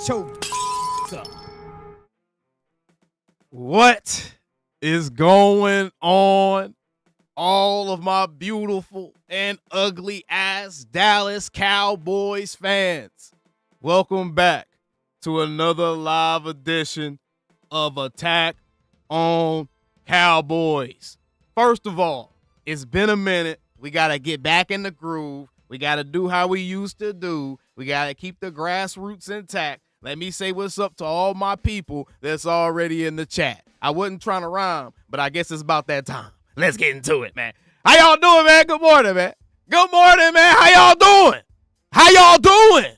Cho. What is going on, all of my beautiful and ugly ass Dallas Cowboys fans? Welcome back to another live edition of Attack on Cowboys. First of all, it's been a minute. We got to get back in the groove. We got to do how we used to do. We got to keep the grassroots intact. Let me say what's up to all my people that's already in the chat. I wasn't trying to rhyme, but I guess it's about that time. Let's get into it, man. How y'all doing, man? Good morning, man. Good morning, man. How y'all doing? How y'all doing?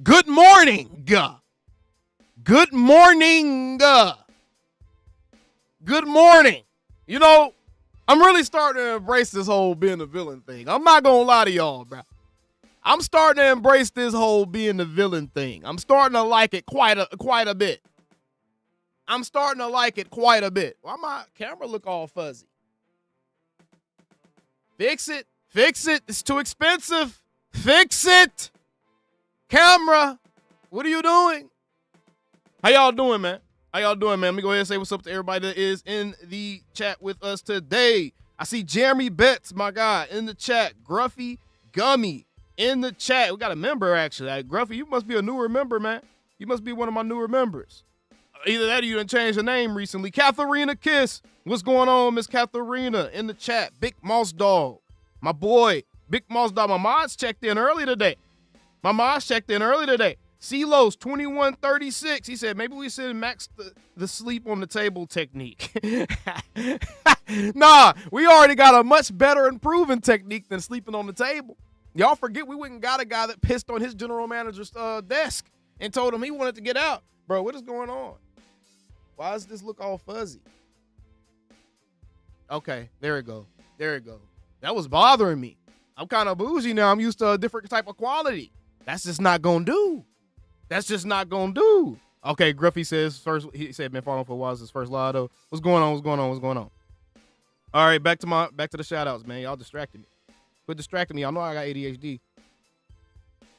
Good morning. Good morning. Good morning. You know, I'm really starting to embrace this whole being a villain thing. I'm not going to lie to y'all, bro. I'm starting to embrace this whole being the villain thing. I'm starting to like it quite a bit. I'm starting to like it quite a bit. Why my camera look all fuzzy? Fix it. Fix it. It's too expensive. Fix it. Camera, what are you doing? How y'all doing, man? How y'all doing, man? Let me go ahead and say what's up to everybody that is in the chat with us today. I see Jeremy Betts, my guy, in the chat. Gruffy Gummy in the chat. We got a member, actually. Gruffy, you must be a newer member, man. You must be one of my newer members. Either that or you done changed your name recently. Katharina Kiss. What's going on, Miss Katharina? In the chat. Big Moss Dog. My boy, Big Moss Dog. My mods checked in early today. CeeLo's 2136. He said, maybe we should max the sleep on the table technique. Nah, we already got a much better and proven technique than sleeping on the table. Y'all forget we went and got a guy that pissed on his general manager's desk and told him he wanted to get out. Bro, what is going on? Why does this look all fuzzy? Okay, there it go. That was bothering me. I'm kind of bougie now. I'm used to a different type of quality. That's just not going to do. Okay, Gruffy says first. He said been following for a while. It's his first live though. What's going on? All right, back to the shout outs, man. Y'all distracted me. Quit distracting me. I know I got ADHD.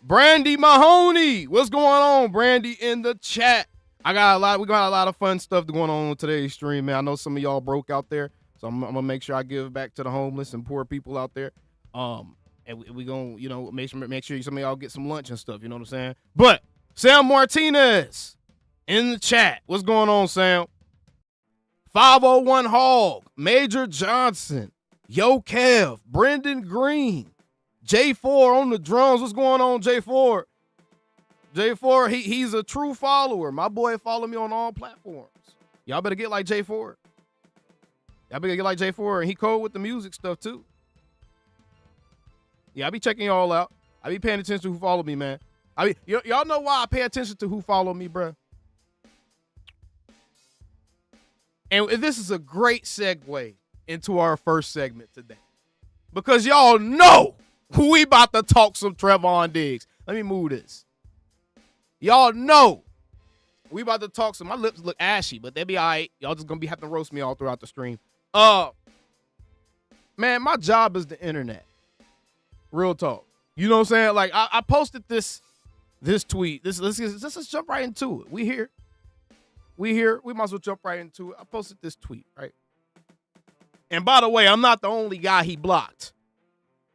Brandy Mahoney. What's going on, Brandy, in the chat? We got a lot of fun stuff going on today's stream, man. I know some of y'all broke out there, so I'm gonna make sure I give back to the homeless and poor people out there. And we gonna, make sure some of y'all get some lunch and stuff. You know what I'm saying? But Sam Martinez in the chat. What's going on, Sam? 501 Hog, Major Johnson, Yo Kev, Brendan Green, J4 on the drums. What's going on, J4? J4, he's a true follower. My boy follow me on all platforms. Y'all better get like J4. And he cold with the music stuff too. Yeah, I be checking y'all out. I be paying attention to who follow me, man. Y'all know why I pay attention to who follow me, bro. And this is a great segue into our first segment today. Because y'all know we about to talk some Trevon Diggs. Let me move this. Y'all know we about to talk some. My lips look ashy, but they be all right. Y'all just going to be having to roast me all throughout the stream. Man, my job is the internet. Real talk. You know what I'm saying? Like, I posted this tweet. Let's jump right into it. We here. We might as well jump right into it. I posted this tweet, right? And by the way, I'm not the only guy he blocked.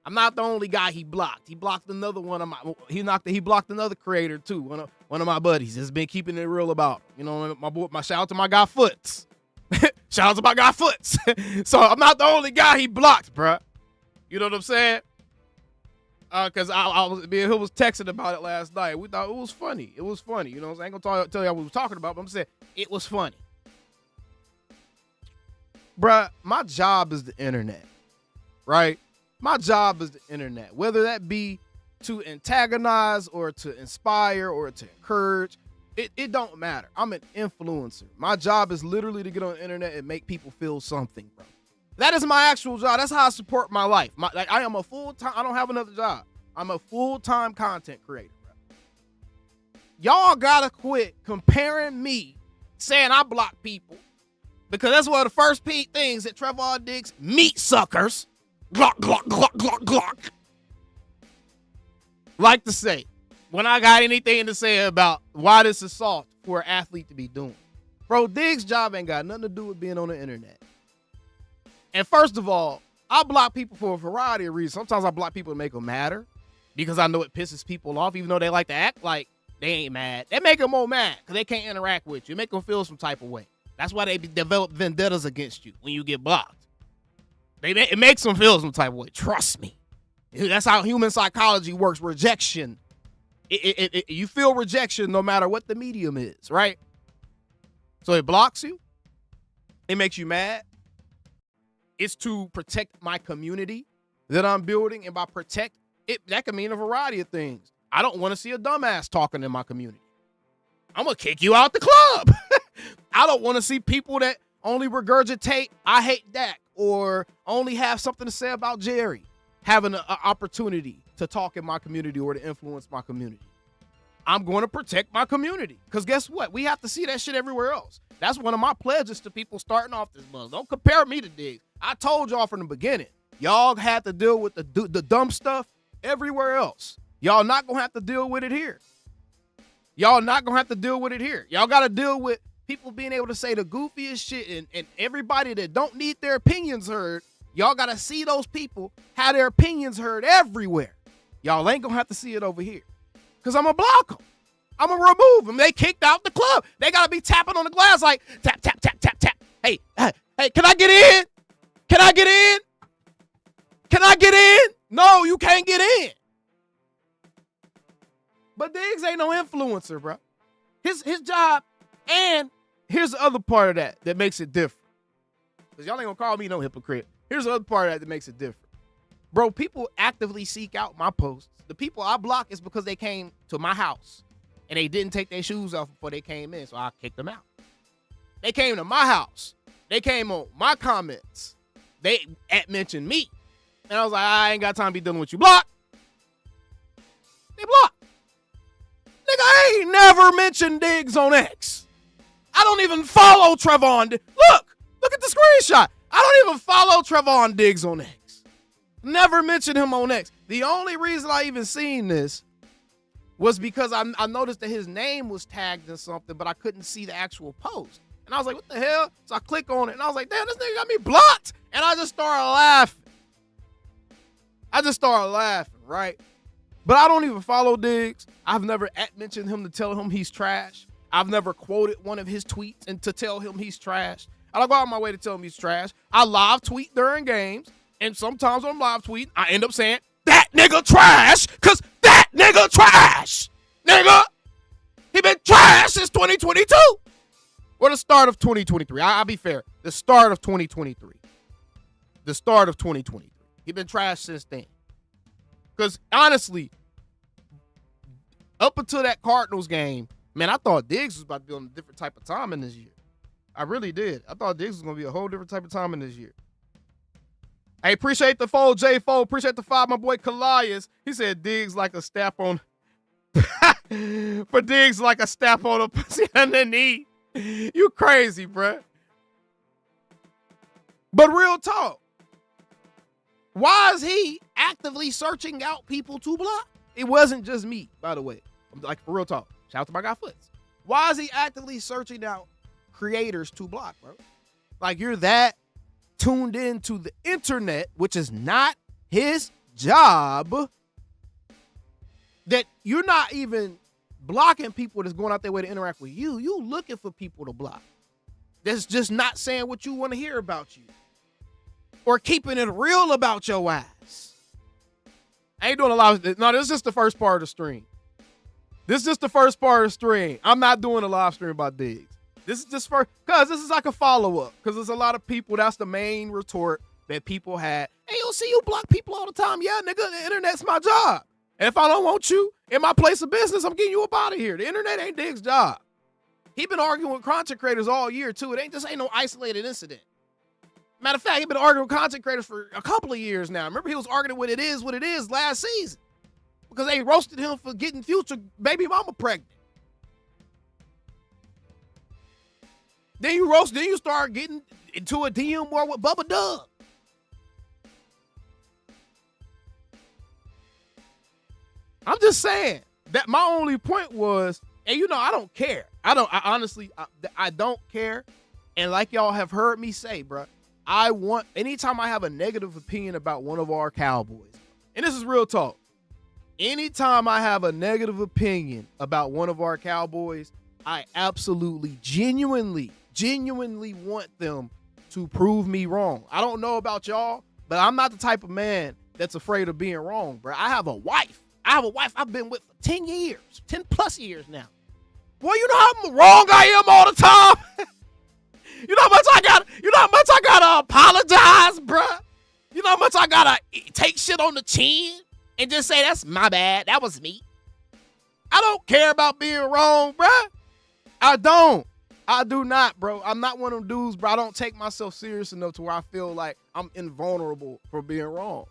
He blocked another one of my. He blocked another creator too. One of my buddies has been keeping it real about. My shout out to my guy Foots. Shout out to my guy Foots. So I'm not the only guy he blocked, bruh. You know what I'm saying? Because me and him was texting about it last night. We thought it was funny. You know what I'm saying? I ain't gonna tell y'all what we were talking about, but I'm saying it was funny. Bruh, my job is the internet, right? My job is the internet. Whether that be to antagonize or to inspire or to encourage, it don't matter. I'm an influencer. My job is literally to get on the internet and make people feel something, bro. That is my actual job. That's how I support my life. I am a full-time, I don't have another job. I'm a full-time content creator, bro. Y'all gotta quit comparing me saying I block people, because that's one of the first things that Trevon Diggs meat suckers, glock, glock, glock, glock, glock, like to say. when I got anything to say about why this is soft for an athlete to be doing. Bro, Diggs' job ain't got nothing to do with being on the internet. And first of all, I block people for a variety of reasons. Sometimes I block people to make them madder because I know it pisses people off, even though they like to act like they ain't mad. They make them more mad because they can't interact with you. Make them feel some type of way. That's why they develop vendettas against you when you get blocked. It makes them feel some type of way. Trust me. That's how human psychology works. Rejection. You feel rejection no matter what the medium is, right? So it blocks you. It makes you mad. It's to protect my community that I'm building. And by protect, that can mean a variety of things. I don't want to see a dumbass talking in my community. I'm going to kick you out the club. I don't want to see people that only regurgitate, I hate Dak, or only have something to say about Jerry, having an opportunity to talk in my community or to influence my community. I'm going to protect my community. Because guess what? We have to see that shit everywhere else. That's one of my pledges to people starting off this month. Don't compare me to Diggs. I told y'all from the beginning, y'all had to deal with the dumb stuff everywhere else. Y'all not going to have to deal with it here. Y'all not going to have to deal with it here. Y'all got to deal with people being able to say the goofiest shit, and everybody that don't need their opinions heard, y'all got to see those people have their opinions heard everywhere. Y'all ain't going to have to see it over here. Because I'm going to block them. I'm going to remove them. They kicked out the club. They got to be tapping on the glass like, tap, tap, tap, tap, tap. Hey, can I get in? Can I get in? Can I get in? No, you can't get in. But Diggs ain't no influencer, bro. His job, and here's the other part of that makes it different. Because y'all ain't going to call me no hypocrite. Here's the other part of that makes it different. Bro, people actively seek out my posts. The people I block is because they came to my house and they didn't take their shoes off before they came in, so I kicked them out. They came to my house. They came on my comments. They mentioned me. And I was like, I ain't got time to be dealing with you. Block. They blocked. Nigga, I ain't never mentioned Diggs on X. I don't even follow Trevon. Look at the screenshot. I don't even follow Trevon Diggs on X. Never mentioned him on X. The only reason I even seen this was because I noticed that his name was tagged in something, but I couldn't see the actual post. And I was like, what the hell? So I click on it, and I was like, damn, this nigga got me blocked. And I just started laughing. Right? But I don't even follow Diggs. I've never mentioned him to tell him he's trash. I've never quoted one of his tweets and to tell him he's trash. I don't go out of my way to tell him he's trash. I live tweet during games, and sometimes when I'm live tweeting, I end up saying, that nigga trash, because that nigga trash. Nigga, he been trash since 2022. Or the start of 2023. I'll be fair. The start of 2023. He been trash since then. Because honestly, up until that Cardinals game, man, I thought Diggs was about to be on a different type of time in this year. I really did. I thought Diggs was going to be a whole different type of time in this year. Hey, appreciate the fold, J4. Appreciate the 5, my boy Kalias. He said Diggs like a step on. For Diggs like a step on a pussy underneath. You crazy, bruh. But real talk. Why is he actively searching out people to block? It wasn't just me, by the way. Like, for real talk. Shout out to my guy Foots. Why is he actively searching out creators to block, bro? Like, you're that tuned into the internet, which is not his job, that you're not even blocking people that's going out their way to interact with you. You looking for people to block. That's just not saying what you want to hear about you. Or keeping it real about your ass. I ain't doing a lot of, no, this is just the first part of the stream. I'm not doing a live stream about Diggs. This is just first, because this is like a follow-up. Because there's a lot of people, that's the main retort that people had. Hey, you'll see you block people all the time. Yeah, nigga, the internet's my job. And if I don't want you in my place of business, I'm getting you up out of here. The internet ain't Diggs' job. He been arguing with content creators all year, too. It ain't no isolated incident. Matter of fact, he been arguing with content creators for a couple of years now. Remember, he was arguing with It Is What It Is last season because they roasted him for getting Future baby mama pregnant. Then you start getting into a DM war with Bubba Dub. I'm just saying, That my only point was, and I don't care. I honestly, I don't care. And like y'all have heard me say, bro, anytime I have a negative opinion about one of our Cowboys, and this is real talk, anytime I have a negative opinion about one of our Cowboys, I absolutely, genuinely want them to prove me wrong. I don't know about y'all, but I'm not the type of man that's afraid of being wrong, bro. I have a wife I've been with for 10 years, 10 plus years now. Boy, you know how wrong I am all the time. You know how much I gotta apologize, bruh. You know how much I gotta take shit on the chin and just say, that's my bad, that was me. I don't care about being wrong, bruh. I do not, bro. I'm not one of them dudes, bro. I don't take myself serious enough to where I feel like I'm invulnerable for being wrong.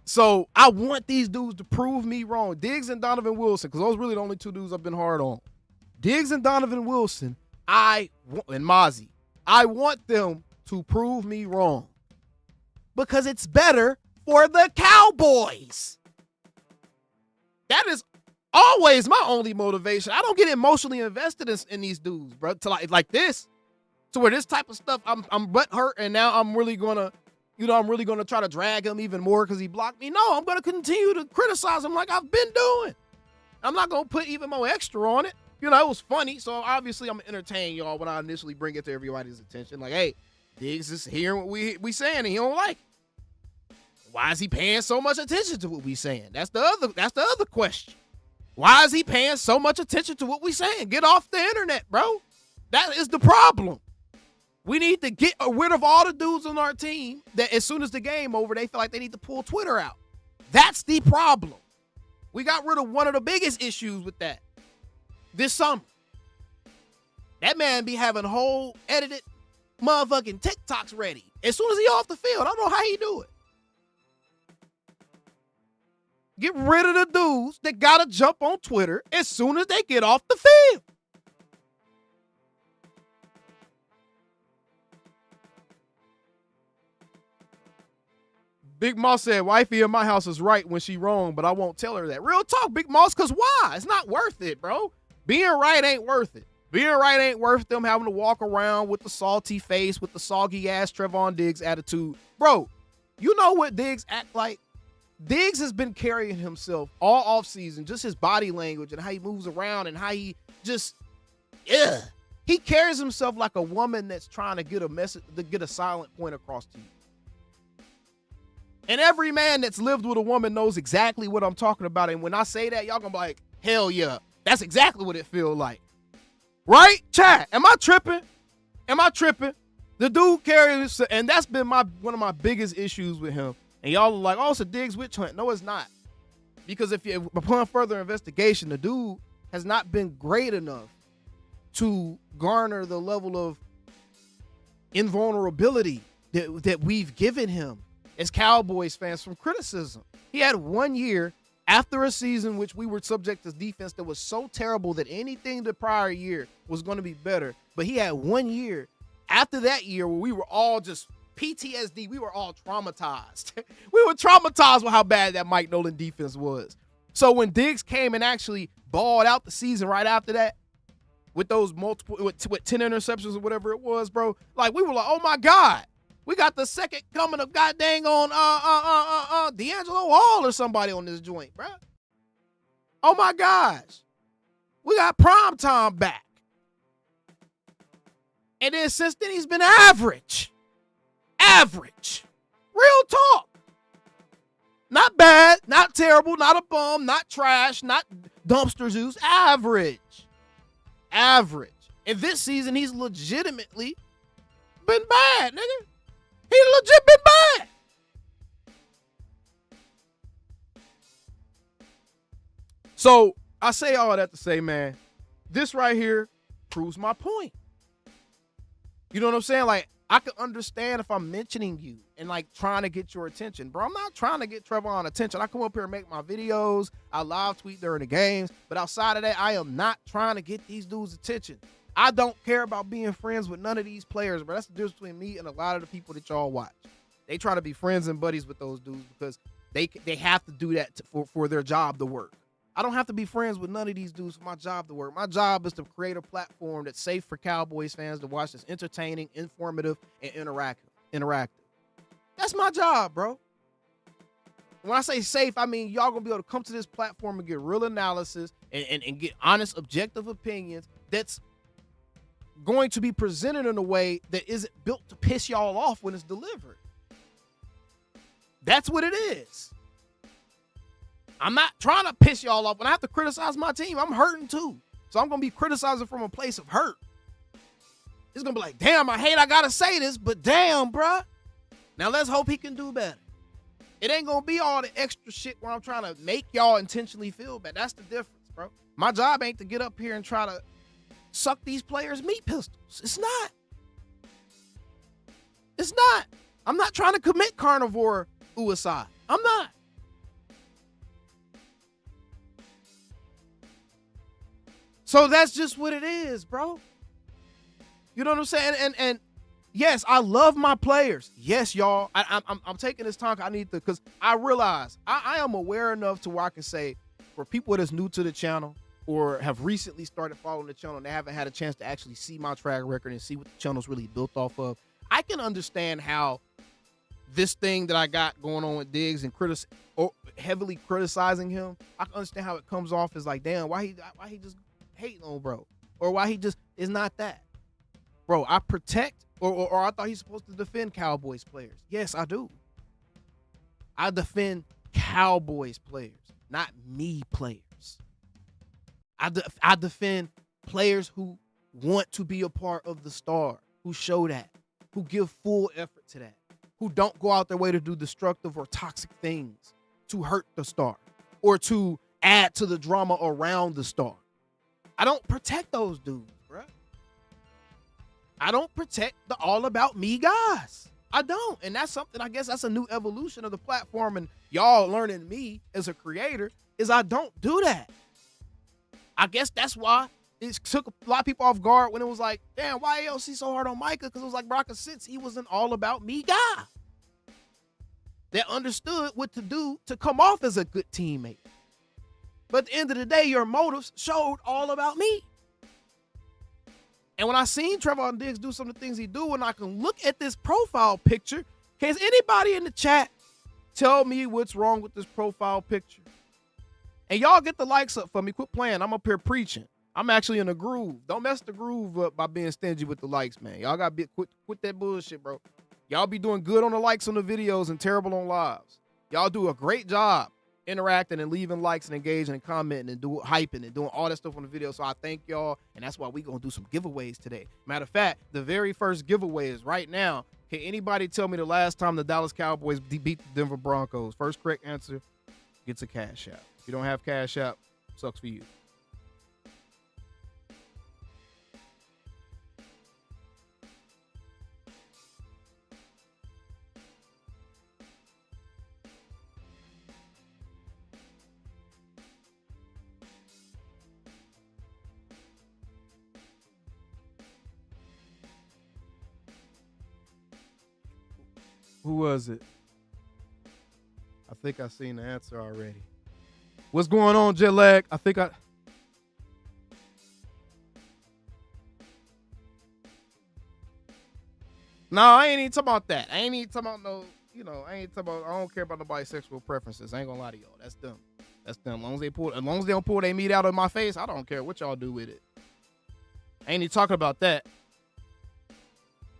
So I want these dudes to prove me wrong. Diggs and Donovan Wilson, because those are really the only two dudes I've been hard on. Diggs and Donovan Wilson, and Mozzie, I want them to prove me wrong. Because it's better for the Cowboys. That is always my only motivation. I don't get emotionally invested in these dudes, bro. To like this, to where this type of stuff, I'm butthurt, and now I'm really gonna try to drag him even more because he blocked me. No, I'm gonna continue to criticize him like I've been doing. I'm not gonna put even more extra on it. It was funny, so obviously I'm gonna entertain y'all when I initially bring it to everybody's attention. Like, hey, Diggs is hearing what we saying, and he don't like it. Why is he paying so much attention to what we saying? That's the other question. Why is he paying so much attention to what we saying? Get off the internet, bro. That is the problem. We need to get rid of all the dudes on our team that as soon as the game over, they feel like they need to pull Twitter out. That's the problem. We got rid of one of the biggest issues with that this summer. That man be having whole edited motherfucking TikToks ready as soon as he off the field. I don't know how he do it. Get rid of the dudes that gotta jump on Twitter as soon as they get off the field. Big Moss said, wifey in my house is right when she wrong, but I won't tell her that. Real talk, Big Moss, because why? It's not worth it, bro. Being right ain't worth it. Being right ain't worth them having to walk around with the salty face, with the soggy-ass Trevon Diggs attitude. Bro, you know what Diggs act like? Diggs has been carrying himself all offseason, just his body language and how he moves around and how he just, he carries himself like a woman that's trying to get a message, to get a silent point across to you. And every man that's lived with a woman knows exactly what I'm talking about. And when I say that, y'all gonna be like, hell yeah, that's exactly what it feels like. Right? Chat, am I tripping? The dude carries, and that's been one of my biggest issues with him. And y'all are like, oh, it's a Diggs witch hunt. No, it's not. Because upon further investigation, the dude has not been great enough to garner the level of invulnerability that we've given him as Cowboys fans from criticism. He had 1 year after a season which we were subject to defense that was so terrible that anything the prior year was going to be better. But he had 1 year after that year where we were all just PTSD. We were all traumatized. We were traumatized with how bad that Mike Nolan defense was. So when Diggs came and actually balled out the season right after that, with those with 10 interceptions or whatever it was, bro, like we were like, oh my God, we got the second coming of goddamn on D'Angelo Hall or somebody on this joint, bro. Oh my gosh, we got prime time back. And then since then he's been average. Real talk. Not bad, not terrible, not a bum, not trash, not dumpster juice. Average. And this season, he's legitimately been bad, nigga. He legit been bad. So I say all that to say, man, this right here proves my point. You know what I'm saying? Like, I can understand if I'm mentioning you and like trying to get your attention. Bro, I'm not trying to get Trevon attention. I come up here and make my videos. I live tweet during the games. But outside of that, I am not trying to get these dudes' attention. I don't care about being friends with none of these players, bro. That's the difference between me and a lot of the people that y'all watch. They try to be friends and buddies with those dudes because they have to do that for their job to work. I don't have to be friends with none of these dudes for my job to work. My job is to create a platform that's safe for Cowboys fans to watch, that's entertaining, informative, and interactive. That's my job, bro. When I say safe, I mean y'all gonna be able to come to this platform and get real analysis and get honest, objective opinions that's going to be presented in a way that isn't built to piss y'all off when it's delivered. That's what it is. I'm not trying to piss y'all off. When I have to criticize my team, I'm hurting too. So I'm going to be criticizing from a place of hurt. It's going to be like, damn, I hate I got to say this, but damn, bruh. Now let's hope he can do better. It ain't going to be all the extra shit where I'm trying to make y'all intentionally feel bad. That's the difference, bro. My job ain't to get up here and try to suck these players' meat pistols. It's not. It's not. I'm not trying to commit carnivore suicide. I'm not. So that's just what it is, bro. You know what I'm saying? And yes, I love my players. Yes, y'all. I'm taking this time. I need to, because I realize I am aware enough to where I can say, for people that's new to the channel or have recently started following the channel and they haven't had a chance to actually see my track record and see what the channel's really built off of, I can understand how this thing that I got going on with Diggs and heavily criticizing him, I can understand how it comes off as like, damn, why he just hating on bro, or why he just is not that. Bro, I protect, or I thought he's supposed to defend Cowboys players. Yes, I do. I defend Cowboys players, not me players. I defend players who want to be a part of the star, who show that, who give full effort to that, who don't go out their way to do destructive or toxic things to hurt the star or to add to the drama around the star. I don't protect those dudes, bro. I don't protect the all about me guys. I don't. And that's something, I guess that's a new evolution of the platform, and y'all learning me as a creator is I don't do that. I guess that's why it took a lot of people off guard when it was like, damn, why ALC so hard on Micah? Because it was like, bro, since he was an all about me guy that understood what to do to come off as a good teammate. But at the end of the day, your motives showed all about me. And when I seen Trevon Diggs do some of the things he do, and I can look at this profile picture, can anybody in the chat tell me what's wrong with this profile picture? And y'all get the likes up for me. Quit playing. I'm up here preaching. I'm actually in a groove. Don't mess the groove up by being stingy with the likes, man. Y'all got to quit that bullshit, bro. Y'all be doing good on the likes on the videos and terrible on lives. Y'all do a great job interacting and leaving likes and engaging and commenting and hyping and doing all that stuff on the video. So I thank y'all, and that's why we're going to do some giveaways today. Matter of fact, the very first giveaway is right now. Can anybody tell me the last time the Dallas Cowboys beat the Denver Broncos? First correct answer gets a cash out. If you don't have cash out, sucks for you. Who was it? I think I seen the answer already. What's going on, jet lag? No, I ain't even talking about that. I ain't even talking about no, I don't care about nobody's sexual preferences. I ain't gonna lie to y'all. That's them. That's them. As long as they don't pull their meat out of my face, I don't care what y'all do with it. I ain't even talking about that.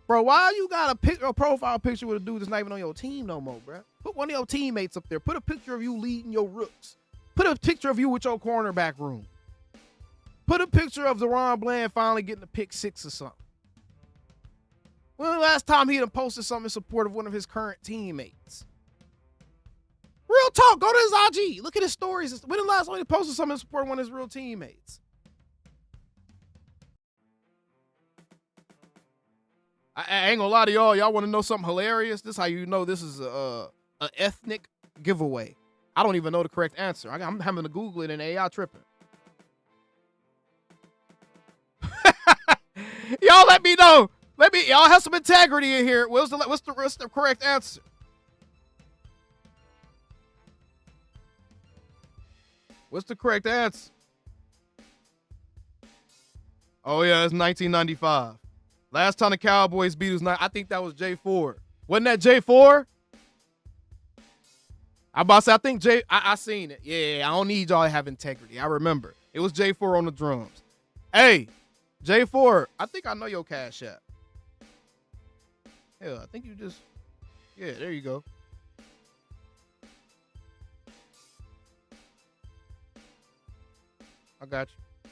Bro, why you got a profile picture with a dude that's not even on your team no more, bro? Put one of your teammates up there. Put a picture of you leading your rooks. Put a picture of you with your cornerback room. Put a picture of Deron Bland finally getting a pick 6 or something. When the last time he done posted something in support of one of his current teammates? Real talk. Go to his IG. Look at his stories. When the last time he posted something in support of one of his real teammates? I ain't gonna lie to y'all. Y'all want to know something hilarious? This is how you know this is a ethnic giveaway. I don't even know the correct answer. I'm having to Google it and AI tripping. Y'all let me know. Y'all have some integrity in here. What's the correct answer? What's the correct answer? Oh, yeah, it's 1995. Last time the Cowboys beat us, I think that was Jay Ford. Wasn't that Jay Ford? I about to say, I think I seen it. Yeah, I don't need y'all to have integrity. I remember. It was Jay Ford on the drums. Hey, Jay Ford, I think I know your Cash App. Yeah, I think you just, yeah, there you go. I got you.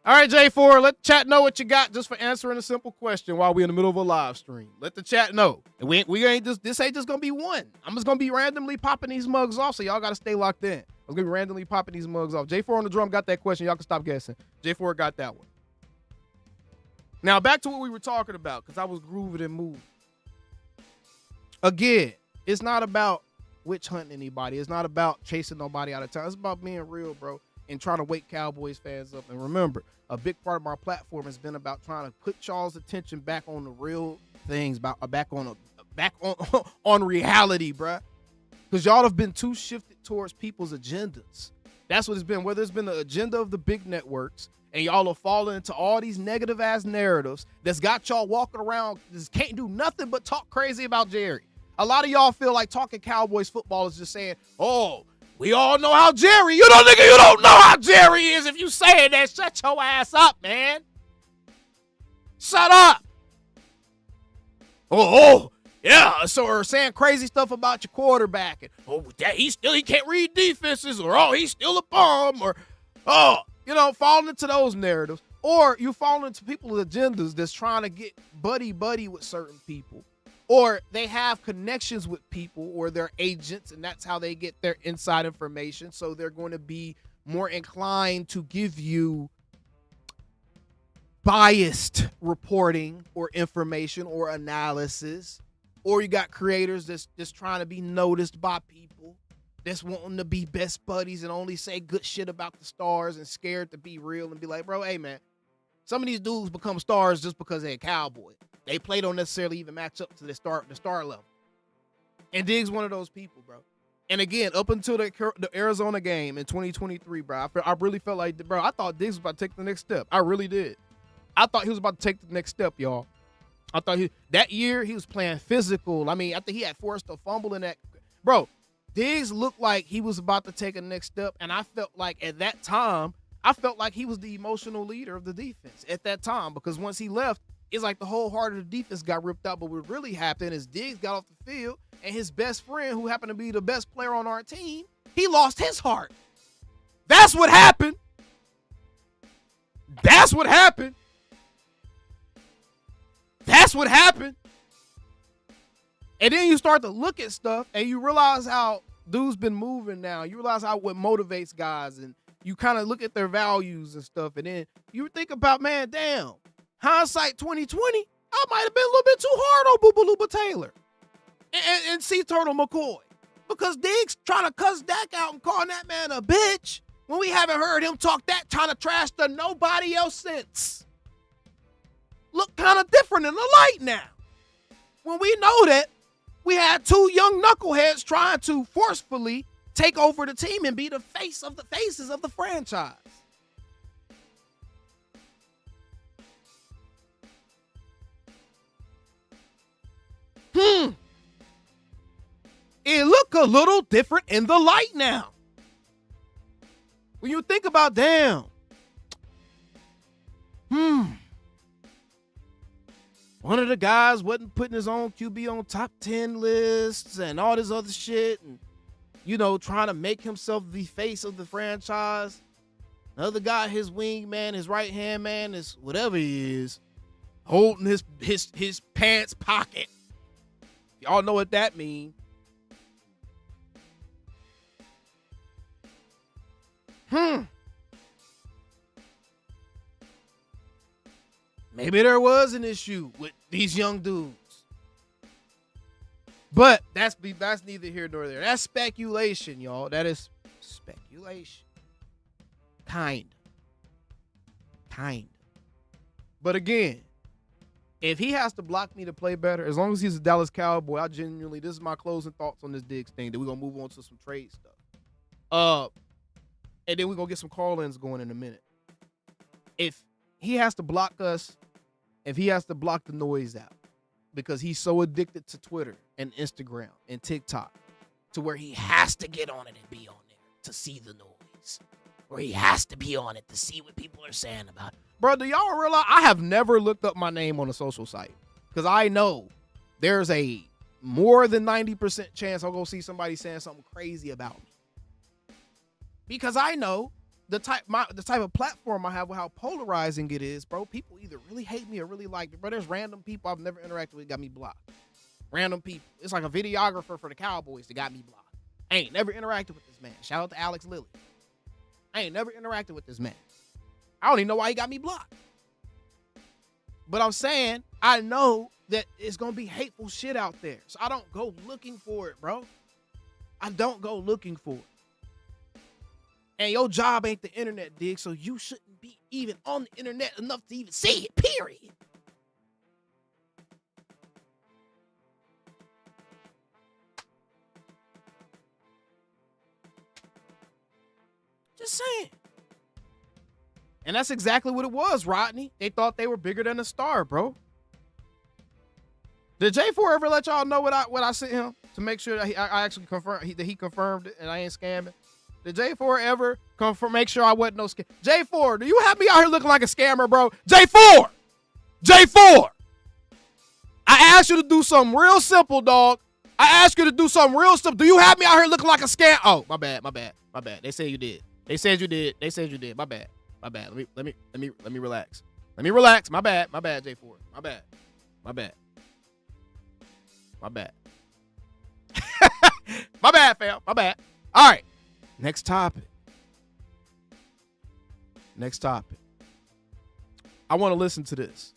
All right, J4, let the chat know what you got just for answering a simple question while we're in the middle of a live stream. Let the chat know. And we ain't just, this ain't just gonna be one. I'm just gonna be randomly popping these mugs off, so y'all gotta stay locked in. I'm gonna be randomly popping these mugs off. J4 on the drum got that question. Y'all can stop guessing. J4 got that one. Now back to what we were talking about, because I was grooving and moving. Again, it's not about witch hunting anybody. It's not about chasing nobody out of town. It's about being real, bro, and trying to wake Cowboys fans up. And remember, a big part of my platform has been about trying to put y'all's attention back on the real things, back on reality, bruh. Because y'all have been too shifted towards people's agendas. That's what it's been. Whether it's been the agenda of the big networks, and y'all have fallen into all these negative ass narratives that's got y'all walking around, just can't do nothing but talk crazy about Jerry. A lot of y'all feel like talking Cowboys football is just saying, oh, we all know how Jerry, you don't know how Jerry is. If you saying that, shut your ass up, man. Shut up. Oh, yeah. So, or saying crazy stuff about your quarterback. And, oh, he can't read defenses, or, oh, he's still a bum, or, oh, falling into those narratives. Or you fall into people's agendas that's trying to get buddy with certain people. Or they have connections with people, or they're agents, and that's how they get their inside information. So they're going to be more inclined to give you biased reporting or information or analysis. Or you got creators that's just trying to be noticed by people, that's wanting to be best buddies and only say good shit about the stars and scared to be real and be like, bro, hey, man, some of these dudes become stars just because they're a Cowboy. They play don't necessarily even match up to the star level. And Diggs one of those people, bro. And again, up until the Arizona game in 2023, bro, I really felt like, bro, I thought Diggs was about to take the next step. I really did. I thought he was about to take the next step, y'all. I thought that year he was playing physical. I mean, I think he had forced a fumble in that. Bro, Diggs looked like he was about to take a next step. And I felt like at that time, he was the emotional leader of the defense at that time, because once he left, it's like the whole heart of the defense got ripped out. But what really happened is Diggs got off the field, and his best friend, who happened to be the best player on our team, he lost his heart. That's what happened. That's what happened. That's what happened. And then you start to look at stuff, and you realize how dudes been moving now. You realize how what motivates guys, and you kind of look at their values and stuff. And then you think about, man, damn, hindsight 2020, I might have been a little bit too hard on Booba Taylor and C Turtle McCoy, because Diggs trying to cuss Dak out and calling that man a bitch when we haven't heard him talk that kind of trash to nobody else since. Look kind of different in the light now, when we know that we had two young knuckleheads trying to forcefully take over the team and be the faces of the franchise. It look a little different in the light now. When you think about, damn, one of the guys wasn't putting his own QB on top 10 lists and all this other shit, and, trying to make himself the face of the franchise. The other guy, his wingman, his right-hand man, is whatever he is, holding his pants pocket. Y'all know what that means. Maybe there was an issue with these young dudes. But that's neither here nor there. That's speculation, y'all. That is speculation. Kind. But again, If he has to block me to play better, as long as he's a Dallas Cowboy, I genuinely, this is my closing thoughts on this Diggs thing. Then we're going to move on to some trade stuff. And then we're going to get some call-ins going in a minute. If he has to block us, if he has to block the noise out, because he's so addicted to Twitter and Instagram and TikTok to where he has to get on it and be on there to see the noise. Or he has to be on it to see what people are saying about it. Bro, do y'all realize I have never looked up my name on a social site? Because I know there's a more than 90% chance I'll go see somebody saying something crazy about me. Because I know the type of platform I have, how polarizing it is, bro. People either really hate me or really like me. Bro, there's random people I've never interacted with got me blocked. Random people. It's like a videographer for the Cowboys that got me blocked. I ain't never interacted with this man. Shout out to Alex Lilly. I ain't never interacted with this man. I don't even know why he got me blocked. But I'm saying, I know that it's going to be hateful shit out there. So I don't go looking for it, bro. I don't go looking for it. And your job ain't the internet, Diggs, so you shouldn't be even on the internet enough to even see it, period. Just saying. And that's exactly what it was, Rodney. They thought they were bigger than a star, bro. Did J4 ever let y'all know what I sent him to make sure that I actually confirmed that he confirmed it and I ain't scamming? Did J4 ever make sure I wasn't no scam? J4, do you have me out here looking like a scammer, bro? J4! I asked you to do something real simple, dog. I asked you to do something real simple. Do you have me out here looking like a scam? Oh, my bad. They said you did. My bad. Let me relax. My bad, J4. My bad. My bad, fam. My bad. All right. Next topic. I want to listen to this.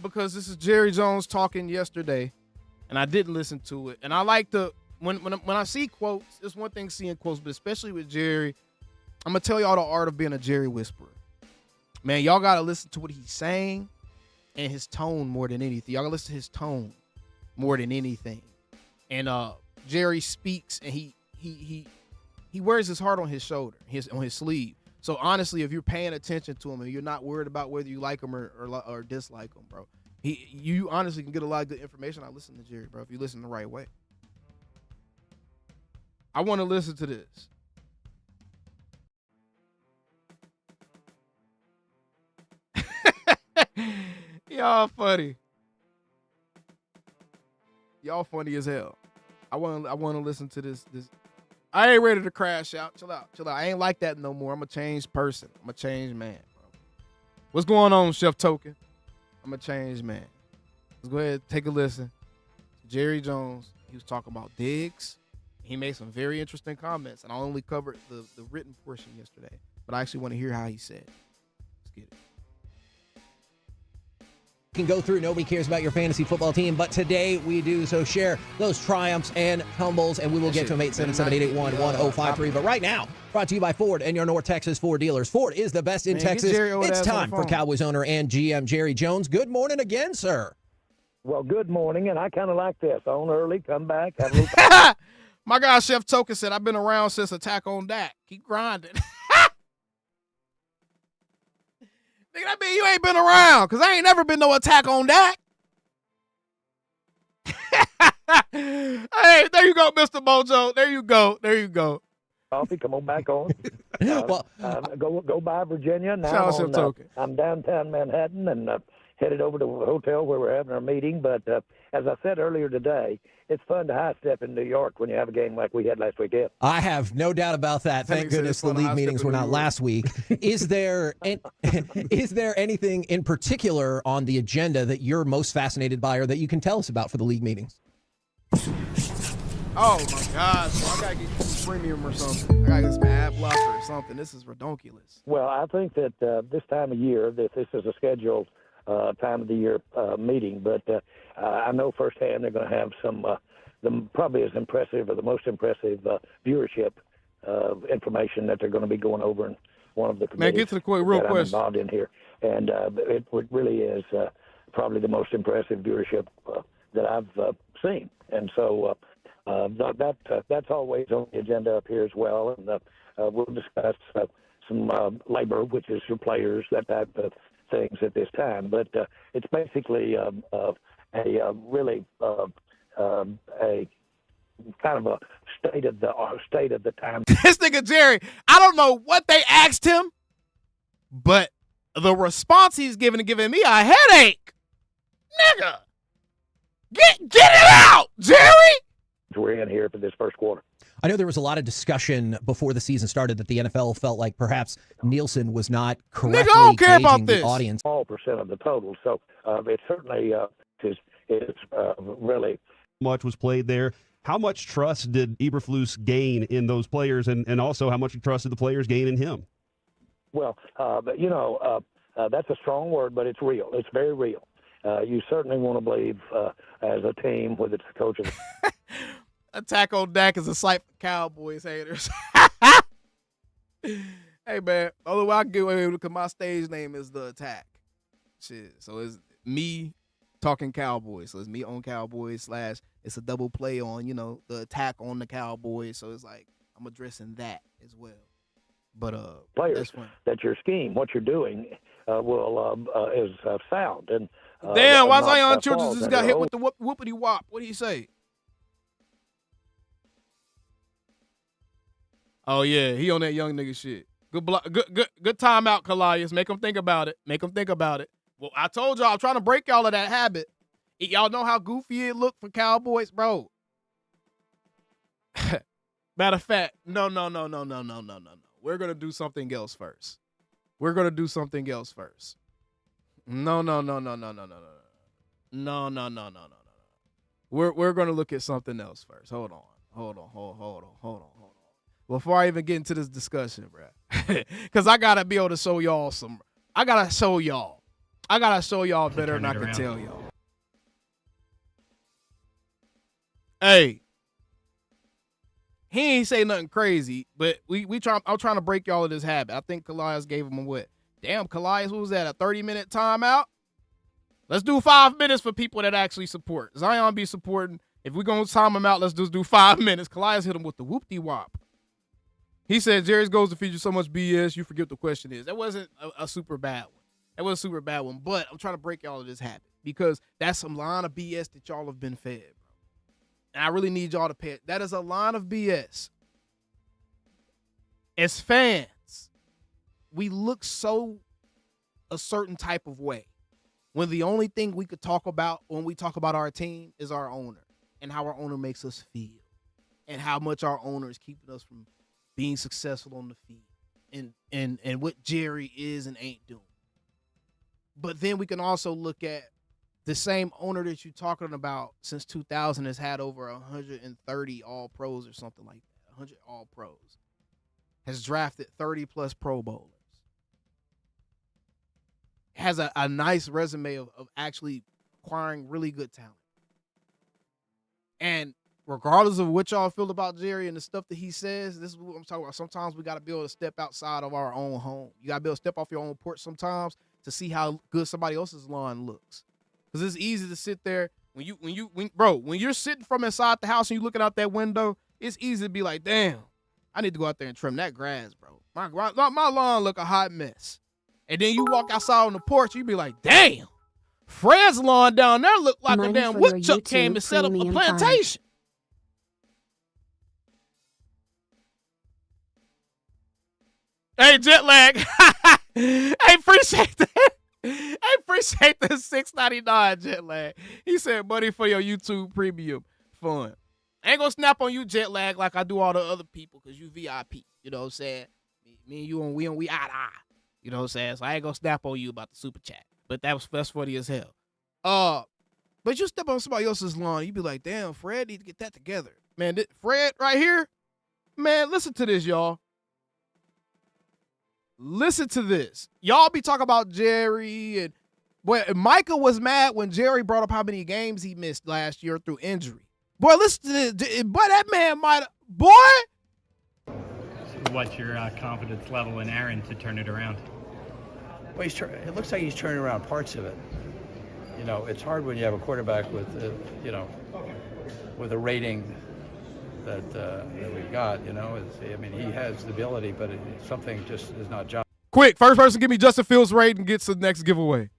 Because this is Jerry Jones talking yesterday, and I didn't listen to it. And I like to, when I see quotes, it's one thing seeing quotes, but especially with Jerry, I'm going to tell y'all the art of being a Jerry whisperer. Man, y'all got to listen to what he's saying and his tone more than anything. Y'all got to listen to his tone more than anything. And Jerry speaks, and he wears his heart on his shoulder, on his sleeve. So honestly, if you're paying attention to him and you're not worried about whether you like him or dislike him, bro, you honestly can get a lot of good information. I listen to Jerry, bro, if you listen the right way. I want to listen to this. Y'all funny. Y'all funny as hell. I want to listen to this. I ain't ready to crash out. Chill out. I ain't like that no more. I'm a changed person. I'm a changed man, bro. What's going on, Chef Token? I'm a changed man. Let's go ahead and take a listen to Jerry Jones. He was talking about Diggs. He made some very interesting comments, and I only covered the written portion yesterday, but I actually want to hear how he said. Let's get it. Can go through. Nobody cares about your fantasy football team, but today we do. So share those triumphs and tumbles, and we will get to them. 877-881-1053. But right now, brought to you by Ford and your North Texas Ford dealers. Ford is the best in Texas. It's time for Cowboys owner and GM Jerry Jones. Good morning again, sir. Well, good morning, and I kind of like this. On early, come back, have a little. My guy Chef Token said, I've been around since Attack on Dak. Keep grinding. Nigga, that mean you ain't been around, because I ain't never been no Attack on Dak. Hey, there you go, Mr. Mojo. There you go. Coffee, come on back on. Go by Virginia. Now I'm downtown Manhattan and headed over to a hotel where we're having our meeting. But as I said earlier today, it's fun to high step in New York when you have a game like we had last weekend. I have no doubt about that. Thank goodness the league meetings were not last week. Is there anything in particular on the agenda that you're most fascinated by or that you can tell us about for the league meetings? Oh, my God. So I got to get some premium or something. I got to get some ad blocker or something. This is redonkulous. Well, I think that this time of year, this is a scheduled time of the year meeting, but I know firsthand they're going to have some probably as impressive or the most impressive viewership information that they're going to be going over and one of the Man, committees get to the real that I'm question. involved in here. And it really is probably the most impressive viewership that I've seen. And so that's always on the agenda up here as well. And we'll discuss some labor, which is your players, that type of things at this time. But it's basically a really a kind of a state of the time. This nigga Jerry, I don't know what they asked him, but the response he's giving me a headache. Nigga, get it out, Jerry. We're in here for this first quarter. I know there was a lot of discussion before the season started that the NFL felt like perhaps Nielsen was not correctly Nigga, I don't care gauging about the this. audience. Small percent of the total, so it certainly is really. Much was played there. How much trust did Eberflus gain in those players, and also how much trust did the players gain in him? Well, but that's a strong word, but it's real. It's very real. You certainly want to believe as a team with its coach. Attack on Dak is a sight for Cowboys haters. Hey, man, the only way I can get away with it because my stage name is The Attack. Shit, so it's me talking Cowboys. So it's me on Cowboys / it's a double play on, the attack on the Cowboys. So it's like I'm addressing that as well. But players that your scheme, what you're doing, is sound. And damn, why Zion Childress just got hit with the whoopity wop? What did he say? Oh yeah, he on that young nigga shit. Good timeout, Calais. Make him think about it. Well, I told y'all I'm trying to break y'all of that habit. Y'all know how goofy it looked for Cowboys, bro. Matter of fact, no. We're gonna do something else first. No. We're gonna look at something else first. Hold on. Before I even get into this discussion, bro, because I gotta be able to show y'all I gotta show y'all better than I can tell y'all. Hey, he ain't say nothing crazy, but I'm trying to break y'all of this habit. I think Calais gave him a what? Damn, Calais, what was that? A 30-minute timeout? Let's do 5 minutes for people that actually support. Zion be supporting. If we're going to time him out, let's just do 5 minutes. Calais hit him with the whoop-de-wop. He said, Jerry's goals to feature so much BS, you forget what the question is. That wasn't a super bad one. But I'm trying to break y'all of this habit because that's some line of BS that y'all have been fed, bro. And I really need y'all to pay it. That is a line of BS. As fans, we look so a certain type of way when the only thing we could talk about when we talk about our team is our owner and how our owner makes us feel and how much our owner is keeping us from being successful on the field and what Jerry is and ain't doing. But then we can also look at the same owner that you're talking about since 2000 has had over 130 all-pros or something like that, 100 all-pros, has drafted 30-plus Pro Bowlers, has a nice resume of actually acquiring really good talent. And regardless of what y'all feel about Jerry and the stuff that he says, this is what I'm talking about. Sometimes we got to be able to step outside of our own home. You got to be able to step off your own porch sometimes to see how good somebody else's lawn looks. Because it's easy to sit there when you're sitting from inside the house and you're looking out that window, it's easy to be like, damn, I need to go out there and trim that grass, bro. My lawn look a hot mess. And then you walk outside on the porch, you be like, damn, Fred's lawn down there look like a damn woodchuck came and set up a plantation. Hey, jet lag. Hey, appreciate that. I appreciate the $6.99 jet lag. He said, buddy, for your YouTube premium fun. I ain't gonna snap on you, jet lag, like I do all the other people, because you VIP. You know what I'm saying? Me and you, we eye to eye. You know what I'm saying? So I ain't gonna snap on you about the super chat. But that's funny as hell. But you step on somebody else's lawn, you be like, damn, Fred need to get that together. Man, Fred right here, man, listen to this, y'all. Listen to this. Y'all be talking about Jerry and Micah was mad when Jerry brought up how many games he missed last year through injury. Boy, listen to this. Boy, that man might have. Boy, What's your confidence level in Aaron to turn it around? Well, it looks like he's turning around parts of it. You know, it's hard when you have a quarterback with, with a rating that we've got. You know, I mean, he has the ability, but something just is not job. Quick, first person give me Justin Fields' rating gets the next giveaway.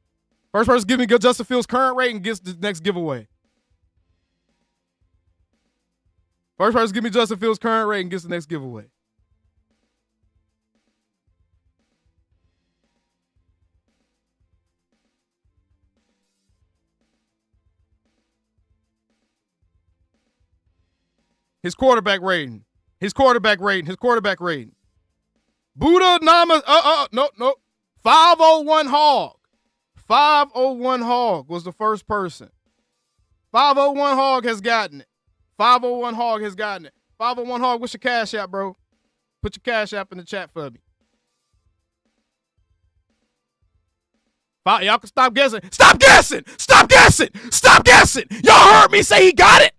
First person give me Justin Fields' current rating gets the next giveaway. First person give me Justin Fields' current rating gets the next giveaway. His quarterback rating. Buddha Nama, no. 501 Hog. 501 Hog was the first person. 501 Hog has gotten it. 501 Hog, what's your cash app, bro? Put your cash app in the chat for me. Y'all can stop guessing. Stop guessing. Y'all heard me say he got it.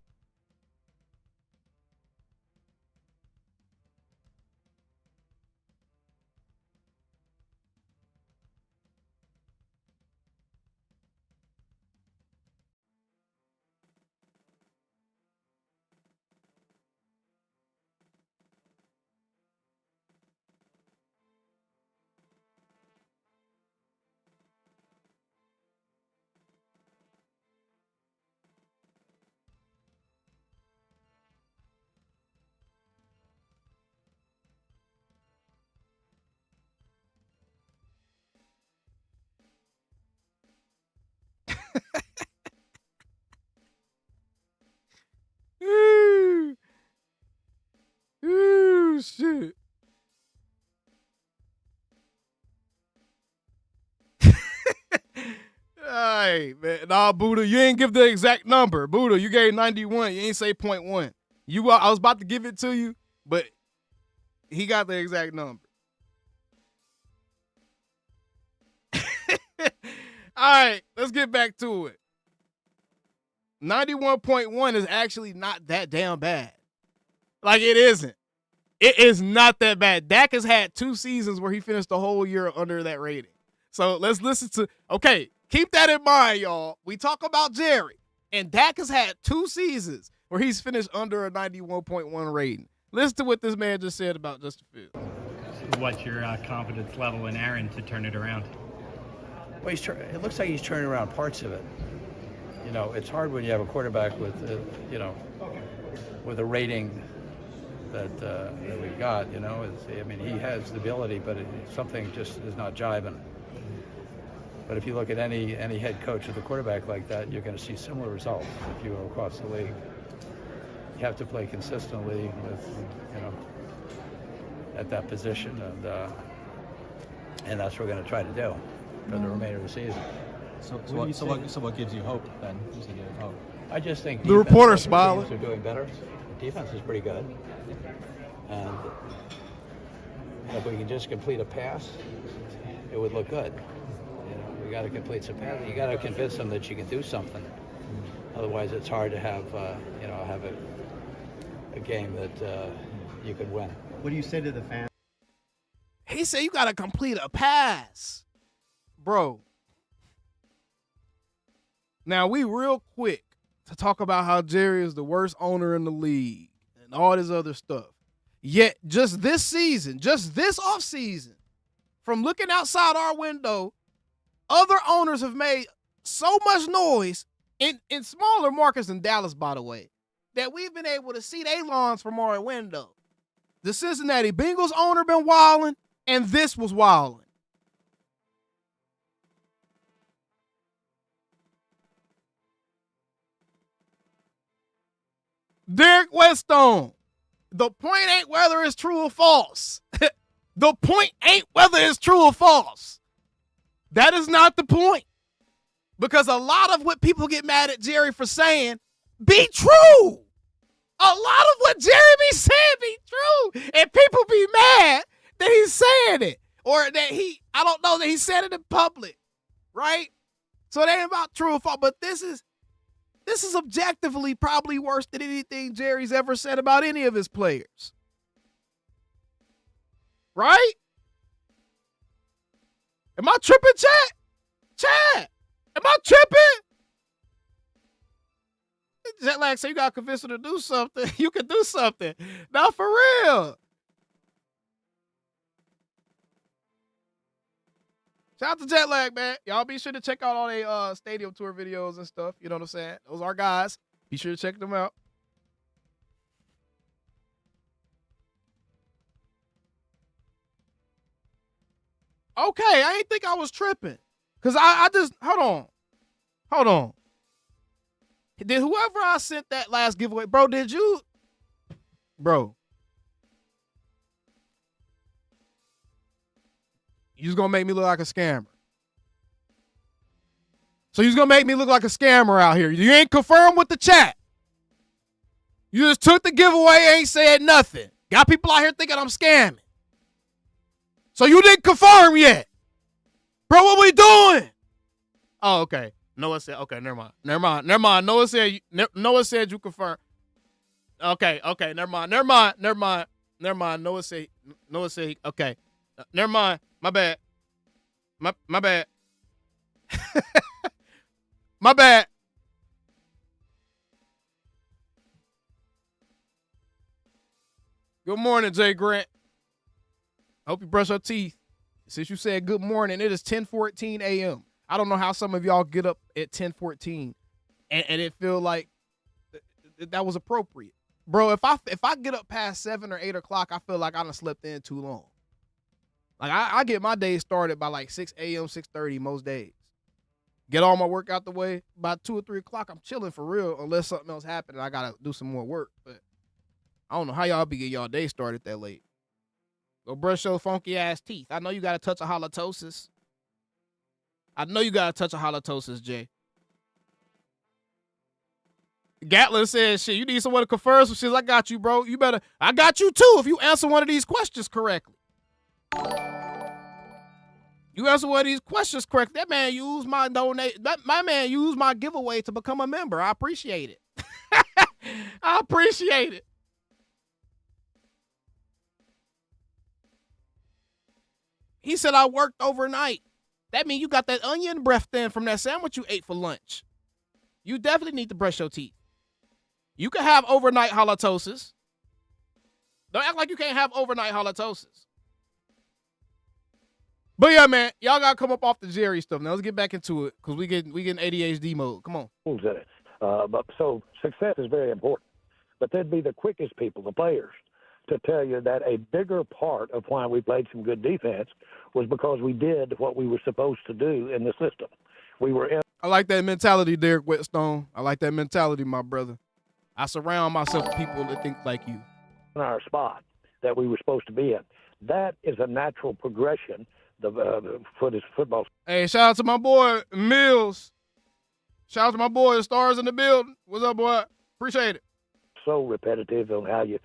Ooh, shit. Hey, man. Nah, Buddha, you ain't give the exact number. Buddha, you gave 91. You ain't say 0.1. I was about to give it to you, but he got the exact number. All right, let's get back to it. 91.1 is actually not that damn bad. Like, it isn't. It is not that bad. Dak has had 2 seasons where he finished the whole year under that rating. So let's listen to, okay, keep that in mind, y'all. We talk about Jerry, and Dak has had 2 seasons where he's finished under a 91.1 rating. Listen to what this man just said about Justin Fields. What's your confidence level in Aaron to turn it around? Well, it looks like he's turning around parts of it. You know, it's hard when you have a quarterback with, with a rating that we've got. You know, I mean, he has the ability, but something just is not jiving. But if you look at any head coach with a quarterback like that, you're going to see similar results if you go across the league. You have to play consistently with, at that position, and that's what we're going to try to do for the remainder of the season. So what gives you hope then? Just to give hope. I just think the reporter smiling. Teams are doing better. The defense is pretty good, and if we can just complete a pass, it would look good. We got to complete some passes. You got to convince them that you can do something. Otherwise, it's hard to have have a game that you could win. What do you say to the fans? He said you got to complete a pass, bro. Now, we real quick to talk about how Jerry is the worst owner in the league and all this other stuff. Yet, just this season, just this offseason, from looking outside our window, other owners have made so much noise in smaller markets than Dallas, by the way, that we've been able to see their lawns from our window. The Cincinnati Bengals owner been wilding, and this was wilding. Derek Westone, the point ain't whether it's true or false. The point ain't whether it's true or false. That is not the point. Because a lot of what people get mad at Jerry for saying be true. A lot of what Jerry be saying be true. And people be mad that he's saying it. Or that I don't know, that he said it in public. Right? So it ain't about true or false. But this is objectively probably worse than anything Jerry's ever said about any of his players. Right? Am I tripping, chat? Chat, am I tripping? Jet lag, so you got to convince her to do something. You can do something. Now, for real. Shout out to Jet Lag, man. Y'all be sure to check out all their stadium tour videos and stuff. You know what I'm saying? Those are guys. Be sure to check them out. Okay, I ain't think I was tripping. Because I just, hold on. Did whoever I sent that last giveaway, bro, did you? Bro. You just gonna make me look like a scammer. So you just gonna make me look like a scammer out here. You ain't confirmed with the chat. You just took the giveaway, ain't said nothing. Got people out here thinking I'm scamming. So you didn't confirm yet. Bro, what we doing? Oh, okay. Noah said, okay, never mind. Noah said you confirmed. Okay, never mind. Noah said, okay. Never mind. My bad. My bad. My bad. Good morning, Jay Grant. Hope you brush your teeth. Since you said good morning, it is 10:14 a.m. I don't know how some of y'all get up at 10:14 and it feel like that was appropriate. Bro, if I get up past 7 or 8 o'clock, I feel like I done slept in too long. Like, I get my day started by like 6 a.m., 6:30 most days. Get all my work out the way. By 2 or 3 o'clock, I'm chilling for real unless something else happened and I got to do some more work. But I don't know how y'all be getting y'all day started that late. Go brush your funky-ass teeth. I know you got to touch a halitosis. Jay. Gatlin says, shit, you need someone to confirm some shit. I got you, bro. I got you, too, if you answer one of these questions correctly. You answer one of these questions correctly. That man used my donate. My man used my giveaway to become a member. I appreciate it. I appreciate it. He said I worked overnight. That means you got that onion breath in from that sandwich you ate for lunch. You definitely need to brush your teeth. You can have overnight halitosis. Don't act like you can't have overnight halitosis. But yeah, man, y'all gotta come up off the Jerry stuff. Now let's get back into it because we get ADHD mode. Come on. But so success is very important. But they'd be the quickest people, the players, to tell you that a bigger part of why we played some good defense was because we did what we were supposed to do in the system. We were in. I like that mentality, Derek Whetstone. I like that mentality, my brother. I surround myself with people that think like you. In our spot that we were supposed to be in. That is a natural progression. The football. Hey, shout out to my boy Mills. Shout out to my boy Stars in the building. What's up, boy? Appreciate it. So repetitive on how you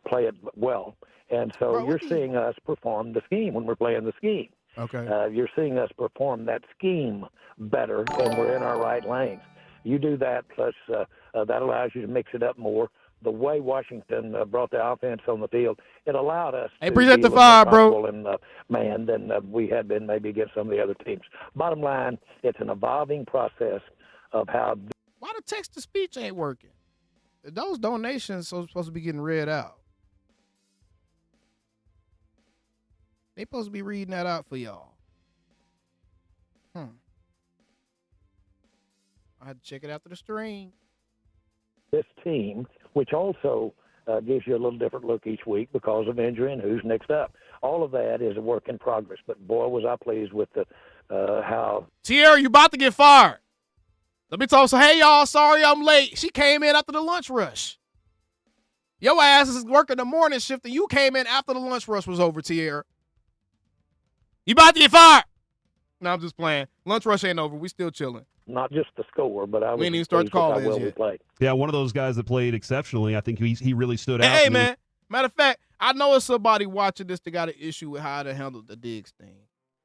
play it well. And so bro, you're seeing us perform the scheme when we're playing the scheme. Okay. You're seeing us perform that scheme better, and we're in our right lanes. You do that, plus that allows you to mix it up more. The way Washington brought the offense on the field, it allowed us to present be the fire, bro. And man than we had been maybe against some of the other teams. Bottom line, it's an evolving process of how. Why the text-to-speech ain't working? Those donations are supposed to be getting read out. They supposed to be reading that out for y'all. I had to check it after the stream. This team, which also gives you a little different look each week because of injury and who's next up. All of that is a work in progress. But boy, was I pleased with the how. Tierra, you about to get fired. Let me talk. So, hey, y'all, sorry I'm late. She came in after the lunch rush. Your ass is working the morning shift, and you came in after the lunch rush was over, Tierra. You about to get fired. No, I'm just playing. Lunch rush ain't over. We still chilling. Not just the score, but we didn't even start the call well we played. Yeah, one of those guys that played exceptionally. I think he really stood out. Hey, man. Matter of fact, I know it's somebody watching this that got an issue with how to handle the Diggs thing.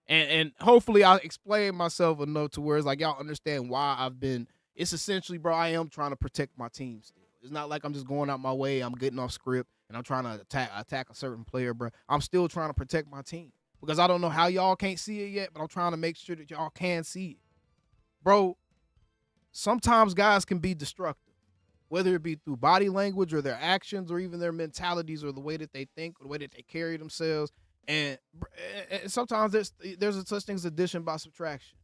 And hopefully I explain myself enough to where it's like y'all understand why I've been. It's essentially, bro, I am trying to protect my team still. It's not like I'm just going out my way. I'm getting off script and I'm trying to attack a certain player, bro, I'm still trying to protect my team because I don't know how y'all can't see it yet, but I'm trying to make sure that y'all can see it. Bro, sometimes guys can be destructive, whether it be through body language or their actions or even their mentalities or the way that they think or the way that they carry themselves. And sometimes there's a such thing as addition by subtraction.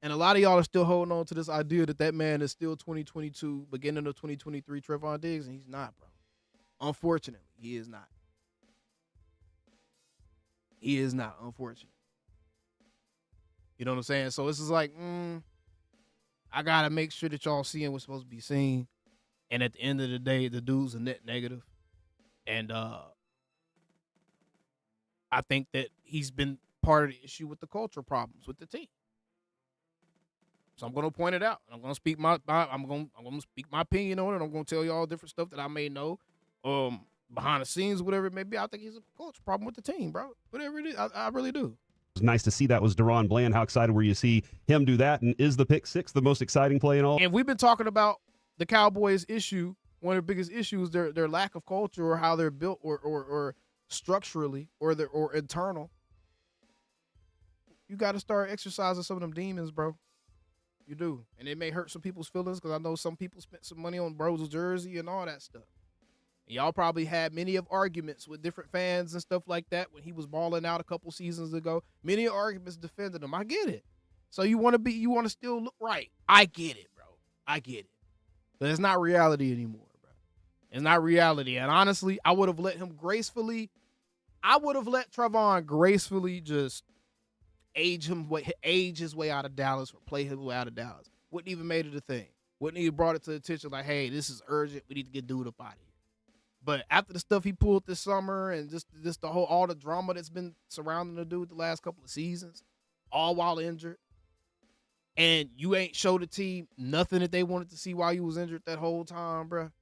And a lot of y'all are still holding on to this idea that man is still 2022, beginning of 2023 Trevon Diggs, and he's not, bro. Unfortunately, he is not. He is not, unfortunately. You know what I'm saying? So it's just like, I got to make sure that y'all seeing what's supposed to be seen. And at the end of the day, the dude's a net negative. And I think that he's been part of the issue with the culture problems with the team. So I'm going to point it out. I'm going to speak I'm going to speak my opinion on it. I'm going to tell you all different stuff that I may know behind the scenes, whatever it may be. I think he's a culture problem with the team, bro. Whatever it is, I really do. It was nice to see that was Deron Bland. How excited were you to see him do that? And is the pick six the most exciting play in all? And we've been talking about the Cowboys issue. One of the biggest issues, their lack of culture or how they're built or structurally or internal. You got to start exercising some of them demons, bro. You do. And it may hurt some people's feelings because I know some people spent some money on Bro's jersey and all that stuff. And y'all probably had many of arguments with different fans and stuff like that when he was balling out a couple seasons ago. Many arguments defending him. I get it. So you want to still look right. I get it, bro. I get it. But it's not reality anymore, bro. It's not reality. And honestly, I would have let Trevon gracefully just age his way out of Dallas or play his way out of Dallas. Wouldn't even made it a thing. Wouldn't even brought it to attention like, hey, this is urgent. We need to get dude up out of here. But after the stuff he pulled this summer and just all the drama that's been surrounding the dude the last couple of seasons, all while injured, and you ain't showed the team nothing that they wanted to see while you was injured that whole time, bro,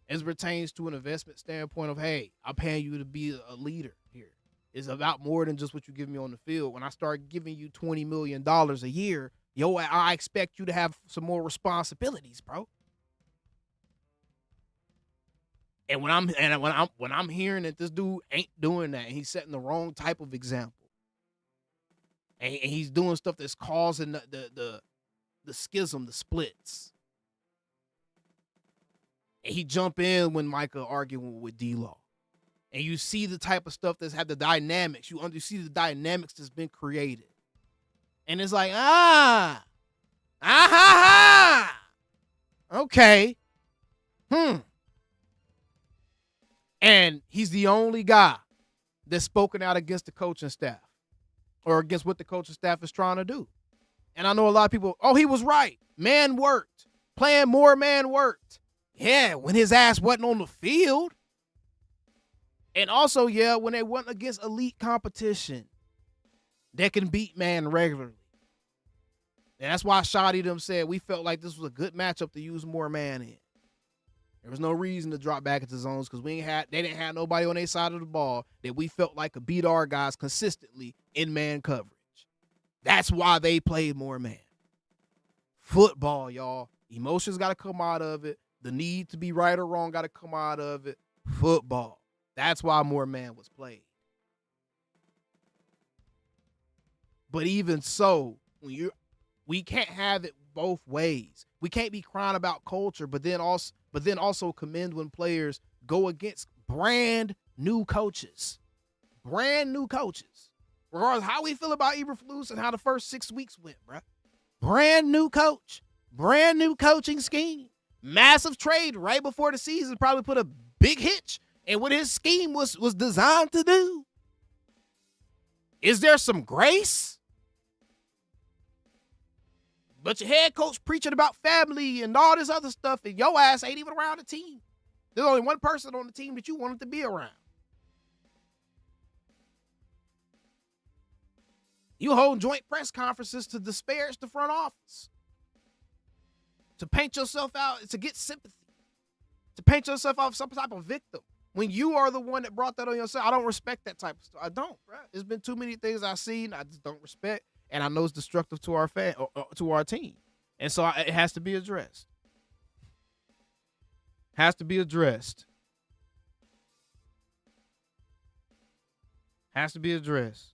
as pertains to an investment standpoint of, hey, I'm paying you to be a leader here. It's about more than just what you give me on the field. When I start giving you $20 million a year, I expect you to have some more responsibilities, bro. And when I'm hearing that this dude ain't doing that, and he's setting the wrong type of example, and he's doing stuff that's causing the schism, the splits, and he jump in when Micah arguing with D-Law. And you see the type of stuff that's had the dynamics. You see the dynamics that's been created. And it's like, okay. And he's the only guy that's spoken out against the coaching staff or against what the coaching staff is trying to do. And I know a lot of people, he was right. Man worked. Playing more man worked. Yeah, when his ass wasn't on the field. And also, when they went against elite competition that can beat man regularly. And that's why Shoddy them said we felt like this was a good matchup to use more man in. There was no reason to drop back into zones because they didn't have nobody on their side of the ball that we felt like could beat our guys consistently in man coverage. That's why they played more man. Football, y'all. Emotions got to come out of it. The need to be right or wrong got to come out of it. Football. That's why more man was played. But even so, we can't have it both ways. We can't be crying about culture, but then also commend when players go against brand new coaches. Brand new coaches. Regardless of how we feel about Eberflus and how the first 6 weeks went, bro. Brand new coach. Brand new coaching scheme. Massive trade right before the season. Probably put a big hitch in what his scheme was designed to do. Is there some grace? But your head coach preaching about family and all this other stuff, and your ass ain't even around the team. There's only one person on the team that you wanted to be around. You hold joint press conferences to disparage the front office, to paint yourself out, to get sympathy, to paint yourself off some type of victim. When you are the one that brought that on yourself, I don't respect that type of stuff. I don't, bro. There's been too many things I've seen I just don't respect, and I know it's destructive to our to our team. And so it has to be addressed. Has to be addressed. Has to be addressed.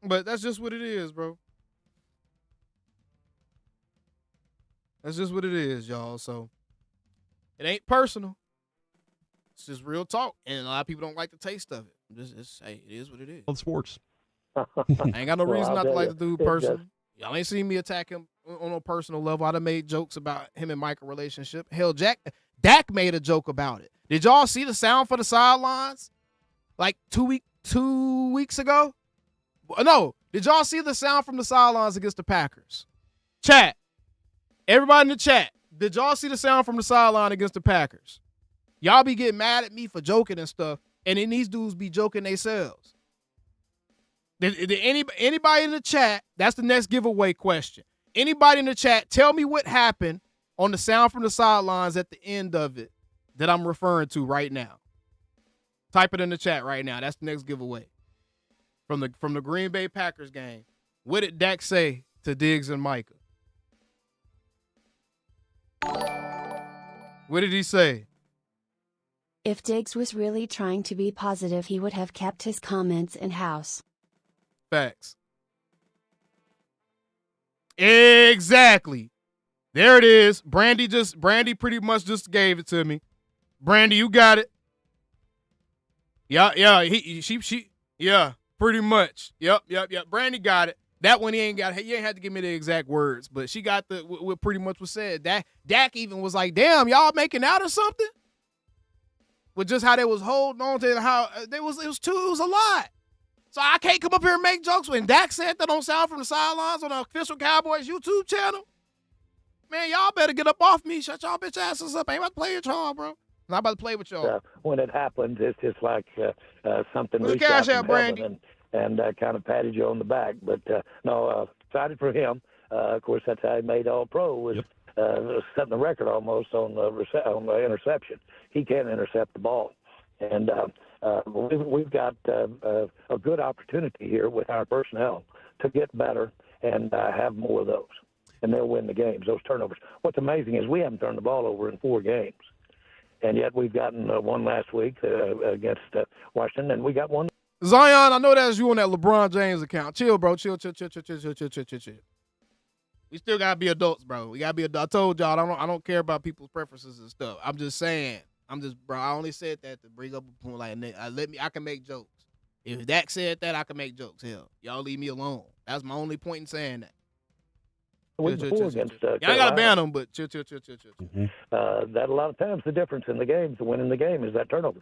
But that's just what it is, bro. That's just what it is, y'all. So it ain't personal. It's just real talk. And a lot of people don't like the taste of it. Just hey, it is what it is. On sports. I ain't got no reason not to like the dude personally. Just... Y'all ain't seen me attack him on a personal level. I'd have made jokes about him and Micah relationship. Hell, Dak made a joke about it. Did y'all see the sound for the sidelines? Like 2 weeks ago? No. Did y'all see the sound from the sidelines against the Packers? Chat. Everybody in the chat. Did y'all see the sound from the sideline against the Packers? Y'all be getting mad at me for joking and stuff, and then these dudes be joking themselves. Did anybody in the chat, that's the next giveaway question. Anybody in the chat, tell me what happened on the sound from the sidelines at the end of it that I'm referring to right now. Type it in the chat right now. That's the next giveaway. From the Green Bay Packers game. What did Dak say to Diggs and Micah? What did he say? If Diggs was really trying to be positive, he would have kept his comments in-house. Facts. Exactly. There it is. Brandy pretty much just gave it to me. Brandy, you got it. Yeah, yeah, pretty much. Yep. Brandy got it. That one he ain't had to give me the exact words, but she got what pretty much was said. Dak even was like, "Damn, y'all making out or something?" With just how they was holding on to how it was a lot. So I can't come up here and make jokes when Dak said that on Sound from the Sidelines on the official Cowboys YouTube channel. Man, y'all better get up off me. Shut y'all bitch asses up. I ain't about to play with y'all, bro. I'm not about to play with y'all. When it happens, it's just like something Where's the reached cash out at, from Brandy? heaven and kind of patted you on the back. But no, excited for him. Of course, that's how he made All-Pro, was setting the record almost on the interception. He can intercept the ball. And we've got a good opportunity here with our personnel to get better and have more of those. And they'll win the games, those turnovers. What's amazing is we haven't turned the ball over in 4 games. And yet we've gotten one last week against Washington, and we got one. Zion, I know that's you on that LeBron James account. Chill, bro. Chill. We still gotta be adults, bro. We gotta be adults. I told y'all I don't care about people's preferences and stuff. I'm just saying. Bro. I only said that to bring up a point. Like, I can make jokes. If Dak said that, I can make jokes. Hell, y'all leave me alone. That's my only point in saying that. Y'all ain't gotta ban them, but chill. Mm-hmm. That a lot of times the difference in the games, winning the game, is that turnover.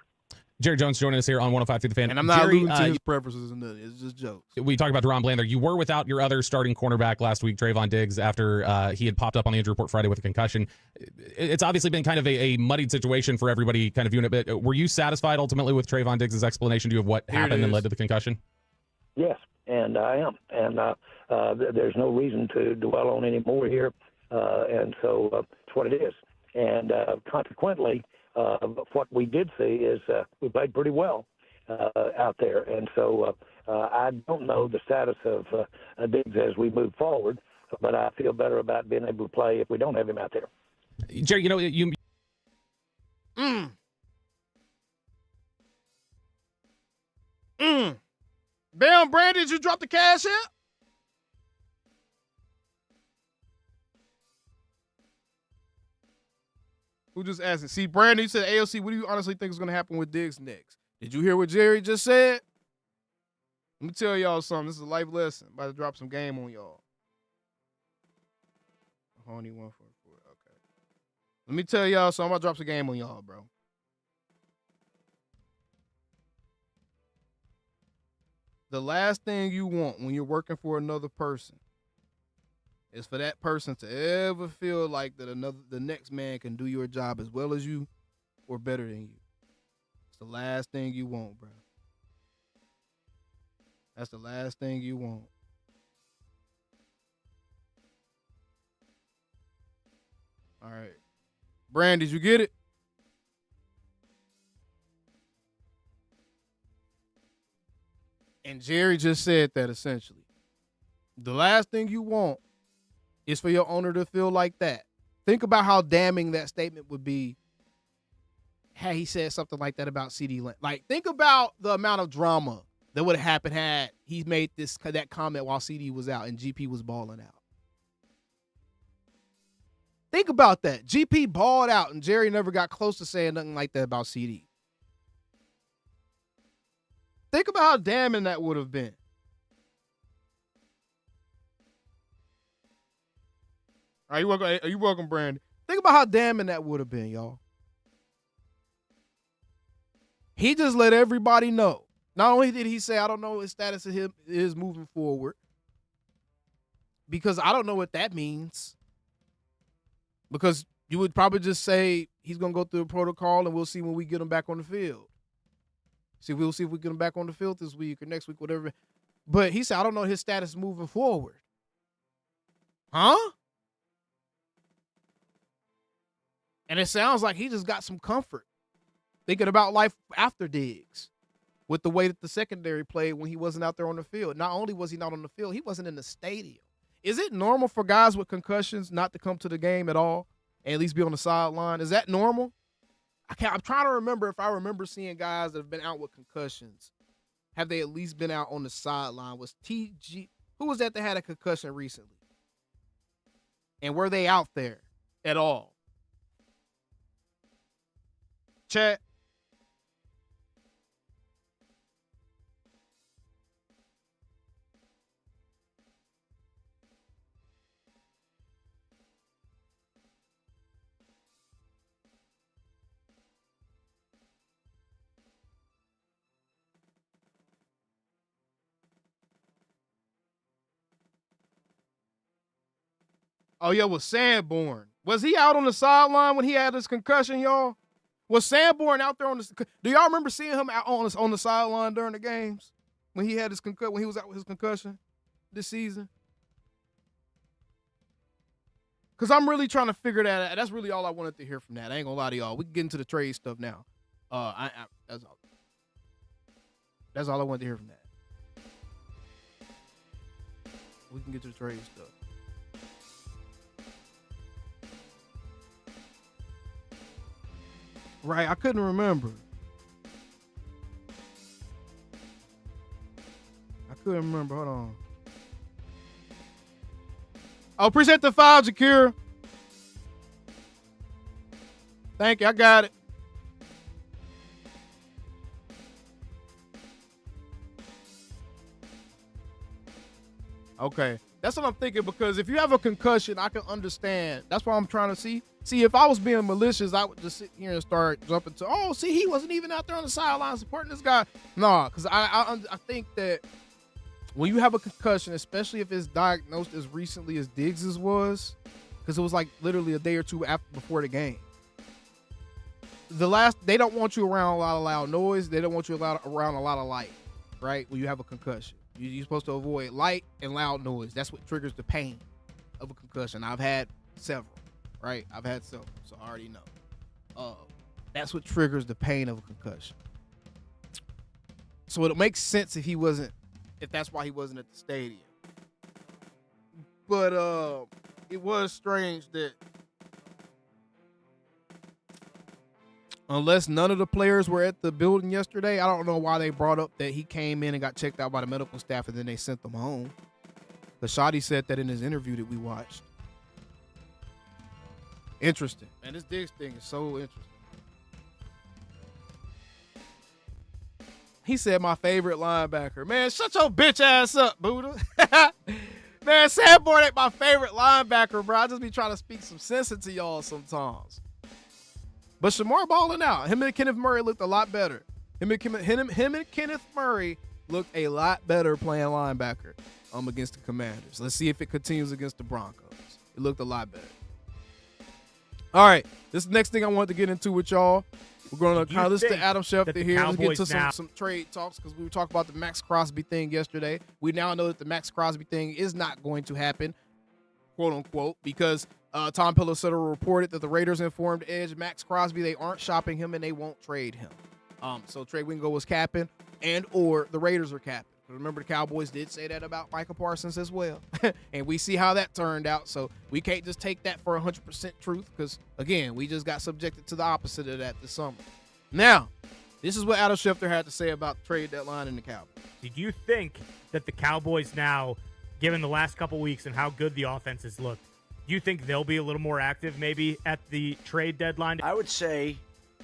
Jerry Jones joining us here on 105 through the Fan. And I'm not alluding to his preferences and nothing. It's just jokes. We talked about DeRon Bland there. You were without your other starting cornerback last week, Trevon Diggs, after he had popped up on the injury report Friday with a concussion. It's obviously been kind of a muddied situation for everybody kind of viewing it. But were you satisfied ultimately with Trevon Diggs' explanation to you of what happened and led to the concussion? Yes, and I am. And there's no reason to dwell on any more here. And so it's what it is. And consequently, what we did see is we played pretty well out there. And so I don't know the status of Diggs as we move forward, but I feel better about being able to play if we don't have him out there. Jerry, you Bam, Brandon, did you drop the cash out? Who just asking? See, Brandon, you said AOC, what do you honestly think is going to happen with Diggs next? Did you hear what Jerry just said? Let me tell y'all something. This is a life lesson. I'm about to drop some game on y'all. Honey 144. Okay. Let me tell y'all something. I'm about to drop some game on y'all, bro. The last thing you want when you're working for another person is for that person to ever feel like that the next man can do your job as well as you or better than you. It's the last thing you want, bro. That's the last thing you want. All right. Brand, did you get it? And Jerry just said that essentially. The last thing you want is for your owner to feel like that. Think about how damning that statement would be had he said something like that about CeeDee Lamb. Like, think about the amount of drama that would have happened had he made that comment while CD was out and GP was balling out. Think about that. GP balled out and Jerry never got close to saying nothing like that about CD. Think about how damning that would have been. Are you welcome, Brandon? Think about how damning that would have been, y'all. He just let everybody know. Not only did he say, I don't know what his status of him is moving forward, because I don't know what that means. Because you would probably just say he's going to go through the protocol and we'll see when we get him back on the field. We'll see if we get him back on the field this week or next week, whatever. But he said, I don't know his status moving forward. Huh? And it sounds like he just got some comfort thinking about life after Diggs with the way that the secondary played when he wasn't out there on the field. Not only was he not on the field, he wasn't in the stadium. Is it normal for guys with concussions not to come to the game at all and at least be on the sideline? Is that normal? I'm trying to remember if I remember seeing guys that have been out with concussions. Have they at least been out on the sideline? Was TG, who was that had a concussion recently? And were they out there at all? Chat. Oh, yeah, was Sanborn. Was he out on the sideline when he had his concussion, y'all? Was Sanborn out there on the? Do y'all remember seeing him out on the sideline during the games when he had his when he was out with his concussion this season? Because I'm really trying to figure that out. That's really all I wanted to hear from that. I ain't gonna lie to y'all. We can get into the trade stuff now. That's all. That's all I wanted to hear from that. We can get to the trade stuff. Right, I couldn't remember. Hold on. Oh, appreciate the 5, Jakira. Thank you. I got it. Okay. That's what I'm thinking, because if you have a concussion, I can understand. That's why I'm trying to see. See, if I was being malicious, I would just sit here and start jumping to, oh, see, he wasn't even out there on the sideline supporting this guy. No, because I think that when you have a concussion, especially if it's diagnosed as recently as Diggs's was, because it was like literally a day or two before the game. They don't want you around a lot of loud noise. They don't want you around a lot of light, right? When you have a concussion. You're supposed to avoid light and loud noise. That's what triggers the pain of a concussion. I've had several, right? I've had several, so I already know. That's what triggers the pain of a concussion. So it makes sense if that's why he wasn't at the stadium. But it was strange that unless none of the players were at the building yesterday, I don't know why they brought up that he came in and got checked out by the medical staff and then they sent them home. But Shadi said that in his interview that we watched. Interesting. Man, this Diggs thing is so interesting. He said my favorite linebacker. Man, shut your bitch ass up, Buddha. Man, Sanborn ain't my favorite linebacker, bro. I just be trying to speak some sense into y'all sometimes. But Shamar balling out. Him and Kenneth Murray looked a lot better. Him and Kenneth Murray looked a lot better playing linebacker against the Commanders. Let's see if it continues against the Broncos. It looked a lot better. All right, this is the next thing I wanted to get into with y'all. We're going to kind of listen to Adam Schefter here. Let's get to some trade talks, because we were talking about the Max Crosby thing yesterday. We now know that the Max Crosby thing is not going to happen, quote unquote, because Tom Pelissero reported that the Raiders informed Edge Max Crosby they aren't shopping him and they won't trade him. So Trey Wingo was capping, and or the Raiders are capping. Remember, the Cowboys did say that about Micah Parsons as well. And we see how that turned out. So we can't just take that for 100% truth because, again, we just got subjected to the opposite of that this summer. Now, this is what Adam Schefter had to say about the trade deadline and the Cowboys. Did you think that the Cowboys now, given the last couple weeks and how good the offense has looked, do you think they'll be a little more active maybe at the trade deadline? I would say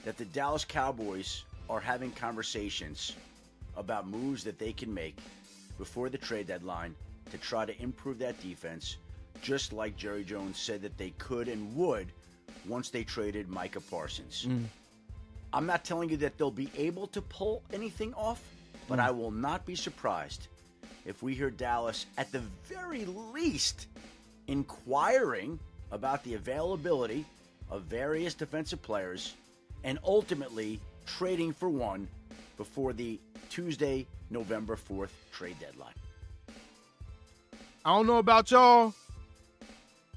that the Dallas Cowboys are having conversations about moves that they can make before the trade deadline to try to improve that defense, just like Jerry Jones said that they could and would once they traded Micah Parsons. I'm not telling you that they'll be able to pull anything off, but I will not be surprised if we hear Dallas, at the very least, inquiring about the availability of various defensive players and ultimately trading for one before the Tuesday, November 4th trade deadline. I don't know about y'all,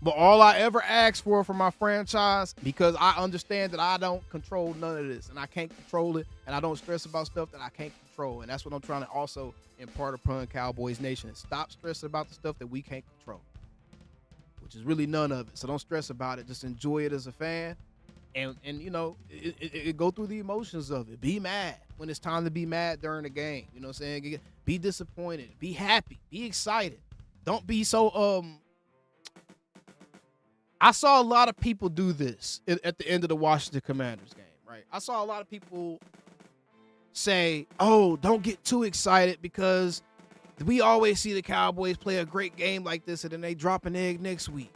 but all I ever ask for my franchise, because I understand that I don't control none of this and I can't control it, and I don't stress about stuff that I can't control. And that's what I'm trying to also impart upon Cowboys Nation, is stop stressing about the stuff that we can't control, which is really none of it. So don't stress about it. Just enjoy it as a fan. And you know, it go through the emotions of it. Be mad when it's time to be mad during the game. You know what I'm saying? Be disappointed. Be happy. Be excited. Don't be so I saw a lot of people do this at the end of the Washington Commanders game, right? I saw a lot of people say, oh, don't get too excited because we always see the Cowboys play a great game like this and then they drop an egg next week.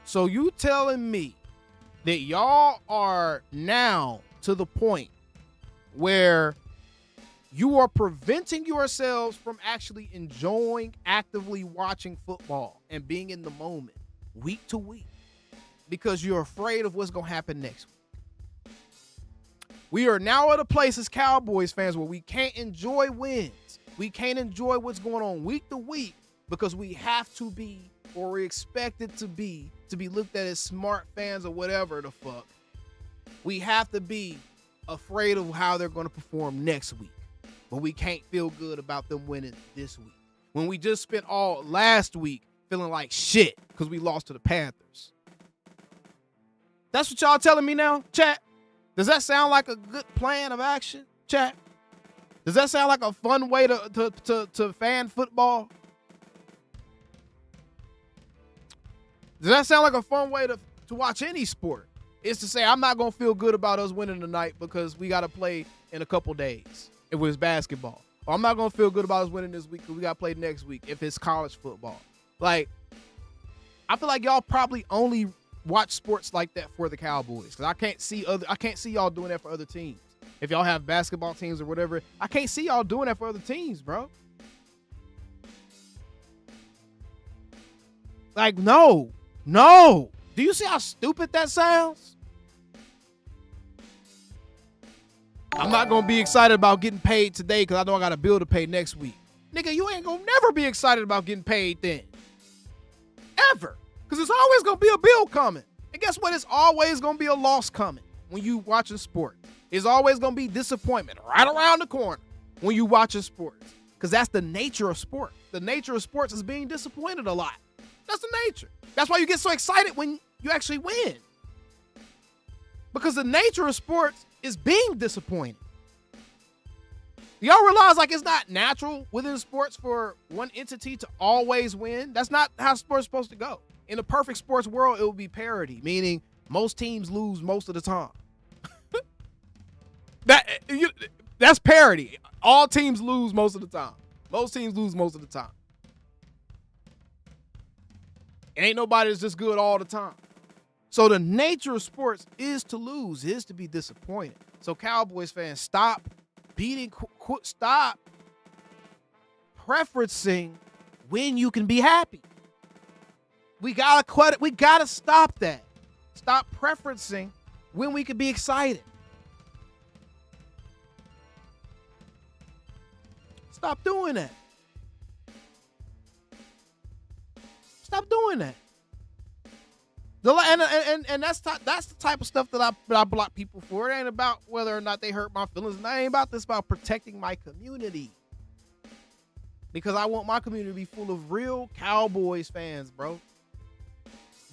So you telling me that y'all are now to the point where you are preventing yourselves from actually enjoying, actively watching football and being in the moment week to week because you're afraid of what's going to happen next week. We are now at a place as Cowboys fans where we can't enjoy wins. We can't enjoy what's going on week to week because we have to be, or we're expected to be looked at as smart fans or whatever the fuck. We have to be afraid of how they're going to perform next week. But we can't feel good about them winning this week. When we just spent all last week feeling like shit because we lost to the Panthers. That's what y'all telling me now, chat? Does that sound like a good plan of action, chat? Does that sound like a fun way to fan football? Does that sound like a fun way to watch any sport? It's to say I'm not going to feel good about us winning tonight because we got to play in a couple days if it's basketball. Or I'm not going to feel good about us winning this week because we got to play next week if it's college football. Like, I feel like y'all probably only watch sports like that for the Cowboys because I can't see y'all doing that for other teams. If y'all have basketball teams or whatever, I can't see y'all doing that for other teams, bro. Like, no. Do you see how stupid that sounds? I'm not going to be excited about getting paid today because I know I got a bill to pay next week. Nigga, you ain't going to never be excited about getting paid then. Ever. Because there's always going to be a bill coming. And guess what? It's always going to be a loss coming when you watching sports. It's always going to be disappointment right around the corner when you watching sports. Because that's the nature of sports. The nature of sports is being disappointed a lot. That's the nature. That's why you get so excited when you actually win. Because the nature of sports is being disappointed. Y'all realize like it's not natural within sports for one entity to always win? That's not how sports is supposed to go. In a perfect sports world, it would be parity, meaning most teams lose most of the time. That's parity. All teams lose most of the time. Most teams lose most of the time. And ain't nobody that's just good all the time. So the nature of sports is to lose, is to be disappointed. So Cowboys fans, stop preferencing when you can be happy. We gotta stop that. Stop preferencing when we can be excited. Stop doing that. Stop doing that. And that's the type of stuff that I block people for. It ain't about whether or not they hurt my feelings. It ain't about this. About protecting my community. because I want my community to be full of real Cowboys fans, bro.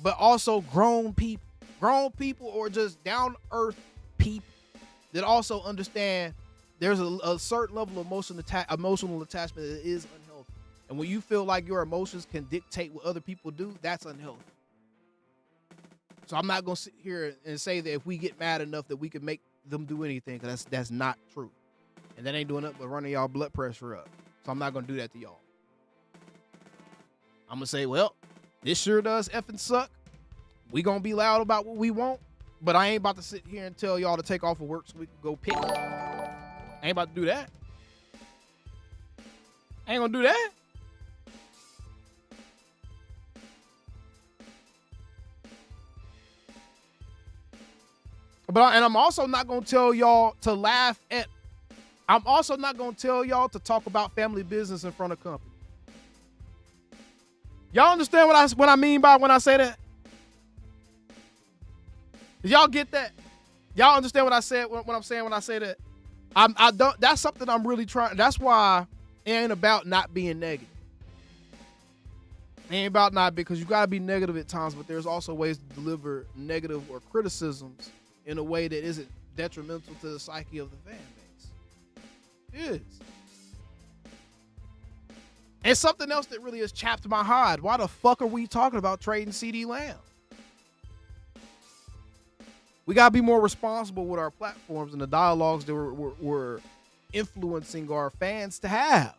But also grown people or just down-to-earth people that also understand there's a certain level of emotional attachment that is unhealthy. And when you feel like your emotions can dictate what other people do, that's unhealthy. So I'm not going to sit here and say that if we get mad enough that we can make them do anything, because that's not true. And that ain't doing nothing but running y'all blood pressure up. So I'm not going to do that to y'all. I'm going to say, well, this sure does effing suck. We going to be loud about what we want, but I ain't about to sit here and tell y'all to take off of work so we can go pick. I ain't about to do that. I ain't going to do that. And I'm also not going to tell y'all to laugh at. I'm also not going to tell y'all to talk about family business in front of company. Y'all understand what I mean by when I say that? Y'all get that? Y'all understand what I said? What I'm saying when I say that? I don't. That's something I'm really trying. That's why it ain't about not being negative. It ain't about not, because you gotta be negative at times, but there's also ways to deliver negative or criticisms in a way that isn't detrimental to the psyche of the fan base. It is. And something else that really has chapped my hide. Why the fuck are we talking about trading CeeDee Lamb? We got to be more responsible with our platforms and the dialogues that we're influencing our fans to have.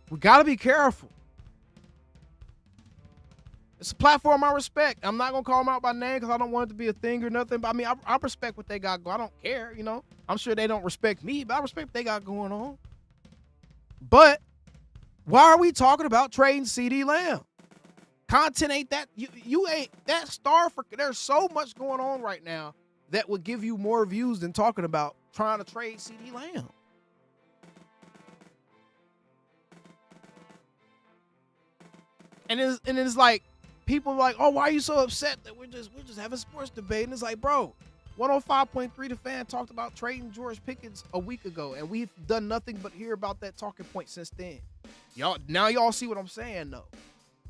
We got to be careful. It's a platform I respect. I'm not going to call them out by name because I don't want it to be a thing or nothing. But I mean, I respect what they got going. I don't care, you know. I'm sure they don't respect me, but I respect what they got going on. But why are we talking about trading CeeDee Lamb? Content ain't that. You ain't that star for. There's so much going on right now that would give you more views than talking about trying to trade CeeDee Lamb. And it's like, people are like, oh, why are you so upset that we're just having a sports debate? And it's like, bro, 105.3 The Fan talked about trading George Pickens a week ago, and we've done nothing but hear about that talking point since then. Y'all see what I'm saying, though.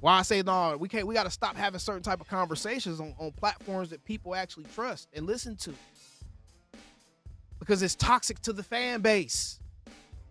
Why I say, no, we got to stop having certain type of conversations on platforms that people actually trust and listen to. Because it's toxic to the fan base.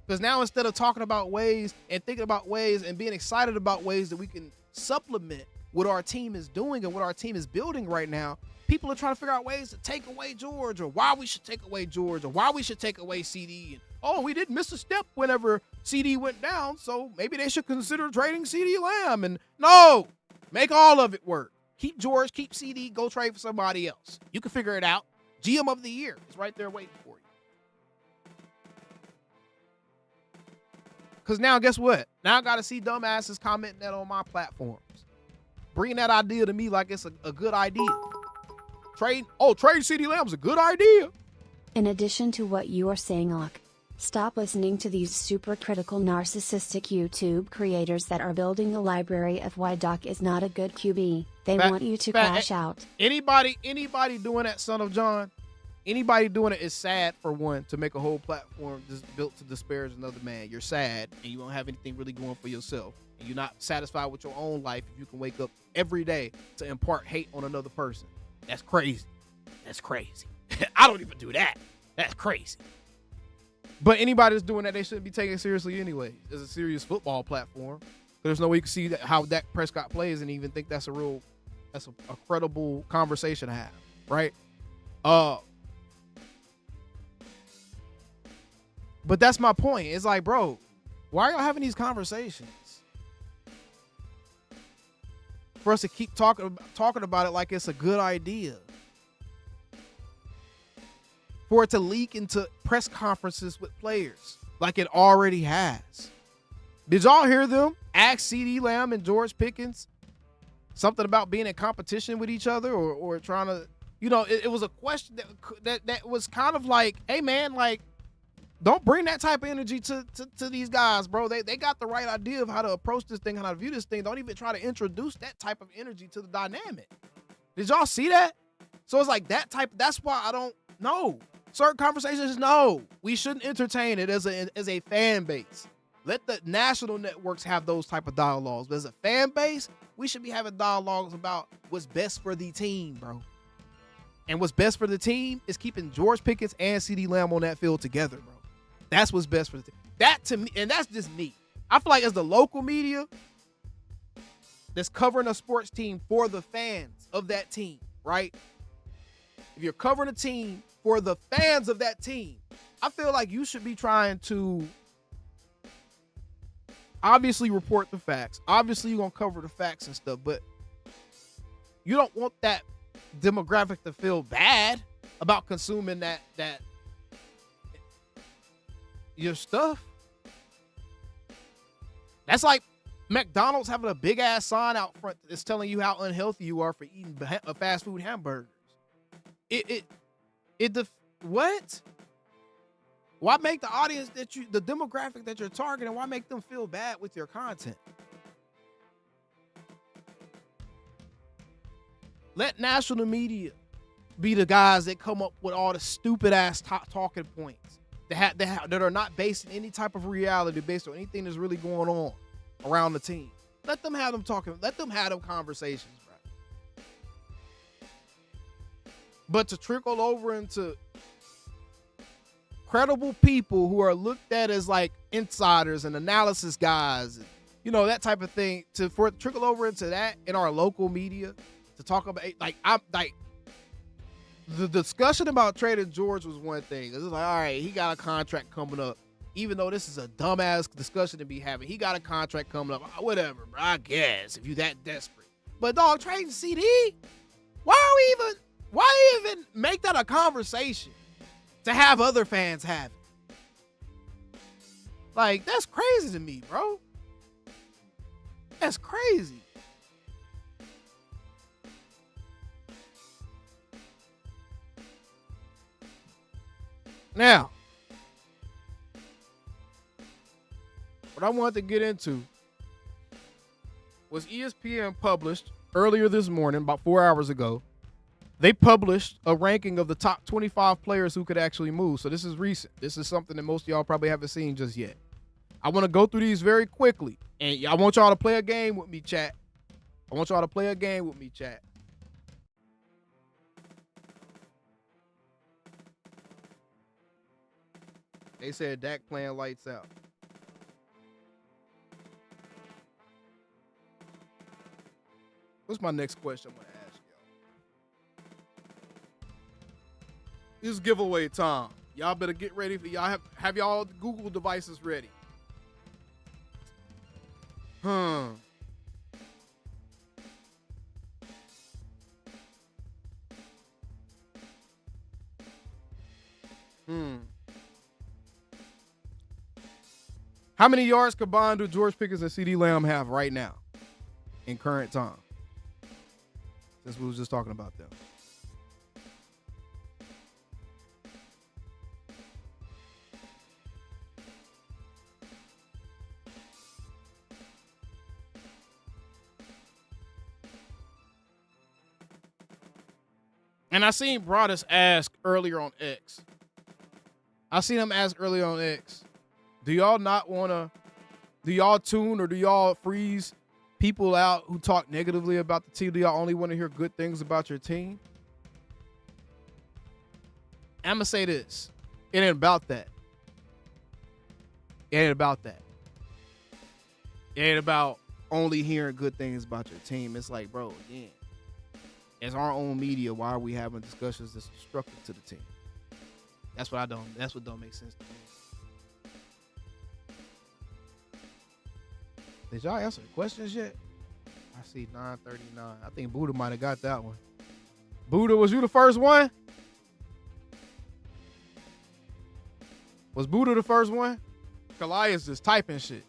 Because now instead of talking about ways and thinking about ways and being excited about ways that we can supplement what our team is doing and what our team is building right now, people are trying to figure out ways to take away George, or why we should take away George, or why we should take away CeeDee. And, oh, we didn't miss a step whenever CeeDee went down, so maybe they should consider trading CeeDee Lamb. And no, make all of it work. Keep George, keep CeeDee, go trade for somebody else. You can figure it out. GM of the year is right there waiting for you. Because now, guess what? Now I got to see dumbasses commenting that on my platforms. Bring that idea to me like it's a good idea. Trade CeeDee Lamb's a good idea. In addition to what you are saying, Ock, stop listening to these super critical narcissistic YouTube creators that are building a library of why Doc is not a good QB. They want you to crash out. Anybody doing that, son of John, anybody doing it is sad, for one, to make a whole platform just built to disparage another man. You're sad, and you don't have anything really going for yourself. And you're not satisfied with your own life if you can wake up every day to impart hate on another person. That's crazy. That's crazy. I don't even do that. That's crazy. But anybody that's doing that, they shouldn't be taken seriously anyways. It's a serious football platform. There's no way you can see how Dak Prescott plays and even think that's a credible conversation to have, right? But that's my point. It's like, bro, why are y'all having these conversations? For us to keep talking about it like it's a good idea. For it to leak into press conferences with players like it already has. Did y'all hear them ask CeeDee Lamb and George Pickens something about being in competition with each other or trying to, it was a question that was kind of like, hey man, like, don't bring that type of energy to these guys, bro. They got the right idea of how to approach this thing, how to view this thing. Don't even try to introduce that type of energy to the dynamic. Did y'all see that? So it's like that type. That's why I don't know. certain conversations, no, we shouldn't entertain it as a fan base. Let the national networks have those type of dialogues. But as a fan base, we should be having dialogues about what's best for the team, bro. And what's best for the team is keeping George Pickens and CeeDee Lamb on that field together, bro. That's what's best for the team. That to me, and that's just me. I feel like as the local media that's covering a sports team for the fans of that team, right? If you're covering a team for the fans of that team, I feel like you should be trying to obviously report the facts. Obviously, you're going to cover the facts and stuff, but you don't want that demographic to feel bad about consuming that your stuff. That's like McDonald's having a big ass sign out front that's telling you how unhealthy you are for eating fast food hamburgers. What? Why make the audience the demographic that you're targeting, why make them feel bad with your content? Let national media be the guys that come up with all the stupid ass talking points that are not based in any type of reality, based on anything that's really going on around the team. Let them have them talking. Let them have them conversations, bro. But to trickle over into credible people who are looked at as like insiders and analysis guys, and, you know, that type of thing, for it to trickle over into that in our local media, to talk about the discussion about trading George was one thing. It's like, all right, he got a contract coming up. Even though this is a dumbass discussion to be having, he got a contract coming up. Whatever, bro. I guess if you that desperate. But dog, trading CD, why even make that a conversation to have other fans have it? Like, that's crazy to me, bro. That's crazy. Now, what I wanted to get into was ESPN published earlier this morning, about 4 hours ago. They published a ranking of the top 25 players who could actually move. So this is recent. This is something that most of y'all probably haven't seen just yet. I want to go through these very quickly. And I want y'all to play a game with me, chat. They said Dak playing lights out. What's my next question I'm going to ask y'all? This is giveaway time. Y'all better get ready for y'all. Have y'all Google devices ready. How many yards combined do George Pickens and CeeDee Lamb have right now in current time? Since we was just talking about them. And I seen Broadus ask earlier on X. Do y'all not want to, do y'all tune or do y'all freeze people out who talk negatively about the team? Do y'all only want to hear good things about your team? I'm going to say this. It ain't about that. It ain't about only hearing good things about your team. It's like, bro, again, as our own media, why are we having discussions that's destructive to the team? That's what don't make sense to me. Did y'all answer the questions yet? I see 939. I think Buddha might have got that one. Buddha, was you the first one? Was Buddha the first one? Kalias just typing shit.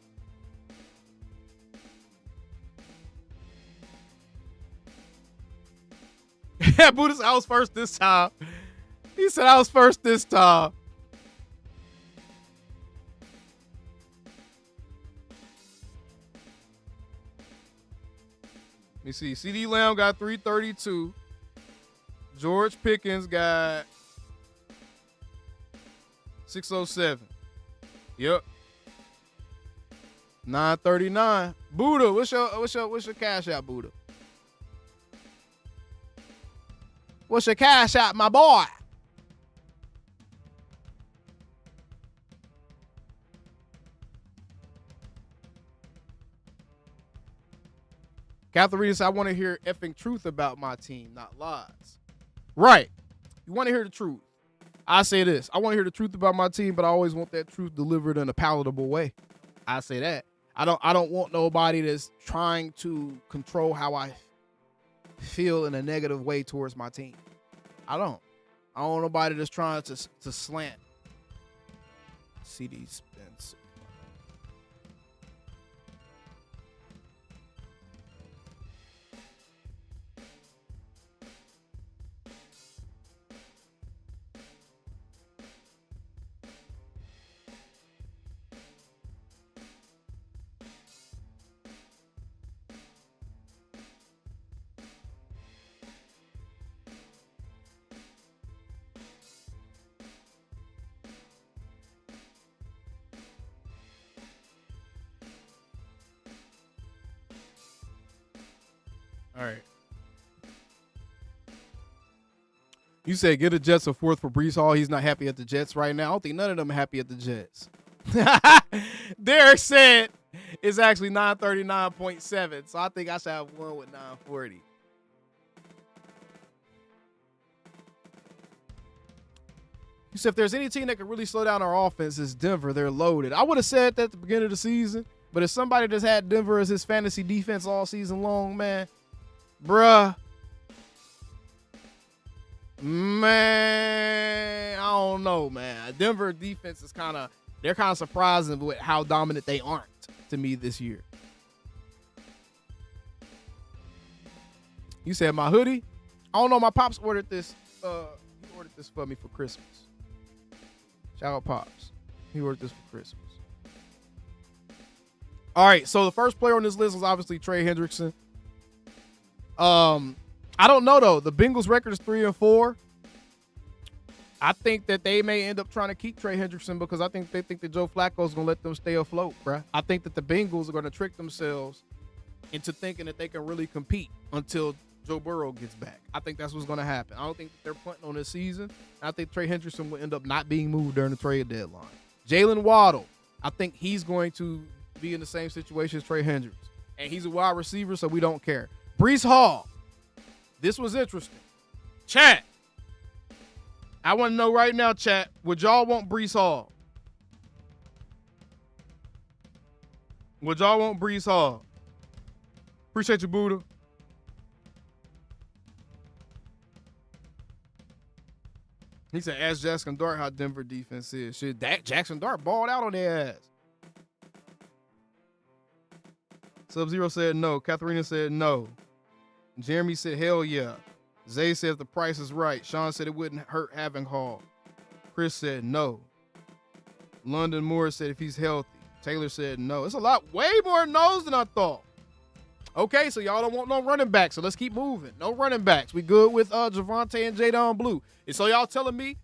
Yeah, Buddha said I was first this time. He said I was first this time. Let me see. CeeDee Lamb got 332. George Pickens got 607. Yep. 939. Buddha, what's your cash out, Buddha? What's your cash out, my boy? Catherine said, I want to hear effing truth about my team, not lies. Right. You want to hear the truth. I say this. I want to hear the truth about my team, but I always want that truth delivered in a palatable way. I say that. I don't want nobody that's trying to control how I feel in a negative way towards my team. I don't want nobody that's trying to slant. CD Spencer. All right. You said get a Jets a fourth for Breece Hall. He's not happy at the Jets right now. I don't think none of them are happy at the Jets. Derek said it's actually 939.7. So I think I should have one with 940. You said if there's any team that can really slow down our offense, it's Denver. They're loaded. I would have said that at the beginning of the season. But if somebody that's had Denver as his fantasy defense all season long, man, I don't know, man. Denver defense is they're kind of surprising with how dominant they aren't to me this year. You said my hoodie? I don't know. My pops ordered this. He ordered this for me for Christmas. Shout out Pops. He ordered this for Christmas. All right, so the first player on this list was obviously Trey Hendrickson. I don't know though. The Bengals record is 3-4. I think that they may end up trying to keep Trey Hendrickson because I think they think that Joe Flacco's gonna let them stay afloat, bruh. I think that the Bengals are gonna trick themselves into thinking that they can really compete until Joe Burrow gets back. I think that's what's gonna happen. I don't think that they're punting on this season. I think Trey Hendrickson will end up not being moved during the trade deadline. Jalen Waddle, I think he's going to be in the same situation as Trey Hendricks. And he's a wide receiver, so we don't care. Breece Hall. This was interesting. Chat. I want to know right now, chat, would y'all want Breece Hall? Would y'all want Breece Hall? Appreciate you, Buddha. He said, ask Jackson Dart how Denver defense is. Shit, Jackson Dart balled out on their ass. Sub-Zero said no. Katharina said no. Jeremy said hell yeah. Zay said if the price is right. Sean said it wouldn't hurt having Hall. Chris said no. London Moore said if he's healthy. Taylor said no. It's a lot, way more no's than I thought. Okay, so y'all don't want no running backs, so let's keep moving. No running backs. We good with Javonte and Jadon Blue. And so y'all telling me,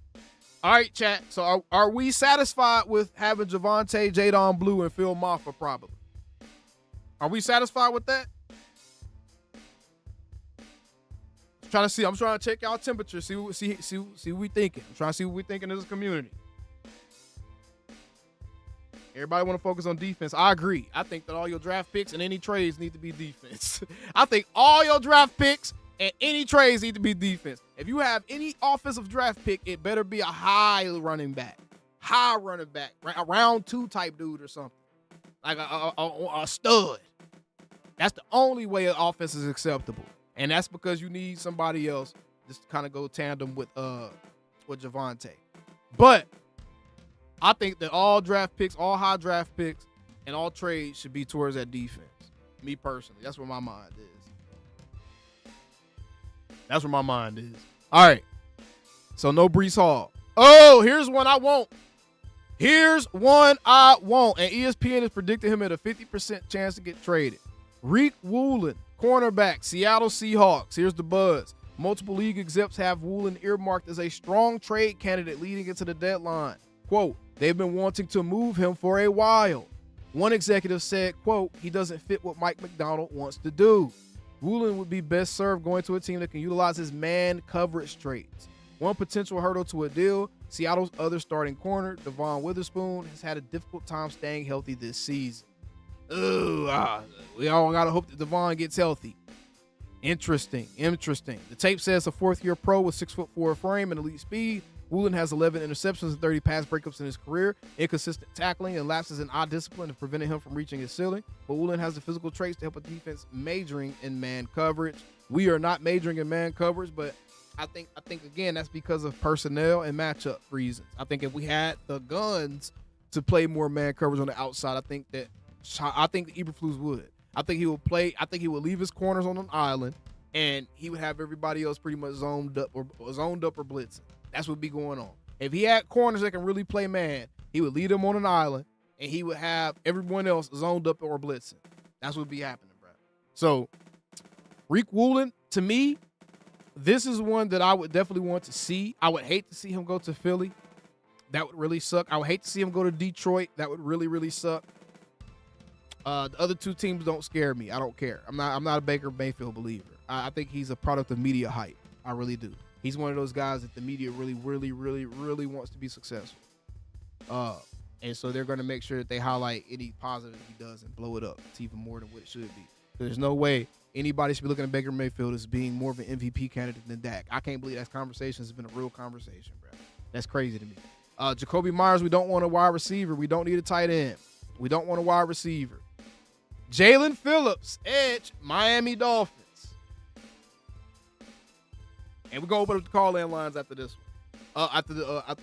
all right, chat, so are we satisfied with having Javonte, Jadon Blue, and Phil Maffa probably? Are we satisfied with that? I'm trying to check y'all temperature, see what we thinking. I'm trying to see what we thinking as a community. Everybody want to focus on defense. I agree. I think that all your draft picks and any trades need to be defense. I think all your draft picks and any trades need to be defense. If you have any offensive draft pick, it better be a high running back, a round 2 type dude or something, like a stud. That's the only way an offense is acceptable. And that's because you need somebody else just to kind of go tandem with Javonte. But I think that all draft picks, all high draft picks, and all trades should be towards that defense. Me personally. That's where my mind is. All right. So no Breece Hall. Oh, here's one I want. And ESPN is predicting him at a 50% chance to get traded. Reek Woolen, cornerback, Seattle Seahawks. Here's the buzz. Multiple league execs have Woolen earmarked as a strong trade candidate leading into the deadline. Quote, they've been wanting to move him for a while. One executive said, quote, he doesn't fit what Mike McDonald wants to do. Woolen would be best served going to a team that can utilize his man coverage traits. One potential hurdle to a deal, Seattle's other starting corner, Devon Witherspoon, has had a difficult time staying healthy this season. We all got to hope that Devon gets healthy. Interesting. The tape says a fourth-year pro with 6'4" frame and elite speed. Woolen has 11 interceptions and 30 pass breakups in his career. Inconsistent tackling and lapses in eye discipline have prevented him from reaching his ceiling. But Woolen has the physical traits to help a defense majoring in man coverage. We are not majoring in man coverage, but I think again that's because of personnel and matchup reasons. I think if we had the guns to play more man coverage on the outside, I think that Eberflus would. I think he would leave his corners on an island, and he would have everybody else pretty much zoned up or blitzing. That's what would be going on. If he had corners that can really play man, he would lead them on an island, and he would have everyone else zoned up or blitzing. That's what would be happening, bro. So, Rick Woolen, to me, this is one that I would definitely want to see. I would hate to see him go to Philly. That would really suck. I would hate to see him go to Detroit. That would really, really suck. The other two teams don't scare me. I don't care. I'm not a Baker Mayfield believer. I think he's a product of media hype. I really do. He's one of those guys that the media really, really, really, really wants to be successful. And so they're going to make sure that they highlight any positive he does and blow it up. It's even more than what it should be. There's no way anybody should be looking at Baker Mayfield as being more of an MVP candidate than Dak. I can't believe that conversation has been a real conversation, bro. That's crazy to me. Jacoby Myers, we don't want a wide receiver. We don't need a tight end. We don't want a wide receiver. Jalen Phillips, edge, Miami Dolphins. And we're going to open up the call-in lines after this one. After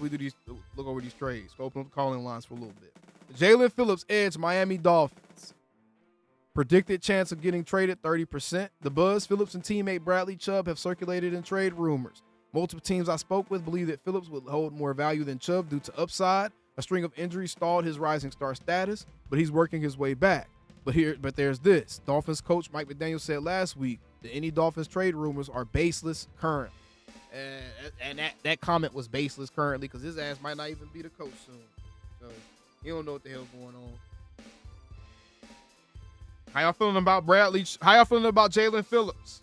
we do these, look over these trades. We'll open up the call-in lines for a little bit. Jalen Phillips, edge, Miami Dolphins. Predicted chance of getting traded, 30%. The buzz, Phillips and teammate Bradley Chubb have circulated in trade rumors. Multiple teams I spoke with believe that Phillips would hold more value than Chubb due to upside. A string of injuries stalled his rising star status, but he's working his way back. But there's this. Dolphins coach Mike McDaniel said last week that any Dolphins trade rumors are baseless currently. And that comment was baseless currently because his ass might not even be the coach soon. So you don't know what the hell's going on. How y'all feeling about Bradley? How y'all feeling about Jalen Phillips?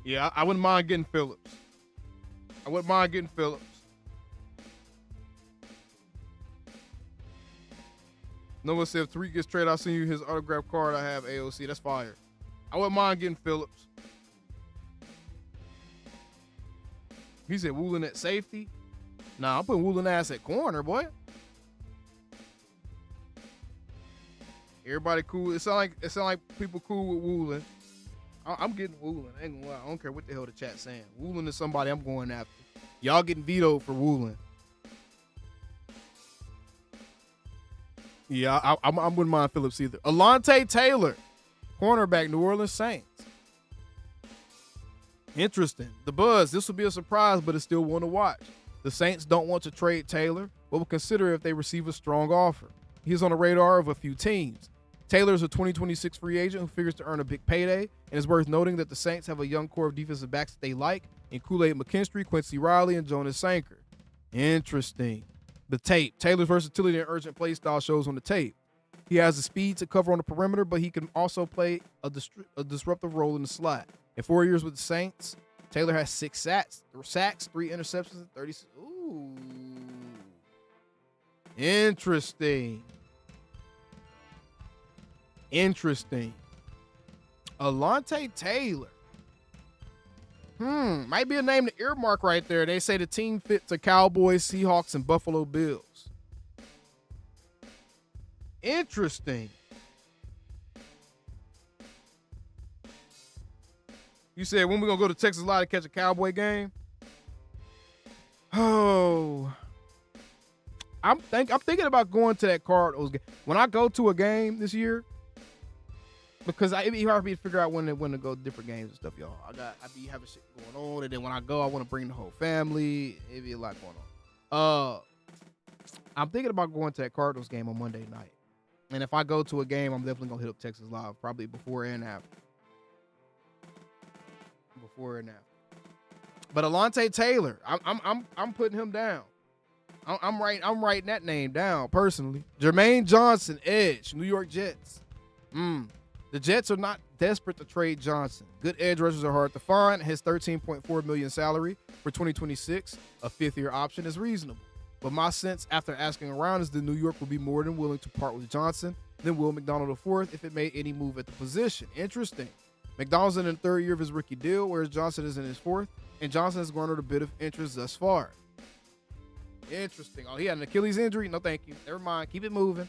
Yeah, I wouldn't mind getting Phillips. Noah said, if Tariq gets traded, I'll send you his autograph card. I have AOC. That's fire. I wouldn't mind getting Phillips. He said Woolen at safety. Nah, I'm putting Woolen ass at corner, boy. Everybody cool. It sound like people cool with Woolen. I'm getting Woolen. I ain't gonna lie. I don't care what the hell the chat's saying. Woolen is somebody I'm going after. Y'all getting vetoed for Woolen. Yeah, I wouldn't mind Phillips either. Alontae Taylor, cornerback, New Orleans Saints. Interesting. The buzz, this will be a surprise, but it's still one to watch. The Saints don't want to trade Taylor, but will consider if they receive a strong offer. He's on the radar of a few teams. Taylor is a 2026 free agent who figures to earn a big payday, and it's worth noting that the Saints have a young core of defensive backs that they like in Kool-Aid McKinstry, Quincy Riley, and Jonas Sanker. Interesting. The tape. Taylor's versatility and urgent play style shows on the tape. He has the speed to cover on the perimeter, but he can also play a disruptive role in the slot. In 4 years with the Saints, Taylor has 6 sacks, 3 interceptions, and 30. Ooh. Interesting. Alontae Taylor. Might be a name to earmark right there. They say the team fits the Cowboys, Seahawks, and Buffalo Bills. Interesting. You said when we gonna go to Texas Live to catch a Cowboy game? Oh, I'm thinking about going to that Cardinals game. When I go to a game this year, because it'd be hard for me to figure out when to go to different games and stuff, y'all. I be having shit going on, and then when I go, I want to bring the whole family. It'd be a lot going on. I'm thinking about going to that Cardinals game on Monday night, and if I go to a game, I'm definitely gonna hit up Texas Live, probably before and after. But Alontae Taylor, I'm putting him down. I'm writing that name down personally. Jermaine Johnson, edge, New York Jets. The Jets are not desperate to trade Johnson. Good edge rushers are hard to find. His $13.4 million salary for 2026, a fifth-year option, is reasonable. But my sense after asking around is that New York will be more than willing to part with Johnson than Will McDonald IV if it made any move at the position. Interesting. McDonald's in the third year of his rookie deal, whereas Johnson is in his fourth, and Johnson has garnered a bit of interest thus far. Interesting. Oh, he had an Achilles injury? No, thank you. Never mind. Keep it moving.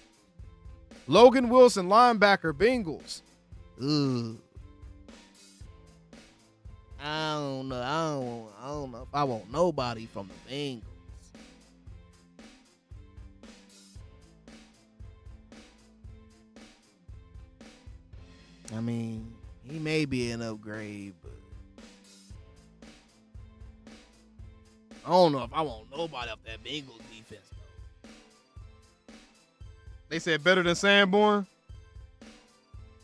Logan Wilson, linebacker, Bengals. Ugh. I don't know. I don't know if I want nobody from the Bengals. I mean, he may be an upgrade, but I don't know if I want nobody off that Bengals defense, though. They said better than Sanborn.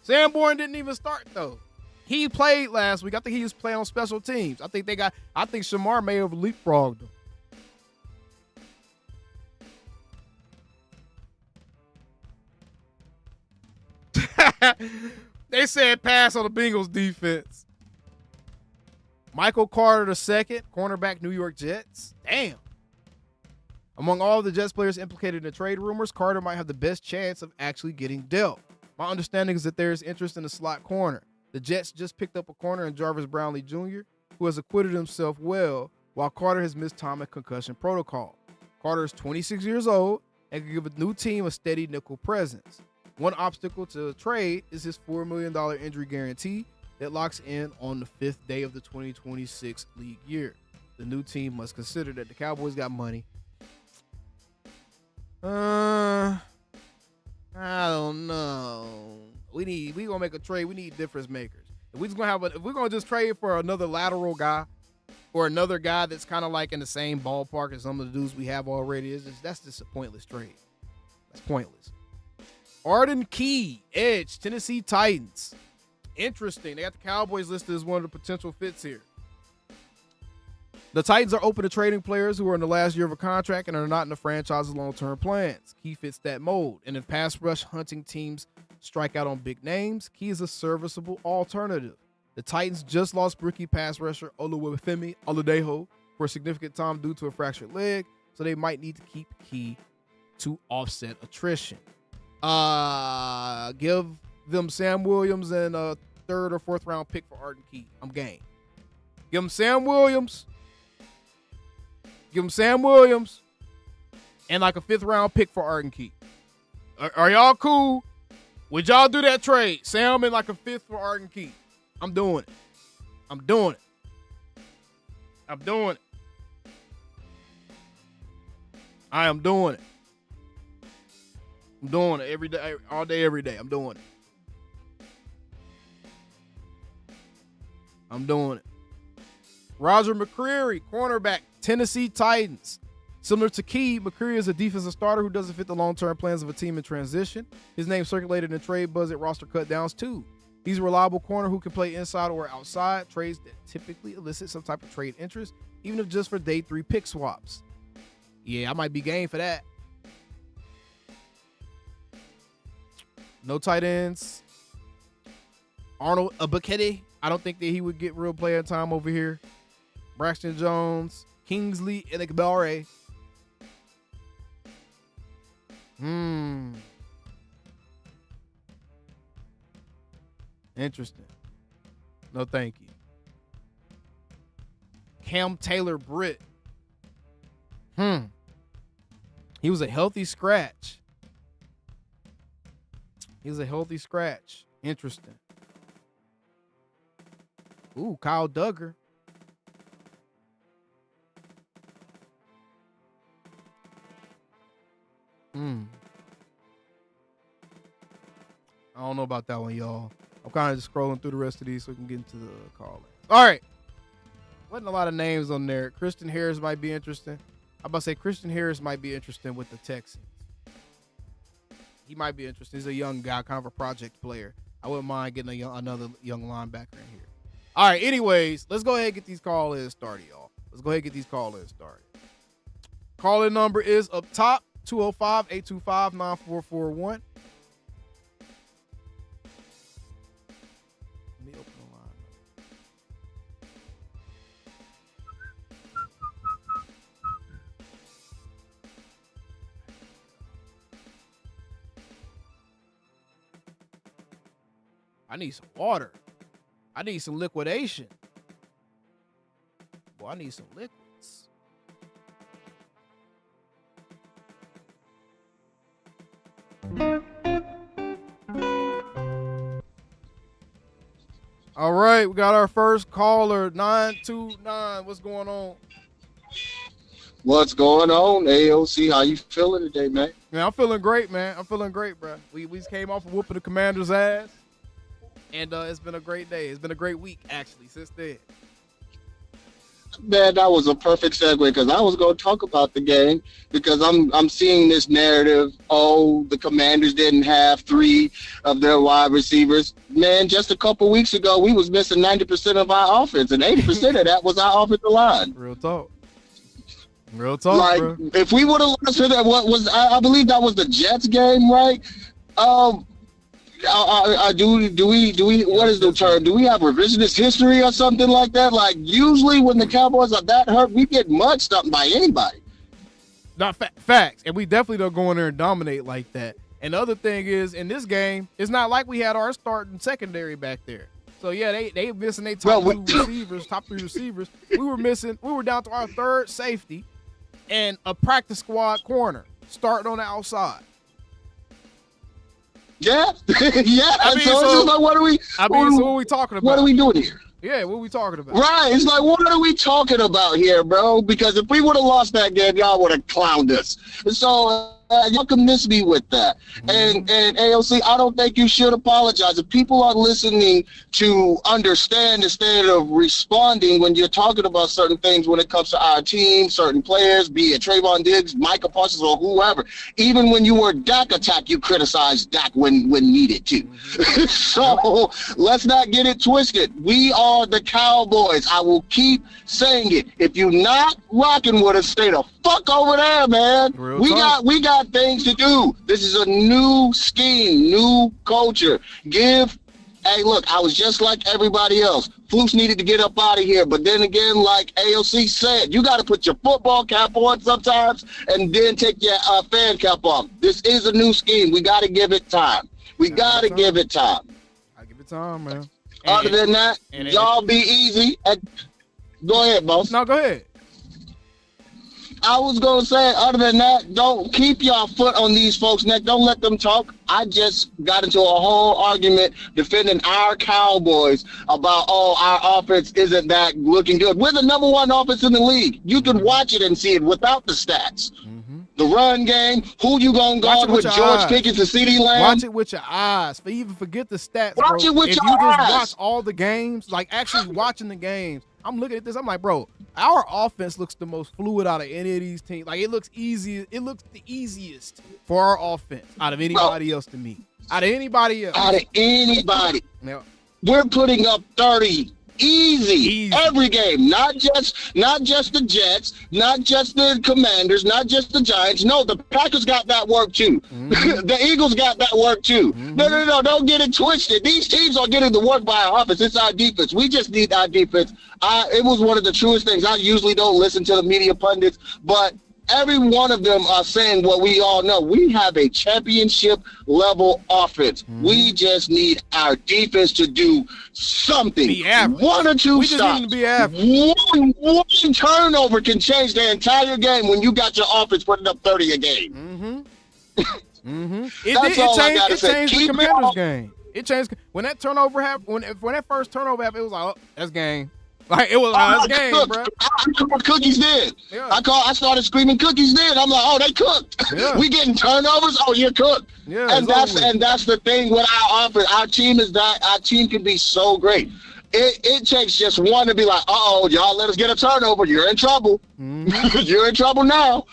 Sanborn didn't even start, though. He played last week. I think he was playing on special teams. I think Shamar may have leapfrogged him. They said pass on the Bengals defense. Michael Carter II, cornerback, New York Jets. Damn. Among all of the Jets players implicated in the trade rumors, Carter might have the best chance of actually getting dealt. My understanding is that there is interest in the slot corner. The Jets just picked up a corner in Jarvis Brownlee Jr., who has acquitted himself well, while Carter has missed time at concussion protocol. Carter is 26 years old and can give a new team a steady nickel presence. One obstacle to the trade is his $4 million injury guarantee that locks in on the fifth day of the 2026 league year. The new team must consider that the Cowboys got money. I don't know. We gonna make a trade. We need difference makers. If we're gonna just trade for another lateral guy or another guy that's kind of like in the same ballpark as some of the dudes we have already, that's just a pointless trade. That's pointless. Arden Key, edge, Tennessee Titans. Interesting. They got the Cowboys listed as one of the potential fits here. The Titans are open to trading players who are in the last year of a contract and are not in the franchise's long-term plans. Key fits that mold. And if pass rush hunting teams strike out on big names, Key is a serviceable alternative. The Titans just lost rookie pass rusher Oluwafemi Oladejo for a significant time due to a fractured leg, so they might need to keep Key to offset attrition. Give them Sam Williams and a third or fourth round pick for Arden Key. I'm game. Give them Sam Williams. Give them Sam Williams and like a fifth round pick for Arden Key. Are y'all cool? Would y'all do that trade? Sam and like a fifth for Arden Key. I'm doing it. I'm doing it. I'm doing it. I am doing it. I'm doing it every day, all day, every day. I'm doing it. I'm doing it. Roger McCreary, cornerback, Tennessee Titans. Similar to Key, McCreary is a defensive starter who doesn't fit the long-term plans of a team in transition. His name circulated in trade buzz at roster cutdowns too. He's a reliable corner who can play inside or outside, trades that typically elicit some type of trade interest, even if just for day 3 pick swaps. Yeah, I might be game for that. No tight ends. Arnold Abakete. I don't think that he would get real playing time over here. Braxton Jones. Kingsley Enagbare. Interesting. No, thank you. Cam Taylor Britt. He was a healthy scratch. Interesting. Ooh, Kyle Duggar. I don't know about that one, y'all. I'm kind of just scrolling through the rest of these so we can get into the call. All right. Wasn't a lot of names on there. Christian Harris might be interesting. I'm about to say Christian Harris might be interesting with the Texans. He might be interesting. He's a young guy, kind of a project player. I wouldn't mind getting another young linebacker in here. All right, anyways, let's go ahead and get these call-ins started, y'all. Let's go ahead and get these call-ins started. Call-in number is up top, 205-825-9441. I need some water. I need some liquidation. Boy, I need some liquids. All right, we got our first caller, 929. What's going on? What's going on, AOC? How you feeling today, man? Man, I'm feeling great, man. I'm feeling great, bro. We just came off of whooping the Commander's ass. And it's been a great day. It's been a great week, actually, since then. Man, that was a perfect segue because I was going to talk about the game because I'm seeing this narrative. Oh, the Commanders didn't have 3 of their wide receivers. Man, just a couple weeks ago, we was missing 90% of our offense, and 80% of that was our offensive line. Real talk. Real talk, like, bro. If we would have lost to that, I believe that was the Jets game, right? Do we what is the term? Do we have revisionist history or something like that? Like, usually when the Cowboys are that hurt, we get mugged up by anybody. Not facts, and we definitely don't go in there and dominate like that. And the other thing is, in this game, it's not like we had our starting secondary back there. So yeah, they missing their top 3 receivers. We were down to our 3rd safety and a practice squad corner starting on the outside. Yeah, yeah. I mean, so it's just like, what are we talking about? What are we doing here? Yeah, what are we talking about? Right. It's like, what are we talking about here, bro? Because if we would have lost that game, y'all would have clowned us. So y'all can miss me with that. Mm-hmm. And AOC, I don't think you should apologize. If people are listening to understand instead of responding when you're talking about certain things when it comes to our team, certain players, be it Trevon Diggs, Micah Parsons, or whoever. Even when you were Dak attack, you criticized Dak when needed to. Mm-hmm. So let's not get it twisted. We are the Cowboys. I will keep saying it. If you're not rocking with us, stay the fuck over there, man. We got things to do. This is a new scheme, new culture. Hey, look, I was just like everybody else. Flukes needed to get up out of here. But then again, like AOC said, you got to put your football cap on sometimes and then take your fan cap off. This is a new scheme. We got to give it time. We got to give it time. I give it time, man. Other than that, y'all be easy. Go ahead, boss. No, go ahead. I was going to say, other than that, don't keep your foot on these folks' neck. Don't let them talk. I just got into a whole argument defending our Cowboys about, our offense isn't that looking good. We're the number 1 offense in the league. You can watch it and see it without the stats. Mm-hmm. The run game, who you going to guard with George Pickens and CeeDee Lamb? Watch it with your eyes. But even forget the stats, Watch it with if your you just eyes. watch all the games, like actually watching the games, I'm looking at this, I'm like, bro, our offense looks the most fluid out of any of these teams. Like, it looks easy. It looks the easiest for our offense out of anybody else to me. Out of anybody else. Out of anybody. Now, we're putting up 30 easy every game. Not just the Jets, not just the Commanders, not just the Giants. No, the Packers got that work too. Mm-hmm. The Eagles got that work too. Mm-hmm. No, don't get it twisted. These teams are getting the work by our offense. It's our defense. We just need our defense. It was one of the truest things. I usually don't listen to the media pundits, but every one of them are saying what we all know. We have a championship level offense. Mm-hmm. We just need our defense to do something. Be average. 1 or 2 we stops. Just need to be average. One turnover can change the entire game when you got your offense putting up 30 a game. Mm-hmm. Mm-hmm. It changed the Commanders game. It changed when that turnover happened. When that first turnover happened, it was like, oh, that's game. Like, it was that's game, bro. I cooked cookies then. Yeah. I started screaming cookies then. I'm like, oh, they cooked. Yeah. We getting turnovers. Oh, you're cooked. Yeah, and that's the thing with our offense. Our team is that our team can be so great. It takes just one to be like, y'all let us get a turnover. You're in trouble. Mm-hmm. You're in trouble now.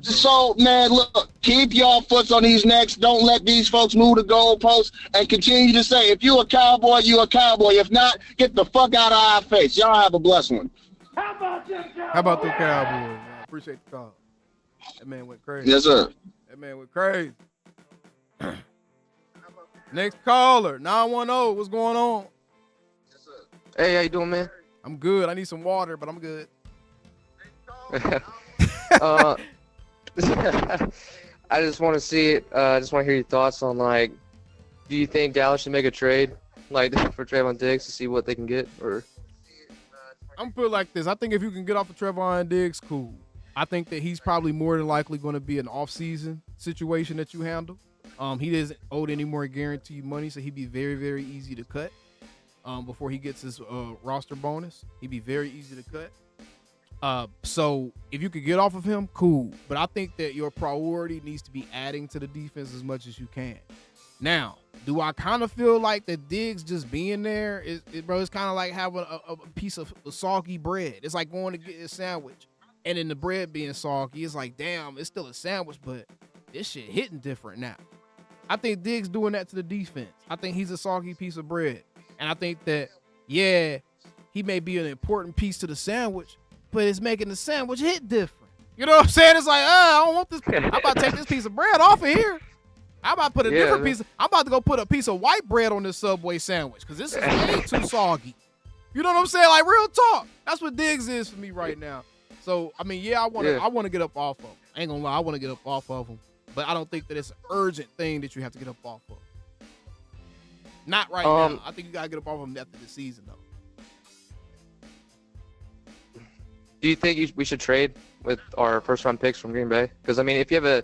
So, man, look, keep y'all foots on these necks. Don't let these folks move the goalposts, and continue to say, if you a Cowboy, you a Cowboy. If not, get the fuck out of our face. Y'all have a blessed one. How about the Cowboys, man? Appreciate the call. That man went crazy. Yes, sir. That man went crazy. Next caller, 910. What's going on? Hey, how you doing, man? I'm good. I need some water, but I'm good. I just want to see it. I just want to hear your thoughts on, like, do you think Dallas should make a trade, like, for Trevon Diggs to see what they can get? Or I'm gonna put it like this. I think if you can get off of Trevon Diggs, cool. I think that he's probably more than likely going to be an off-season situation that you handle. He isn't owed any more guaranteed money, so he'd be very, very easy to cut before he gets his roster bonus. He'd be very easy to cut. So if you could get off of him, cool. But I think that your priority needs to be adding to the defense as much as you can. Now, do I kind of feel like that Diggs just being there bro, it's kind of like having a piece of soggy bread. It's like going to get a sandwich and then the bread being soggy. It's like, damn, it's still a sandwich, but this shit hitting different now. I think Diggs doing that to the defense. I think he's a soggy piece of bread. And I think that, yeah, he may be an important piece to the sandwich, but it's making the sandwich hit different. You know what I'm saying? It's like, I don't want this. I'm about to take this piece of bread off of here. I'm about to put a different piece. I'm about to go put a piece of white bread on this Subway sandwich because this is way too soggy. You know what I'm saying? Like, real talk. That's what Diggs is for me right now. So, I mean, yeah, I want to get up off of him. I ain't gonna lie, I want to get up off of him. But I don't think that it's an urgent thing that you have to get up off of. Not right now. I think you got to get up off of him after the season, though. do you think we should trade with our first-round picks from Green Bay? Because, I mean, if you have a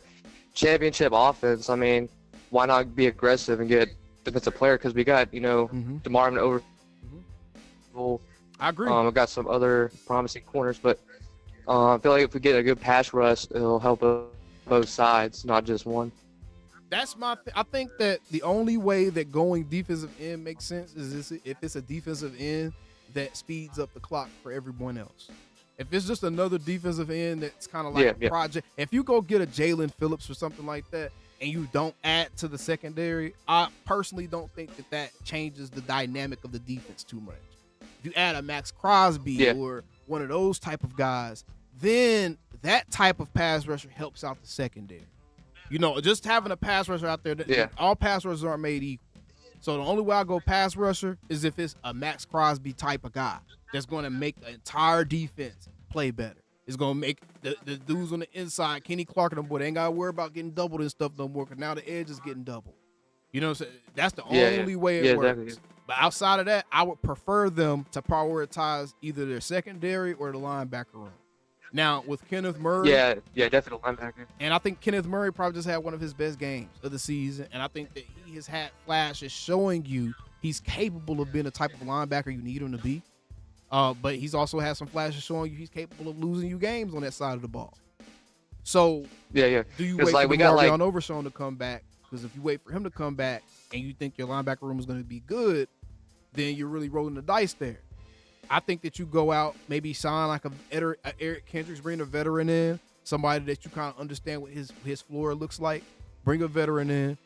championship offense, I mean, why not be aggressive and get defensive player? Because we got, DeMar over. I agree. We've got some other promising corners, but I feel like if we get a good pass rush, it'll help both sides, not just one. That's I think that the only way that going defensive end makes sense is if it's a defensive end that speeds up the clock for everyone else. If it's just another defensive end that's kind of like a project, if you go get a Jalen Phillips or something like that and you don't add to the secondary, I personally don't think that changes the dynamic of the defense too much. If you add a Max Crosby or one of those type of guys, then that type of pass rusher helps out the secondary. Just having a pass rusher out there, all pass rushers aren't made equal. So the only way I go pass rusher is if it's a Max Crosby type of guy that's going to make the entire defense play better. It's going to make the dudes on the inside, Kenny Clark and them, boy, they ain't got to worry about getting doubled and stuff no more because now the edge is getting doubled. You know what I'm saying? That's the only way it works. Exactly. But outside of that, I would prefer them to prioritize either their secondary or the linebacker room. Now, with Kenneth Murray. Yeah, definitely linebacker. And I think Kenneth Murray probably just had one of his best games of the season. And I think that he has had flashes showing you he's capable of being the type of linebacker you need him to be. But he's also had some flashes showing you he's capable of losing you games on that side of the ball. So, do you wait for Marvion Overshown to come back? Because if you wait for him to come back and you think your linebacker room is going to be good, then you're really rolling the dice there. I think that you go out, maybe sign like a Eric Kendricks, bring a veteran in, somebody that you kind of understand what his floor looks like. Bring a veteran in,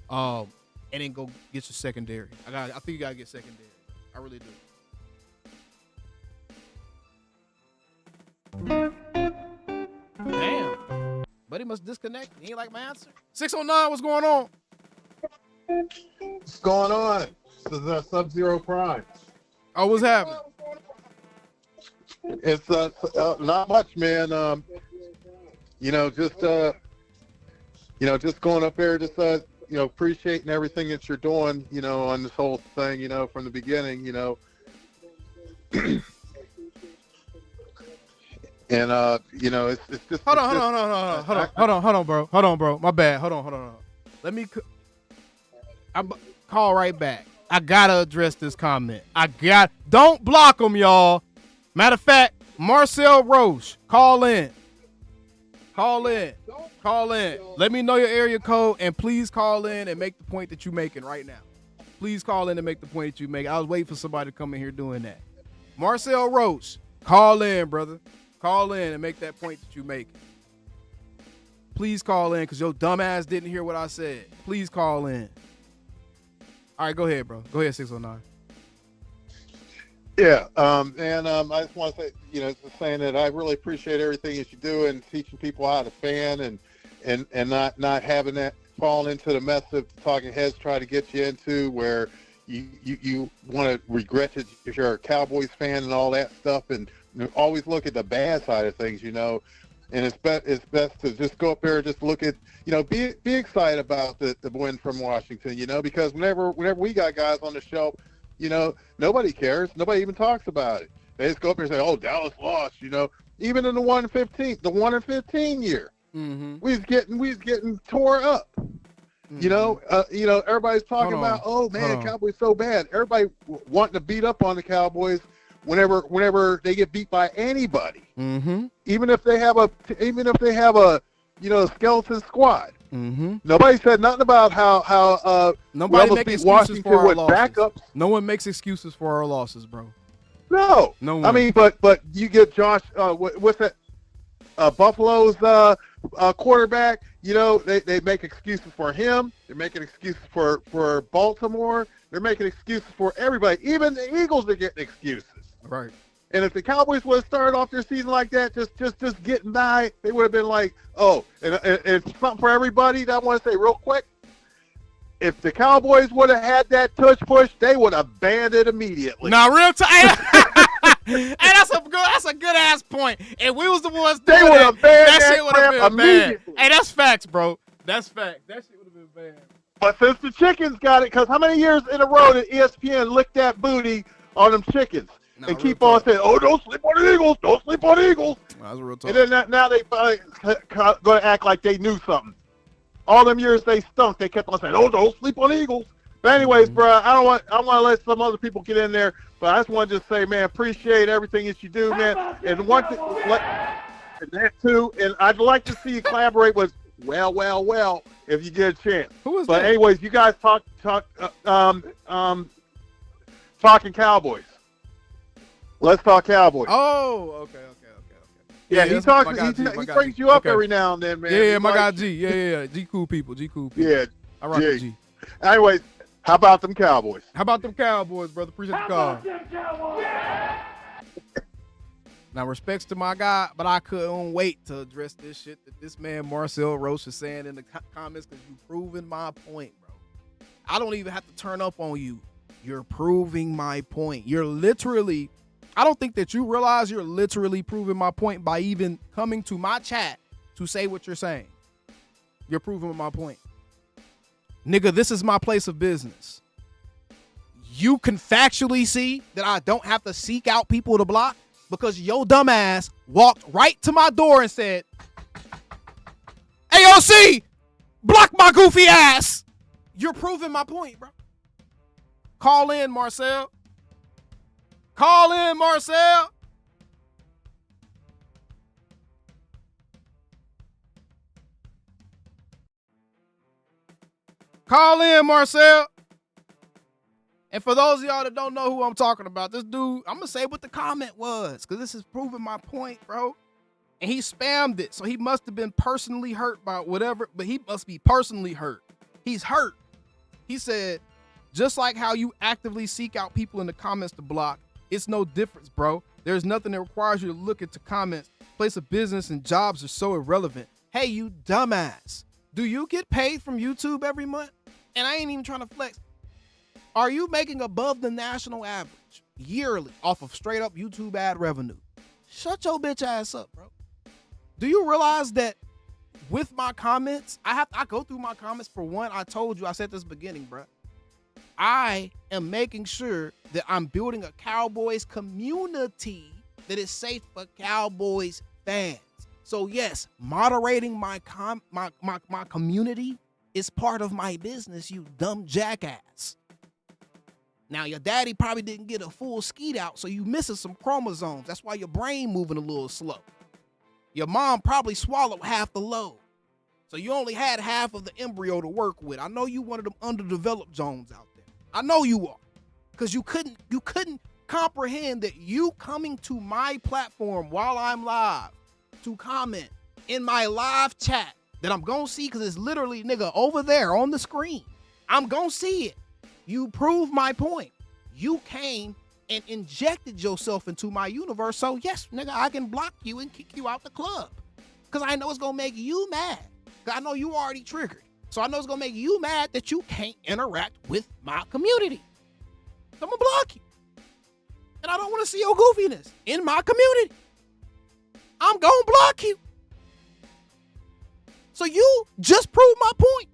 and then go get your secondary. I think you gotta get secondary. I really do. Damn, buddy must disconnect. He ain't like my answer. 609, what's going on? What's going on? This is Sub-Zero Prime. Oh, what's happening? It's not much, man. Just going up there, just appreciating everything that you're doing, on this whole thing, from the beginning, and it's just. Hold on, bro. My bad. Hold on. Let me. I'm call right back. I gotta address this comment. Don't block them, y'all. Matter of fact, Marcel Roche, call in. Let me know your area code, and please call in and make the point that you're making right now. Please call in and make the point that you make. I was waiting for somebody to come in here doing that. Marcel Roche, call in, brother. Call in and make that point that you're making. Please call in because your dumb ass didn't hear what I said. Please call in. All right, go ahead, bro. Go ahead, 609. Yeah, I just want to say, just saying that I really appreciate everything that you do and teaching people how to fan and not having that fall into the mess of talking heads try to get you into where you want to regret it if you're a Cowboys fan and all that stuff, and always look at the bad side of things, and it's best to just go up there and just look at, be excited about the win from Washington, because whenever we got guys on the show, nobody cares. Nobody even talks about it. They just go up there and say, "Oh, Dallas lost." Even in the 1-15 year, we was getting tore up. Everybody's talking about, "Oh man, Cowboys so bad." Everybody wanting to beat up on the Cowboys whenever they get beat by anybody, even if they have a skeleton squad. Nobody said nothing about how nobody makes excuses Washington for our with losses. backups. No one makes excuses for our losses, bro. No one. I mean, but you get Josh. What's that? Buffalo's quarterback. They make excuses for him. They're making excuses for Baltimore. They're making excuses for everybody. Even the Eagles are getting excuses. Right. And if the Cowboys would have started off their season like that, just getting by, they would have been like, oh, and something for everybody that I want to say real quick. If the Cowboys would have had that touch push, they would have banned it immediately. Now, real time. Hey, that's a good ass point. If we was the ones doing they would have banned that shit would have been immediately. banned. Hey, that's facts, bro. That's facts. That shit would have been banned. But since the chickens got it, because how many years in a row did ESPN lick that booty on them chickens? And keep on saying, "Oh, don't sleep on the Eagles. Don't sleep on the Eagles." That's real talk. And then now they going to act like they knew something. All them years they stunk. They kept on saying, "Oh, don't sleep on the Eagles." But anyways, bro, I want to let some other people get in there. But I just want to just say, man, appreciate everything that you do, man. And one thing, and that too. And I'd like to see you collaborate with well, if you get a chance. Who is but that? Anyways, you guys talking Cowboys. Let's talk Cowboys. Oh, okay. Yeah, he talks. He brings you up every now and then, man. Yeah, my guy G. Yeah. G cool people. Yeah, I rock with G. Anyways, how about them Cowboys? How about them Cowboys, brother? Appreciate the call. Now, respects to my guy, but I couldn't wait to address this shit that this man Marcel Roche is saying in the comments because you've proven my point, bro. I don't even have to turn up on you. You're proving my point. You're literally, I don't think that you realize you're literally proving my point by even coming to my chat to say what you're saying. You're proving my point. Nigga, this is my place of business. You can factually see that I don't have to seek out people to block because your dumb ass walked right to my door and said, AOC, block my goofy ass. You're proving my point, bro. Call in, Marcel. Call in, Marcel. Call in, Marcel. And for those of y'all that don't know who I'm talking about, this dude, I'm going to say what the comment was because this is proving my point, bro. And he spammed it, so he must have been personally hurt by whatever, but he must be personally hurt. He's hurt. He said, just like how you actively seek out people in the comments to block, it's no difference, bro. There's nothing that requires you to look into comments. Place of business and jobs are so irrelevant. Hey, you dumbass. Do you get paid from YouTube every month? And I ain't even trying to flex. Are you making above the national average yearly off of straight up YouTube ad revenue? Shut your bitch ass up, bro. Do you realize that with my comments, I go through my comments for one. I told you, I said this beginning, bro. I am making sure that I'm building a Cowboys community that is safe for Cowboys fans. So yes, moderating my community is part of my business, you dumb jackass. Now, your daddy probably didn't get a full skeet out, so you missing some chromosomes. That's why your brain moving a little slow. Your mom probably swallowed half the load, so you only had half of the embryo to work with. I know you one of them underdeveloped Jones out there. I know you are, because you couldn't comprehend that you coming to my platform while I'm live to comment in my live chat that I'm going to see because it's literally, nigga, over there on the screen. I'm going to see it. You prove my point. You came and injected yourself into my universe. So, yes, nigga, I can block you and kick you out the club because I know it's going to make you mad. Because I know you already triggered. So I know it's going to make you mad that you can't interact with my community. So I'm going to block you. And I don't want to see your goofiness in my community. I'm going to block you. So you just proved my point.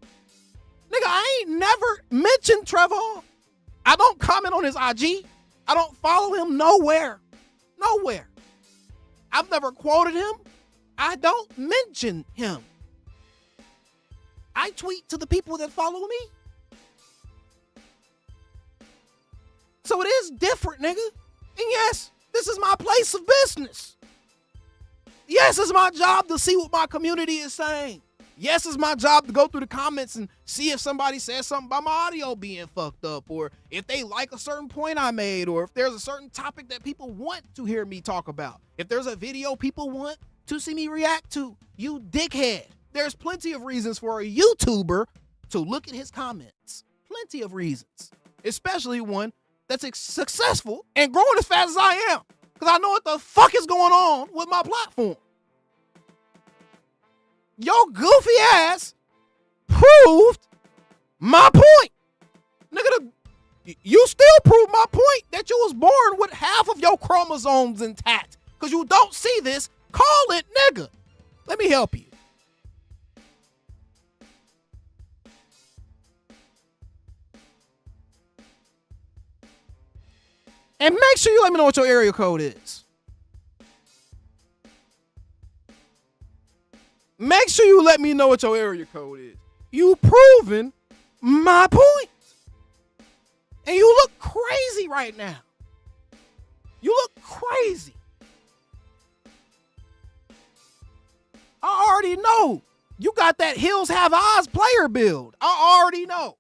Nigga, I ain't never mentioned Trevon. I don't comment on his IG. I don't follow him nowhere. Nowhere. I've never quoted him. I don't mention him. I tweet to the people that follow me. So it is different, nigga. And yes, this is my place of business. Yes, it's my job to see what my community is saying. Yes, it's my job to go through the comments and see if somebody says something about my audio being fucked up, or if they like a certain point I made, or if there's a certain topic that people want to hear me talk about. If there's a video people want to see me react to, you dickhead. There's plenty of reasons for a YouTuber to look at his comments. Plenty of reasons. Especially one that's successful and growing as fast as I am. Because I know what the fuck is going on with my platform. Your goofy ass proved my point. Nigga, you still proved my point that you was born with half of your chromosomes intact. Because you don't see this, call it nigga. Let me help you. And make sure you let me know what your area code is. Make sure you let me know what your area code is. You proving my point. And you look crazy right now. You look crazy. I already know. You got that Hills Have Eyes player build. I already know.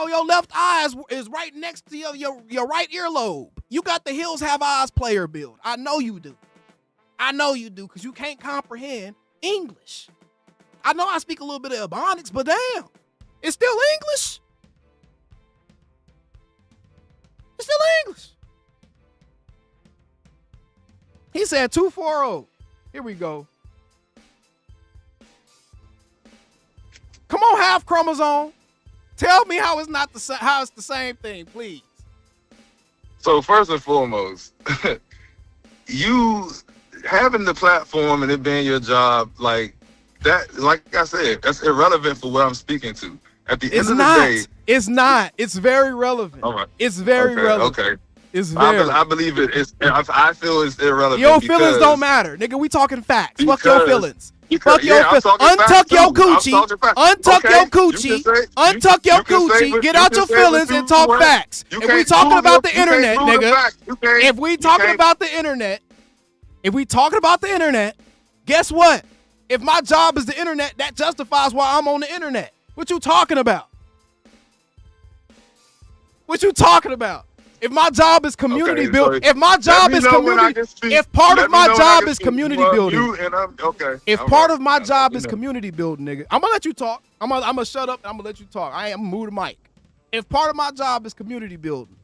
Your left eye is right next to your right earlobe. You got the Hills Have Eyes player build. I know you do. I know you do, because you can't comprehend English. I know I speak a little bit of Ebonics, but damn, it's still English. It's still English. He said 240. Here we go. Come on, half chromosome. Tell me how it's not how it's the same thing, please. So first and foremost, you having the platform and it being your job, like that, like I said, that's irrelevant for what I'm speaking to. At the end of the day, it's not. It's very relevant. All right. It's very relevant. Okay. It's very. I believe it. I feel it's irrelevant. Your feelings don't matter, nigga. We talking facts. Fuck your feelings. Fuck your feelings. Untuck your coochie. Untuck your coochie. Untuck your coochie. Get out your feelings and talk facts. If we talking about the internet, nigga. If we talking about the internet, guess what? If my job is the internet, that justifies why I'm on the internet. What you talking about? What you talking about? If my job is community building, if my job is community, if part of my job is community building, if part of my job is community building, nigga, I'm gonna let you talk. I'm gonna shut up and I'm gonna let you talk. I'm gonna move the mic. If part of my job is community building,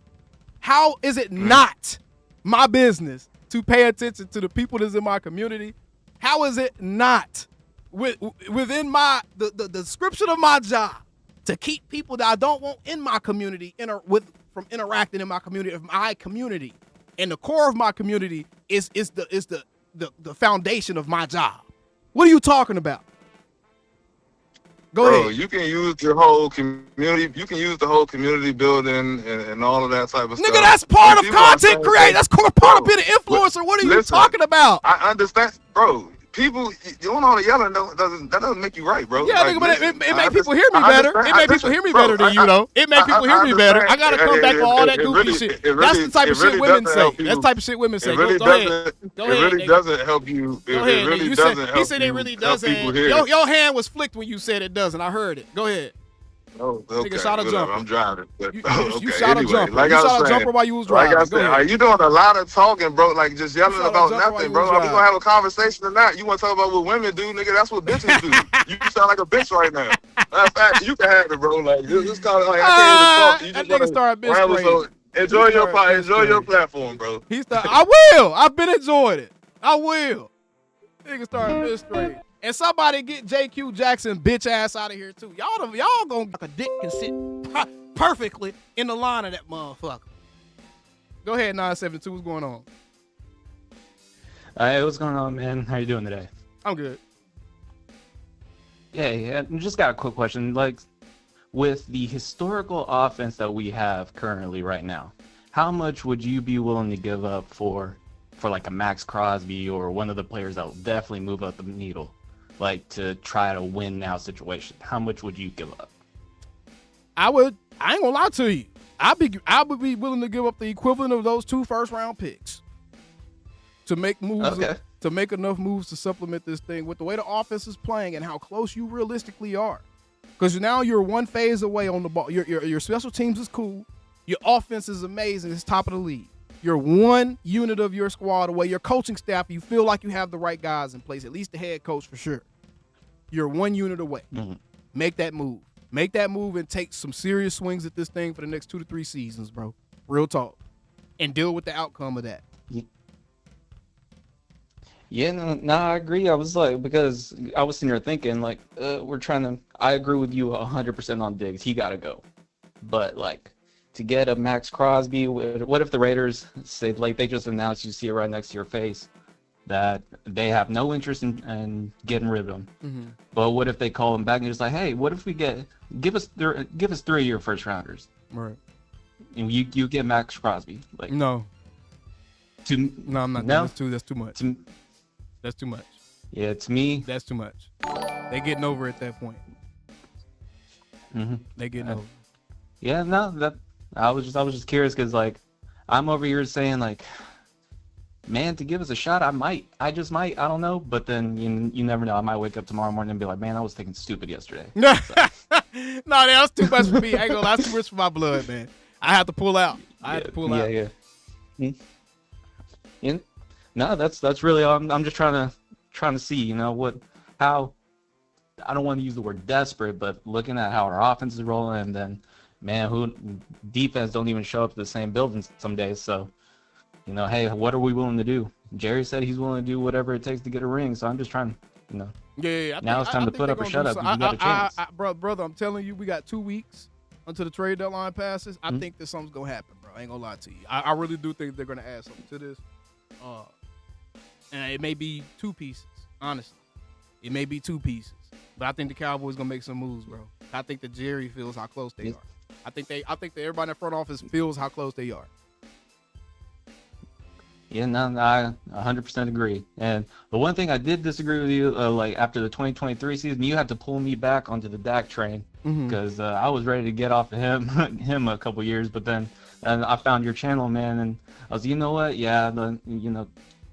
how is it not my business to pay attention to the people that's in my community? How is it not within the description of my job to keep people that I don't want in my community from interacting in my community, and the core of my community is the foundation of my job? What are you talking about? Go ahead. You can use your whole community. You can use the whole community building and all of that type of stuff. Nigga, that's part of content creation. That's part of being an influencer. What are you talking about? I understand, bro. People doing all the yelling doesn't make you right, bro. Yeah, like, but it make people hear me better. It make people hear me better than you, though. It make people hear me better. I gotta come back for all that goofy shit. That's the type of shit women say. That's the type of shit women say. Go ahead. It really doesn't help you. It really doesn't help you. He said it really doesn't. Your hand was flicked when you said it doesn't. I heard it. Go ahead. Oh, okay. Nigga shot a Whatever. jumper. I'm driving. But, You okay. shot a jumper. Like You I was shot a saying, jumper while you was like driving. I Go said, ahead. you doing a lot of talking, bro. Like just yelling shot a about jumper while nothing, you bro. was Are we driving. gonna have a conversation or not? You want to talk about what women do, nigga? That's what bitches do. You sound like a bitch right now. Matter of fact, you can have it, bro. Like this kind of like I can't even talk. You That just nigga started bitch ramble, so enjoy your platform, bro. He started. I will. I've been enjoying it. I will. Nigga started bitch straight. And somebody get JQ Jackson bitch ass out of here too. Y'all gonna like a dick can sit perfectly in the line of that motherfucker. Go ahead, 972. What's going on? Hey, what's going on, man? How you doing today? I'm good. Yeah, just got a quick question. Like, with the historical offense that we have currently right now, how much would you be willing to give up for like a Max Crosby or one of the players that will definitely move up the needle, like to try to win now situation? How much would you give up? I ain't gonna lie to you. I would be willing to give up the equivalent of those 2 first-round picks to make moves. Okay. To make enough moves to supplement this thing with the way the offense is playing and how close you realistically are. Because now you're one phase away on the ball. Your special teams is cool. Your offense is amazing. It's top of the league. You're one unit of your squad away. Your coaching staff, you feel like you have the right guys in place, at least the head coach for sure. You're one unit away. Mm-hmm. Make that move. Make that move and take some serious swings at this thing for the next 2 to 3 seasons, bro. Real talk. And deal with the outcome of that. Yeah, no, I agree. I was like, because I was sitting there thinking, like, I agree with you 100% on Diggs. He got to go. But, like, to get a Max Crosby, what if the Raiders say, like, they just announced, you see it right next to your face, that they have no interest in getting rid of him. Mm-hmm. But what if they call him back and just like, hey, what if we give us 3 of your first rounders? Right. And you get Max Crosby. Like, no. No, I'm not. No? That's too much. That's too much. Yeah, to me, that's too much. They getting over at that point. Mm-hmm. They getting over. Yeah, no, that I was just curious because like I'm over here saying like, man, to give us a shot, I just might, I don't know, but then you never know. I might wake up tomorrow morning and be like, man, I was thinking stupid yesterday. No, that's too much for me. I ain't gonna lie, that's too much for my blood, man. I have to pull out. I have to pull out. Yeah. Yeah. No, that's really all. I'm just trying to see, how. I don't want to use the word desperate, but looking at how our offense is rolling, and then, man, defense don't even show up to the same building some days. So, hey, what are we willing to do? Jerry said he's willing to do whatever it takes to get a ring. So I'm just trying, Yeah. Now it's time to put up or shut up. You got a chance. Brother, I'm telling you, we got 2 weeks until the trade deadline passes. I think that something's gonna happen, bro. I ain't gonna lie to you. I really do think they're gonna add something to this. And it may be 2 pieces, honestly. It may be 2 pieces. But I think the Cowboys gonna make some moves, bro. I think that Jerry feels how close they are. I think that everybody in the front office feels how close they are. Yeah, no, I 100% agree. And the one thing I did disagree with you, like after the 2023 season, you had to pull me back onto the Dak train because I was ready to get off of him a couple years, but then I found your channel, man, and I was, you know what? Yeah,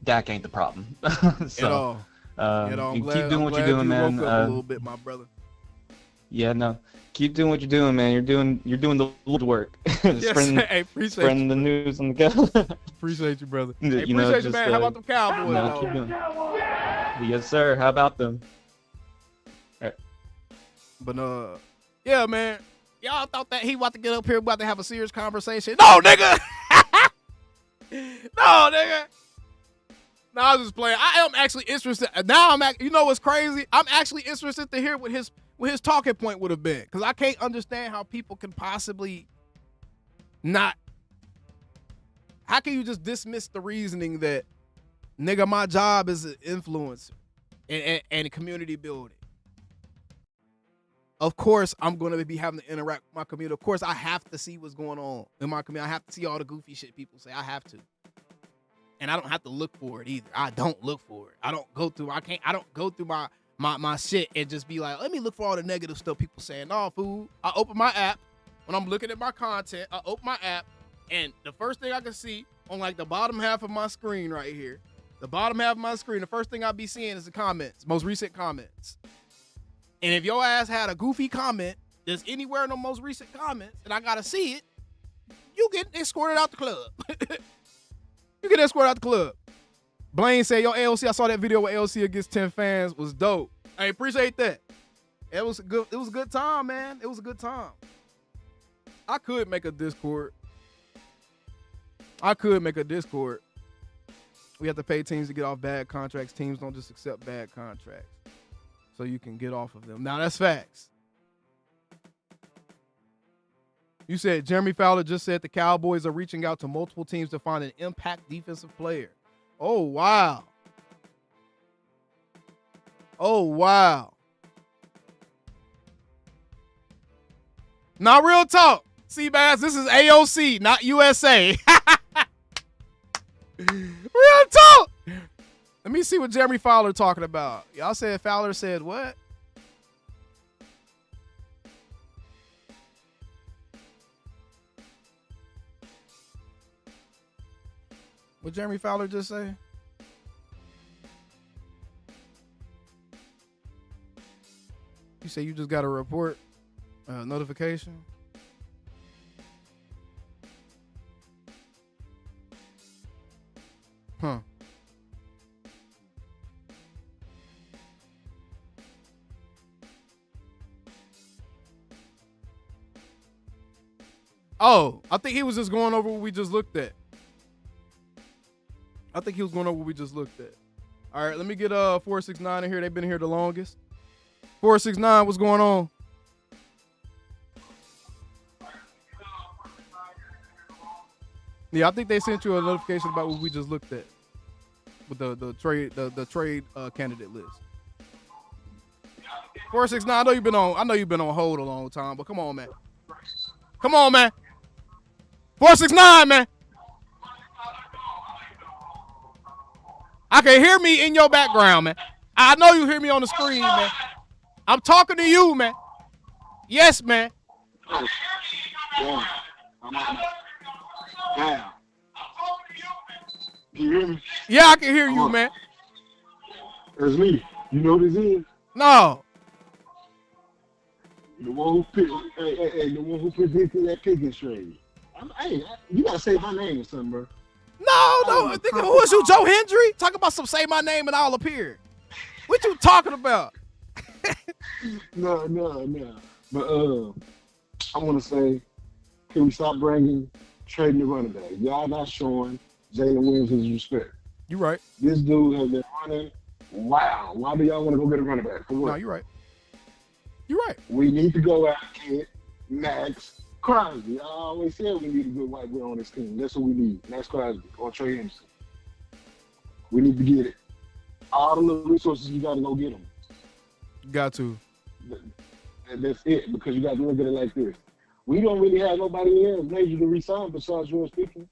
Dak ain't the problem. So, keep doing what you're doing, man. Woke up a little bit, my brother. Yeah, no, keep doing what you're doing, man. You're doing the Lord's work. Spreading the news on the go. Appreciate you, brother. Hey, appreciate you, man. How about them Cowboys? No, keep doing. Yes, sir. How about them? All right. But yeah, man. Y'all thought that he about to get up here, about to have a serious conversation? No, nigga. No, nigga. No, I was just playing. I am actually interested. Now you know what's crazy? I'm actually interested to hear what his talking point would have been, because I can't understand how people can possibly not. How can you just dismiss the reasoning that, nigga, my job is an influencer and community building? Of course, I'm going to be having to interact with my community. Of course, I have to see what's going on in my community. I have to see all the goofy shit people say. I have to. And I don't have to look for it either. I don't look for it. I don't go through my shit and just be like, let me look for all the negative stuff people saying. No, fool. I open my app. When I'm looking at my content, I open my app, and the first thing I can see on like the bottom half of my screen right here, the first thing I'll be seeing is the comments, most recent comments. And if your ass had a goofy comment that's anywhere in the most recent comments, and I gotta see it, you get escorted out the club. You get escorted out the club. Blaine said, yo, AOC, I saw that video with AOC against 10 fans. Was dope. I appreciate that. It was a good time, man. It was a good time. I could make a Discord. We have to pay teams to get off bad contracts. Teams don't just accept bad contracts. So you can get off of them. Now, that's facts. You said Jeremy Fowler just said the Cowboys are reaching out to multiple teams to find an impact defensive player. Oh, wow. Oh, wow. Now, real talk. Seabass, this is AOC, not USA. Real talk. Let me see what Jeremy Fowler talking about. Y'all said Fowler said what? What Jeremy Fowler just say? You say you just got a report, notification? Huh. Oh, I think he was just going over what we just looked at. All right, let me get 469 in here. They've been here the longest. 469, what's going on? Yeah, I think they sent you a notification about what we just looked at with the trade candidate list. 469, I know you've been on hold a long time, but come on, man. 469, man. I can hear me in your background, man. I know you hear me on the screen, man. I'm talking to you, man. Yes, man. Yeah. Can you hear me? Yeah, I can hear you, man. It's me. You know what this is? No. The one who predicted that picking trade. Hey, you gotta say my name or something, bro. No. Nigga, who is you, Joe Hendry? Talk about some say my name and I'll appear. What you talking about? No. But I want to say, can we stop trading the running back? Y'all not showing Jalen Williams his respect. You right. This dude has been running. Wow. Why do y'all want to go get a running back? For what? No, you're right. We need to go out and get Max Crosby. I always said we need a good white boy on this team. That's what we need. Max Crosby or Trey Henderson. We need to get it. All the little resources, you got to go get them. Got to. That's it, because you got to look at it like this. We don't really have nobody else major to resign besides George Pickens.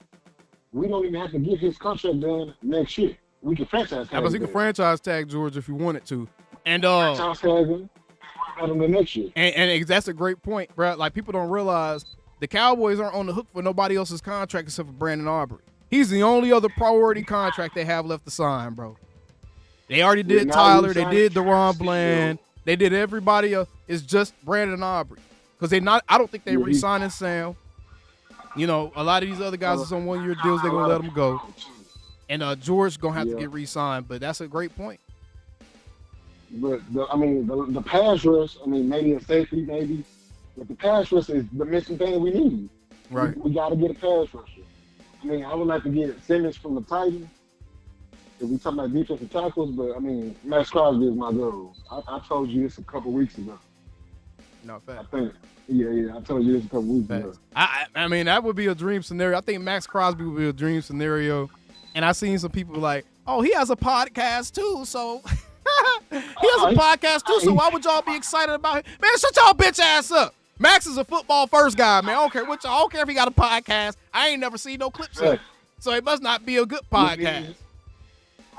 We don't even have to get his contract done next year. We can franchise tag him. You can franchise tag George if you wanted to. And franchise tag him the next year. And that's a great point, bro. Like, people don't realize the Cowboys aren't on the hook for nobody else's contract except for Brandon Aubrey. He's the only other priority contract they have left to sign, bro. They already did Tyler. They did DeRon Bland. They did everybody else. It's just Brandon Aubrey. Because I don't think they re-signing Sam. You know, a lot of these other guys are on one-year deals. They're going to let them go. And George going to have to get re-signed. But that's a great point. But, the pass rush, maybe a safety, maybe. But the pass rush is the missing thing we need. Right. We got to get a pass rusher. I would like to get Simmons from the Titans. If we talking about defensive tackles, but Max Crosby is my goal. I told you this a couple weeks ago. No, fact. I think, I told you this a couple weeks ago. That would be a dream scenario. I think Max Crosby would be a dream scenario. And I seen some people like, oh, he has a podcast too, so he has a podcast too. So why would y'all be excited about him? Man, shut y'all bitch ass up. Max is a football first guy, man. I don't care if he got a podcast. I ain't never seen no clips of it. So it must not be a good podcast.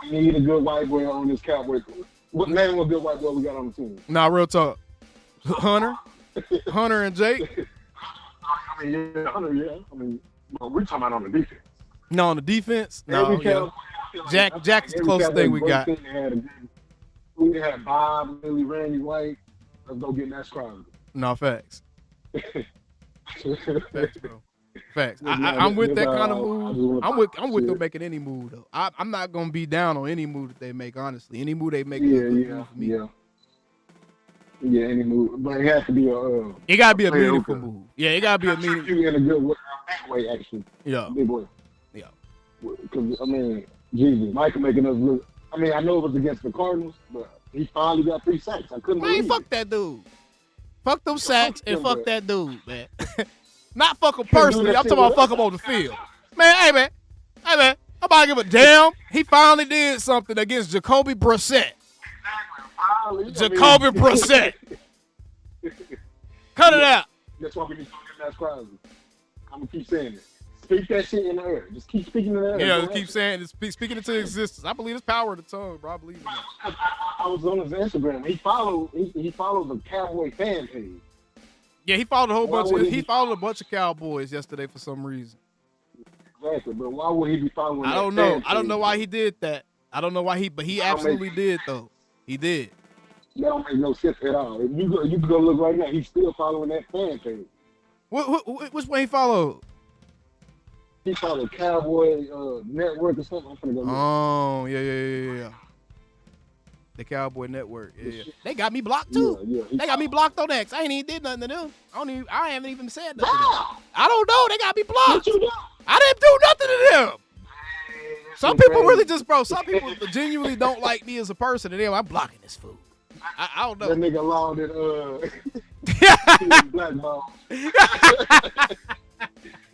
We need a good white boy on this Cowboy team. What name of a good white boy we got on the team? Nah, real talk. Hunter and Jake. Hunter, yeah. We're talking about on the defense. No, on the defense? No, Jack is the closest thing we got. We had Bob, Billy, Randy White. Let's go get Max Crosby. No, facts. Facts, bro. Facts. I'm with that kind of move. I'm with them making any move though. I'm not gonna be down on any move that they make. Honestly, any move they make is a good move for me. Yeah, any move, but it has to be a. It gotta be a meaningful move. Yeah, it gotta be a meaningful. In a good way, big way actually. Yeah, big way. Yeah. Because I mean, Jesus, Michael making us look. I mean, I know it was against the Cardinals, but he finally got 3 sacks. I couldn't believe. Fuck that dude. Fuck them sacks and fuck that dude, man. Not fuck him personally. I'm talking about fuck him on the field. Man, hey, man. I'm about to give a damn. He finally did something against Jacoby Brissett. Jacoby Brissett. Cut it out. That's why we need to get that Crosby. I'm going to keep saying it. Speak that shit in the air. Just keep speaking in the air. Yeah, just keep saying it. Speaking it to existence. I believe it's power of the tongue, bro. I believe in that. I was on his Instagram. He follows the Cowboy fan page. Yeah, he followed a whole bunch of. He followed a bunch of Cowboys yesterday for some reason. Exactly, but why would he be following? I don't know. I don't know why he did that. I don't know why but he absolutely did though. He did. That don't make no sense at all. If you can go look right now. He's still following that fan page. Which one he followed? He followed Cowboy Network or something. I'm gonna go look. Oh yeah. The Cowboy Network. Yeah. They got me blocked too. Yeah, they got me blocked on X. I ain't even did nothing to them. I haven't even said nothing. I don't know. They got me blocked. I didn't do nothing to them. Some people really just, bro. Some people genuinely don't like me as a person, and I'm blocking this fool. I don't know. That nigga allowed it. Blackball.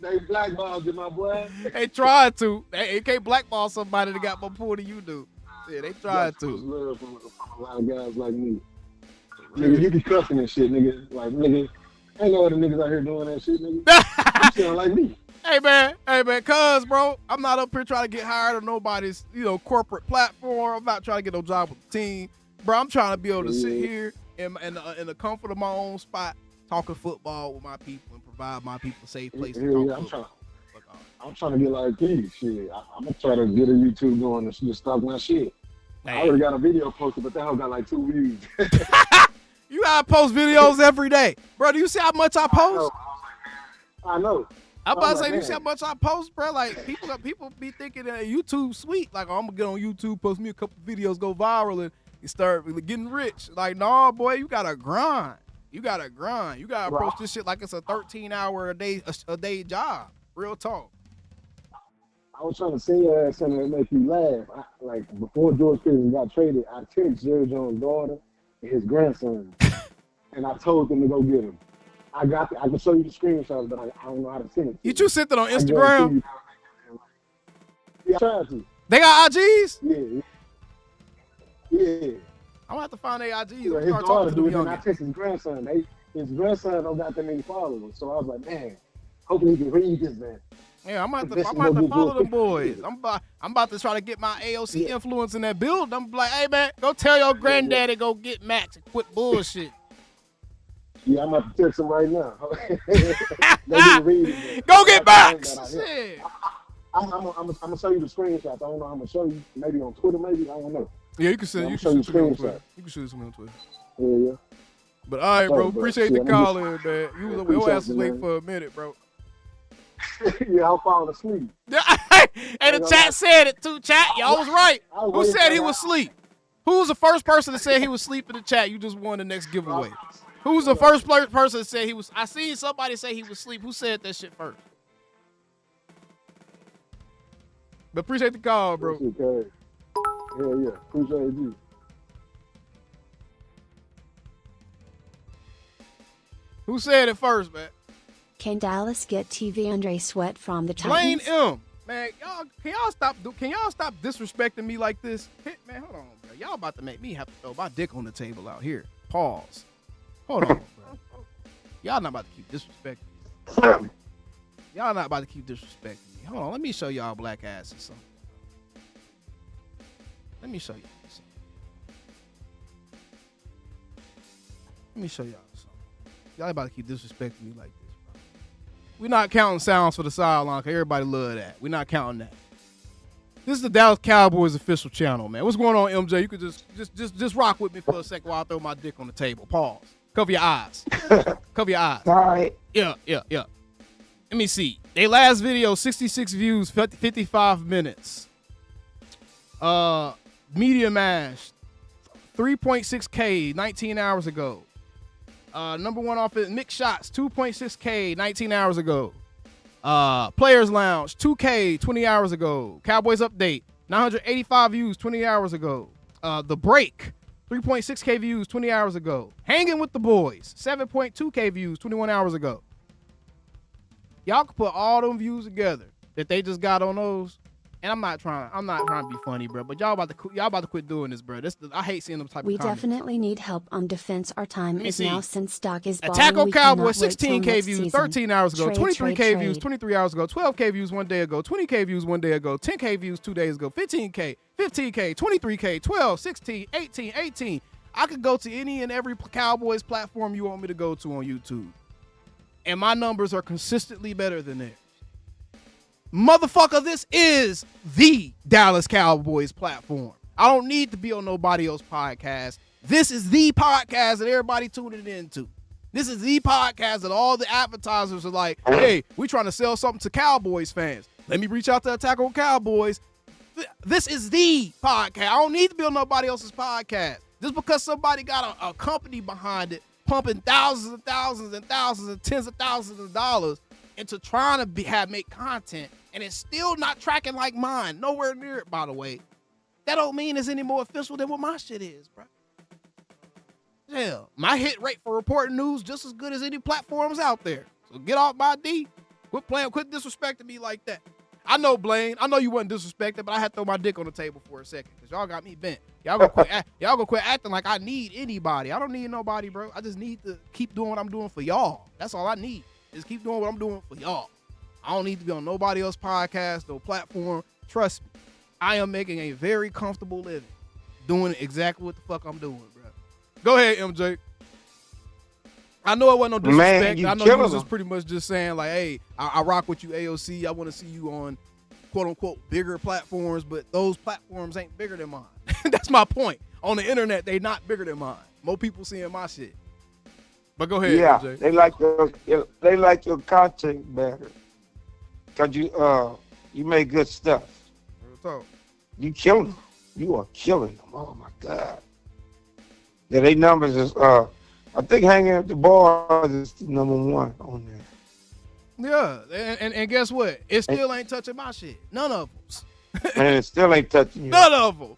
They blackballed you, my boy. They tried to. They can't blackball somebody that got more pull than you do. Yeah, they tried to. Love from a lot of guys like me. Nigga, you be cussing and shit, nigga. Like, nigga, ain't no other niggas out here doing that shit, nigga. You sound like me. Hey, man, cuz, bro, I'm not up here trying to get hired on nobody's, corporate platform. I'm not trying to get no job with the team. Bro, I'm trying to be able to sit here in the comfort of my own spot, talking football with my people and provide my people a safe place to talk football. I'm trying to get like these shit. I'm gonna try to get a YouTube going and just stop my shit. I already got a video posted, but that one got like 2 views. You gotta post videos every day, bro. Do you see how much I post? I know. I'm about to say, do you see how much I post, bro? Like people be thinking that YouTube sweet. Like, I'm gonna get on YouTube, post me a couple videos, go viral, and you start getting rich. Like, no, boy, you gotta grind. You gotta approach this shit like it's a 13-hour a day job. Real talk. I was trying to say something that make you laugh. Like, before George Pickens got traded, I texted Jerry Jones' daughter and his grandson, and I told them to go get him. I can show you the screenshots, but I don't know how to send it. You just sent it on Instagram? Yeah, I tried to. They got IGs? Yeah. I'm gonna have to find their IGs and his start daughter talking to them. And I texted his grandson. His grandson don't got that many followers, so I was like, man, hopefully he can read this, man. Yeah, I'm about to follow them boys. I'm about to try to get my AOC influence in that build. I'm like, hey man, go tell your granddaddy go get Max and quit bullshit. Yeah, I'm about to text him right now. Go get Max. I'm gonna show you the screenshots. I don't know. I'm gonna show you maybe on Twitter. Maybe I don't know. Yeah, you can show you screenshots. You can show you something on Twitter. Yeah. But all right, bro. Appreciate the call in, man. Your ass was late for a minute, bro. Yeah, I'm falling asleep. And the chat said it too, chat. Y'all was right. Who said he was asleep? Who was the first person that said he was asleep in the chat? You just won the next giveaway. Who was the first person that said he was? I seen somebody say he was asleep. Who said that shit first? But appreciate the call, bro. Okay. Yeah. Appreciate you. Who said it first, man? Can Dallas get TV Andre Sweat from the Blaine Titans? M. Man, can y'all stop disrespecting me like this? Man, hold on, bro. Y'all about to make me have to throw my dick on the table out here. Pause. Hold on, bro. Y'all not about to keep disrespecting me. Y'all not about to keep disrespecting me. Hold on, let me show y'all black asses something. Let me show y'all something. Let me show y'all something. Y'all about to keep disrespecting me like this, bro. We're not counting sounds for the sideline, because everybody love that. We're not counting that. This is the Dallas Cowboys official channel, man. What's going on, MJ? You could just rock with me for a second while I throw my dick on the table. Pause. Cover your eyes. Cover your eyes. All right. Yeah. Let me see. They last video, 66 views, 55 minutes. Media Mash, 3.6K, 19 hours ago. Number one offense, mixed shots, 2.6K, 19 hours ago. Players Lounge, 2K, 20 hours ago. Cowboys Update, 985 views, 20 hours ago. The Break, 3.6K views, 20 hours ago. Hanging with the Boys, 7.2K views, 21 hours ago. Y'all can put all them views together that they just got on those. And I'm not trying to be funny, bro. But y'all about to quit doing this, bro. I hate seeing them type We of comments. definitely need help on defense. Our time is now since stock is balling. Attack on We Cowboys, cannot wait till 16K next views, season. 13 hours ago. Trade, 23K views, trade. 23 hours ago. 12K views 1 day ago. 20K views 1 day ago. 10K views 2 days ago. 15K, 15K, 23K, 12, 16, 18, 18. I could go to any and every Cowboys platform you want me to go to on YouTube. And my numbers are consistently better than theirs. Motherfucker, this is the Dallas Cowboys platform. I don't need to be on nobody else's podcast. This is the podcast that everybody tuning into. This is the podcast that all the advertisers are like, hey, we trying to sell something to Cowboys fans. Let me reach out to Attack on Cowboys. This is the podcast. I don't need to be on nobody else's podcast. Just because somebody got a company behind it, pumping thousands and thousands and thousands and tens of thousands of dollars into trying to make content, and it's still not tracking like mine. Nowhere near it, by the way. That don't mean it's any more official than what my shit is, bro. Hell, my hit rate for reporting news just as good as any platforms out there. So get off my D. Quit disrespecting me like that. I know, Blaine. I know you wasn't disrespected, but I had to throw my dick on the table for a second because y'all got me bent. Y'all gonna quit acting like I need anybody. I don't need nobody, bro. I just need to keep doing what I'm doing for y'all. That's all I need. Just keep doing what I'm doing for y'all. I don't need to be on nobody else's podcast or platform. Trust me, I am making a very comfortable living doing exactly what the fuck I'm doing, bro. Go ahead, MJ. I know it wasn't no disrespect. I know you was just pretty much just saying like, hey, I rock with you, AOC. I want to see you on quote unquote bigger platforms, but those platforms ain't bigger than mine. That's my point. On the internet, they not bigger than mine. More people seeing my shit. But go ahead, yeah, MJ. they like your content better. Cause you make good stuff. Real talk. You killing them. You are killing them. Oh my God. Yeah, they numbers is I think hanging at the bars is number one on there. Yeah, and guess what? It still ain't touching my shit. None of them. And it still ain't touching you. None of them.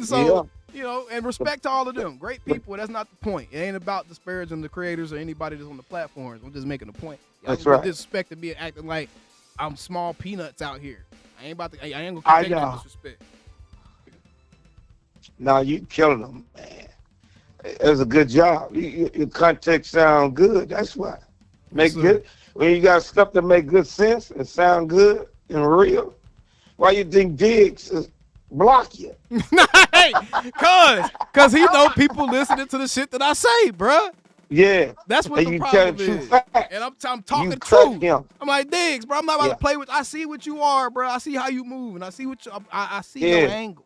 So, yeah. you know, and respect to all of them. Great people. That's not the point. It ain't about disparaging the creators or anybody that's on the platforms. I'm just making a point. Y'all That's right. Disrespecting me and acting like I'm small peanuts out here. I ain't gonna take that disrespect. Now you killing them, man. It's a good job. Your content sound good. That's why. Make good. When you got stuff that make good sense and sound good and real, why you think Diggs block you? Hey, cause he know people listening to the shit that I say, bruh. Yeah. That's what and the you problem tell is. Facts. And I'm talking you truth. Him. I'm like, Diggs, bro, I'm not about to play with. I see what you are, bro. I see how you move, and I see what I see your angle.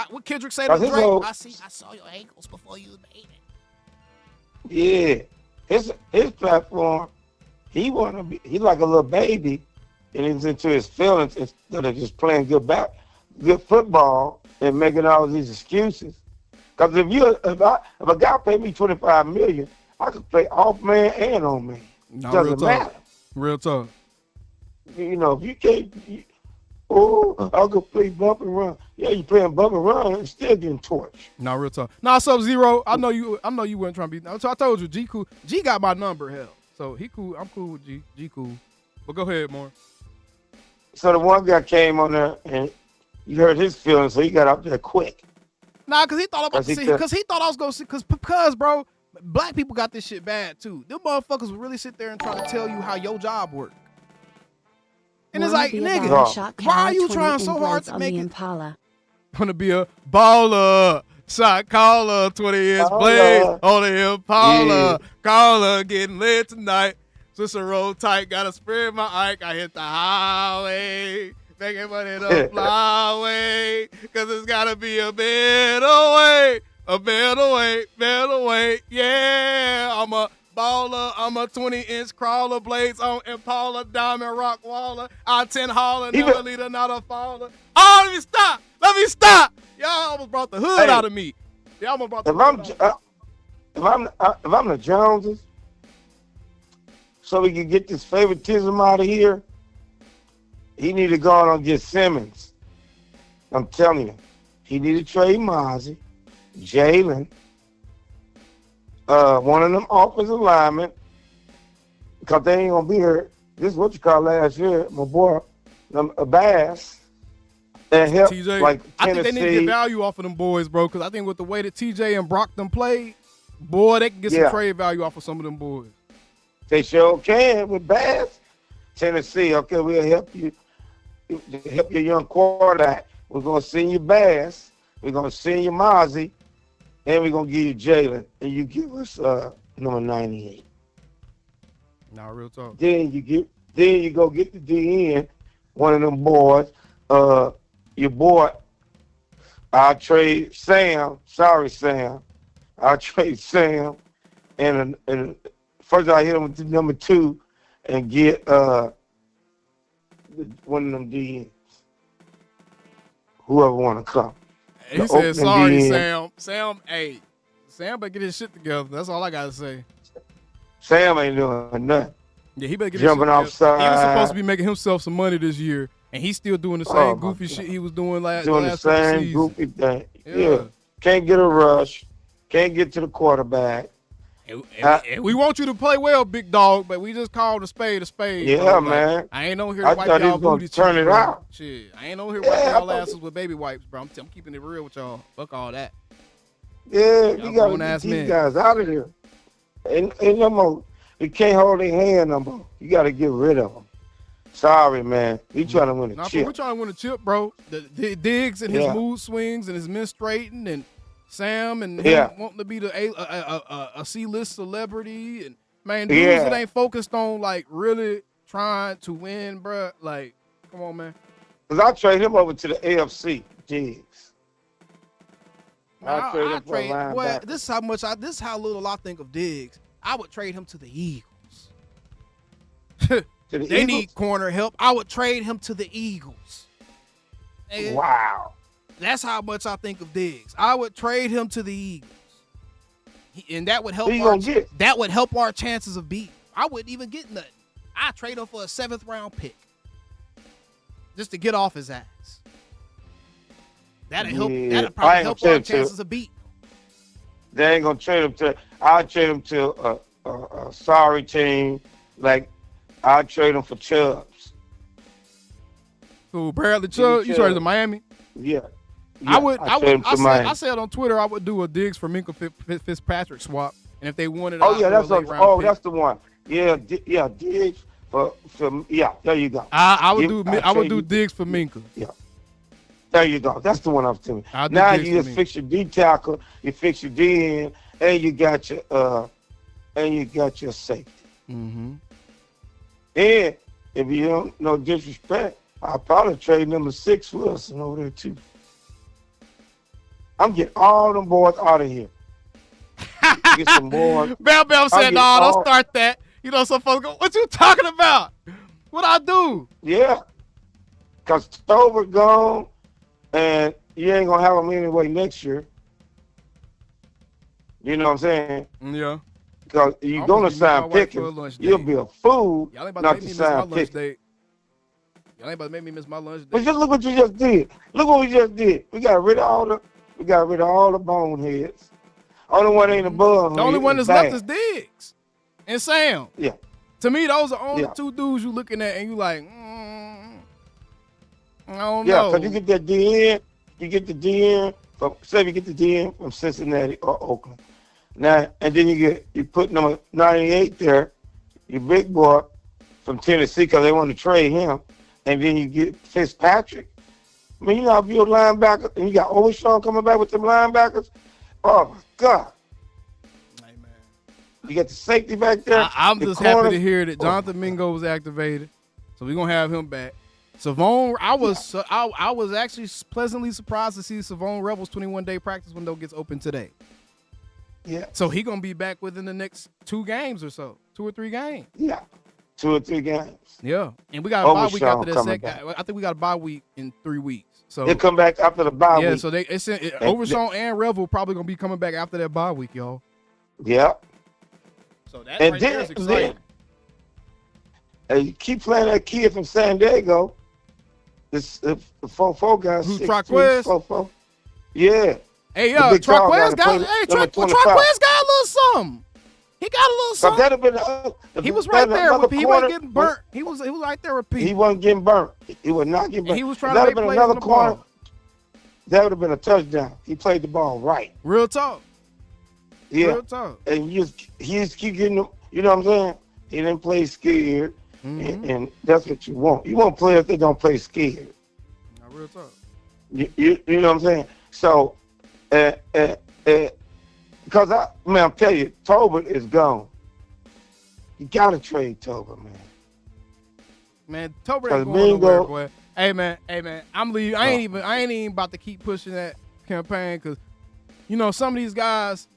What Kendrick say to Drake? I saw your ankles before you made it. Yeah. His platform, he like a little baby, and he's into his feelings instead of just playing good football and making all these excuses. Because if a guy paid me $25 million, I could play off man and on man. Doesn't matter. Real talk. You know, if you can't, I'll go play bump and run. Yeah, you playing bump and run, and still getting torched. No, real talk. Nah, Sub-Zero, I know you weren't trying to be. So I told you, G cool. G got my number, hell. So he cool. I'm cool with G. G cool. But go ahead, more. So the one guy came on there and you heard his feelings, so he got up there quick. Nah, because he thought I was going to see, because, bro, black people got this shit bad, too. Them motherfuckers would really sit there and try to tell you how your job works. And it's like, nigga, why are you trying so hard to make it? Impala. Wanna be a baller, shot caller, 20-inch blades on the Impala. Yeah. Caller getting lit tonight. Just a roll tight, gotta spare my Ike. I hit the highway. Making money the flyway, cause it's gotta be a better way. A better way. Yeah, I'm a baller. I'm a 20-inch crawler. Blades on Impala, diamond rock waller. I-10 hauler, never leader, not a faller. Oh, let me stop. Y'all almost brought the hood out of me. Y'all almost brought the hood out. If I'm the Joneses, so we can get this favoritism out of here, he need to go on and get Simmons. I'm telling you, he need to trade Mozzie, Jalen, one of them offensive linemen, because they ain't gonna be here. This is what you call last year, my boy, Bass, and help TJ, like Tennessee. I think they need to get value off of them boys, bro, because I think with the way that TJ and Brock them played, boy, they can get some trade value off of some of them boys. They sure can with Bass. Tennessee, okay, we'll help you. Help your young quarterback. We're gonna send you Bass. We're gonna send you Mozzie, and we're gonna give you Jalen, and you give us number 98. Nah, real talk. Then you go get the DN, one of them boys. Your boy, I'll trade Sam. Sorry, Sam. I'll trade Sam, and first I hit him with the number 2, and get one of them DNs. Whoever want to come. He said, sorry, DN. Sam, hey, Sam better get his shit together. That's all I got to say. Sam ain't doing nothing. Yeah, he better get jumping his shit together. offside. He was supposed to be making himself some money this year, and he's still doing the same goofy shit he was doing last Doing the same season. goofy thing. Yeah. Can't get a rush. Can't get to the quarterback. And we want you to play well, big dog, but we just called a spade a spade. Yeah, bro. man. Like, I ain't on here to I wipe thought he y'all was gonna booty turn cheeks, it bro. out. Shit, I ain't on here wiping y'all asses with baby wipes, bro. I'm keeping it real with y'all. Fuck all that. Yeah, Y'all you got to grown-ass get these men. guys out of here. And no more. You can't hold their hand no more. You got to get rid of them. Sorry, man. We trying to win a Nah, chip. we're trying to win a chip, bro. The Diggs and his Yeah. mood swings and his menstruating and Sam and him wanting to be a C-list celebrity and man, dudes that ain't focused on like really trying to win, bro. Like, come on, man. Because I'll trade him over to the AFC, Diggs. I trade him for a trade. Boy, linebacker. this is how little I think of Diggs. I would trade him to the Eagles. They need corner help. I would trade him to the Eagles. And Wow. that's how much I think of Diggs. I would trade him to the Eagles, and that would help. That would help our chances of beating. I wouldn't even get nothing. I trade him for a 7th round pick just to get off his ass. That'd help. That'd probably help our chances of beating. They ain't gonna trade him to. I'll trade him to a sorry team. Like I'll trade him for Chubbs. Who, Bradley Chubb? You traded to Miami? Yeah. I would. Miami. I said on Twitter I would do a Diggs for Minka Fitzpatrick swap, and if they wanted, Oh yeah, that's that's the one. Yeah, Diggs for there you go. I would do Diggs for Minka. Yeah. There you go. That's the one I'm telling you. I'll do Now Diggs you for just me. fix your D tackle, you fix your DN, and you got your safety. Mm-hmm. And if you don't no disrespect, I'll probably trade number 6 Wilson over there too. I'm getting all them boys out of here. Get some boys. Bell said, "No, don't start that." You know, some folks go, "What you talking about? What I do?" Yeah, cause Stover gone, and you ain't gonna have him anyway next year. You know what I'm saying? Yeah. Because you're gonna sign Pickens, you'll be a fool Y'all ain't about not to to make me miss my sign lunch Pickens. date. Y'all ain't about to make me miss my lunch date. But just look what you just did. Look what we just did. We got rid of all the boneheads. Only one ain't above. The only one that's left is Diggs and Sam. Yeah. To me, those are only 2 dudes you looking at, and you like, I don't Yeah, know. because you get that DN, you get the DN from Cincinnati or Oakland. Now, and then you put number 98 there, your big boy from Tennessee, because they want to trade him, and then you get Fitzpatrick. I mean, you know, if you're a linebacker, and you got Overshawn coming back with them linebackers, oh my God. You got the safety back there. I'm the just happy corner. to hear that Jonathan Mingo was activated, so we're gonna have him back. Savon, I was actually pleasantly surprised to see Savon Rebels 21-day practice window gets open today. Yeah. So he gonna be back within the next 2 games or so, 2 or 3 games. Yeah. 2 or 3 games. Yeah, and we got a bye week Overshawn after that. coming back. I think we got a bye week in 3 weeks. So He'll come back after the bye week. Yeah, so Overshawn and Revel probably gonna be coming back after that bye week, y'all. Yeah. So that right there is exciting. You keep playing that kid from San Diego. This the 4-4 guy. Who's Traquez? 4-4. Yeah. Hey, The big tall guy Traquez that got played Traquez number got 25. a little something. He got a little something. That'd have been He was right there. He wasn't getting burnt. He was right there with people. He wasn't getting burnt. He was not getting burnt. And he was trying to make been plays another on the corner. ball. That would have been a touchdown. He played the ball right. Real talk. Yeah. Real talk. And he just keep getting them. You know what I'm saying? He didn't play scared, and that's what you want. You want players that don't play scared. Now, real talk. You know what I'm saying? So, because I'm telling you, Tolbert is gone. You gotta trade Tolbert, man. Man, Tolbert ain't going nowhere, boy. Hey man, I'm leaving. I ain't even about to keep pushing that campaign because, you know, some of these guys,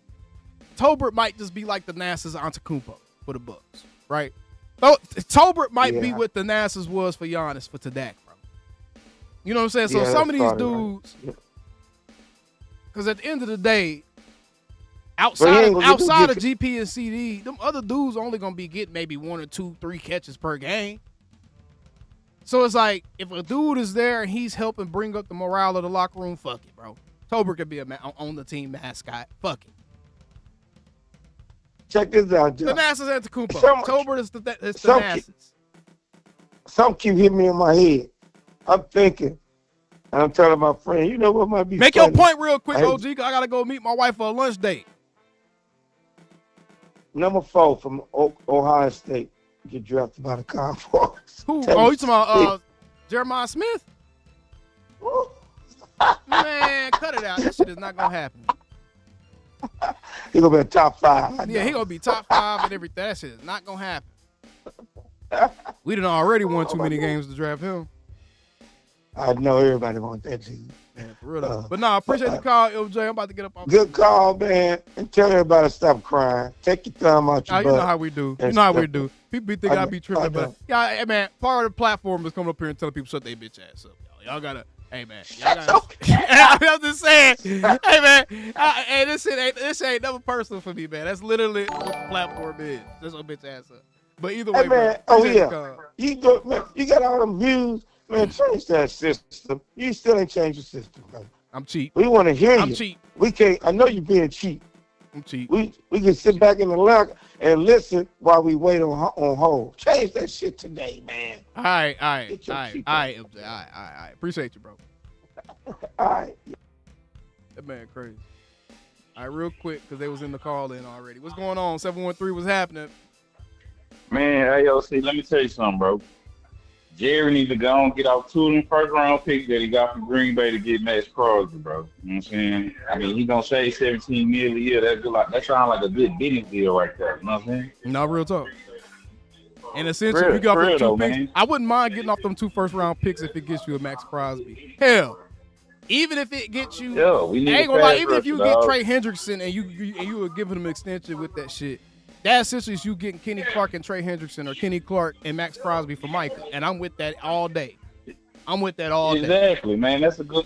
Tolbert might just be like the NASA's Antetokounmpo for the Bucks, right? Tolbert might be what the NASA's was for Giannis for Tadak, bro. You know what I'm saying? So some of these dudes, because at the end of the day, outside of GP and CD, them other dudes only gonna be getting maybe 1 or 2, 3 catches per game. So it's like, if a dude is there and he's helping bring up the morale of the locker room, fuck it, bro. Tolbert could be on the team mascot. Fuck it. Check this out, John. The NASA's Antetokounmpo. Tolbert is the NASA's. Something keep hitting me in my head. I'm thinking, and I'm telling my friend, you know what might be Make funny? your point real quick, OG, 'cause I got to go meet my wife for a lunch date. Number 4 from Ohio State get drafted by the Cowboys. Who? Oh, you talking about Jeremiah Smith? Man, cut it out. That shit is not going to happen. He's going to be a top 5. Yeah, he going to be top 5 and everything. That shit is not going to happen. We done already won too many games to draft him. I know everybody wants that team. Man, for real. But I appreciate the call, LJ. I'm about to get up off. Good call, man. And tell everybody to stop crying. Take your thumb out your butt. You know how we do. You know how we do. People be thinking I be tripping, but yeah, hey, man, part of the platform is coming up here and telling people shut their bitch ass up. Y'all gotta, hey man, y'all gotta. I'm just saying, hey man, hey, this ain't never personal for me, man. That's literally what the platform is. That's what bitch ass up. But either way, hey, man, you got all them views. Man, change that system. You still ain't changed the system, man. I'm cheap. We want to hear you. I'm cheap. We can't. I know you're being cheap. I'm cheap. We can sit back in the locker and listen while we wait on hold. Change that shit today, man. All right. Appreciate you, bro. All right. That man crazy. All right, real quick, because they was in the call in already. What's going on? 713, what's happening? Man, AOC, let me tell you something, bro. Jerry needs to go and get off 2 of them first-round picks that he got from Green Bay to get Max Crosby, bro. You know what I'm saying? I mean, he going to save $17 million a year. That sounds like a good bidding deal right there. You know what I'm saying? No, real talk. And essentially, you got them 2 picks. Man. I wouldn't mind getting off them 2 first-round picks if it gets you a Max Crosby. Hell, even if it gets you, I ain't gonna lie, even if you get Trey Hendrickson and you would give him an extension with that shit, that essentially is you getting Kenny Clark and Trey Hendrickson or Kenny Clark and Max Crosby for Micah, and I'm with that all day. I'm with that all day. Exactly, man. That's a good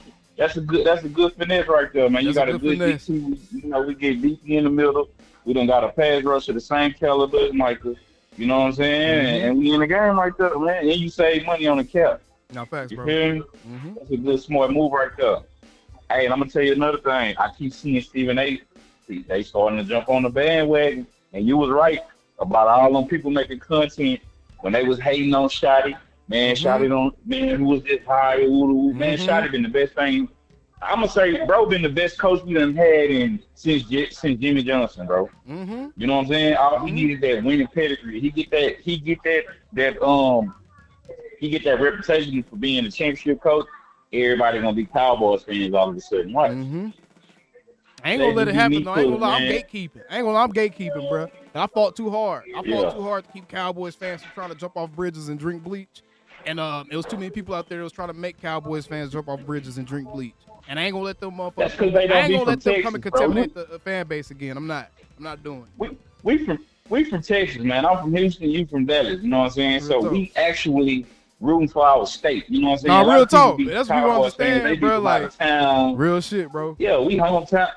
finesse right there, man. You got a good DT. You know, we get DT in the middle. We done got a pass rush of the same caliber as Micah. You know what I'm saying? And we in the game right there, man. And you save money on the cap. No facts, bro. You hear me? That's a good smart move right there. Hey, and I'm gonna tell you another thing. I keep seeing Stephen A. They starting to jump on the bandwagon. And you was right about all them people making content when they was hating on Shotty. Man, Shotty who was this high, man, Shotty been the best thing. I'm gonna say, bro, been the best coach we done had since Jimmy Johnson, bro. You know what I'm saying? All he needed that winning pedigree. He get that reputation for being a championship coach. Everybody gonna be Cowboys fans all of a sudden, right? I ain't gonna let it happen, though. I ain't gonna lie, I'm gatekeeping, bro. And I fought too hard. I fought too hard to keep Cowboys fans from trying to jump off bridges and drink bleach. And it was too many people out there that was trying to make Cowboys fans jump off bridges and drink bleach. And I ain't gonna let them motherfuckers. That's 'cause they don't I ain't be gonna from let them Texas, come and bro. contaminate the fan base again. I'm not doing it. We from Texas, man. I'm from Houston. You from Dallas. You know what I'm saying? Real So talk. we actually rooting for our state. You know what I'm saying? Nah, A lot real of people talk. be That's what you Cowboys fans, they understand, be bro. from out Like of town. real shit, bro. Yeah, we hometown.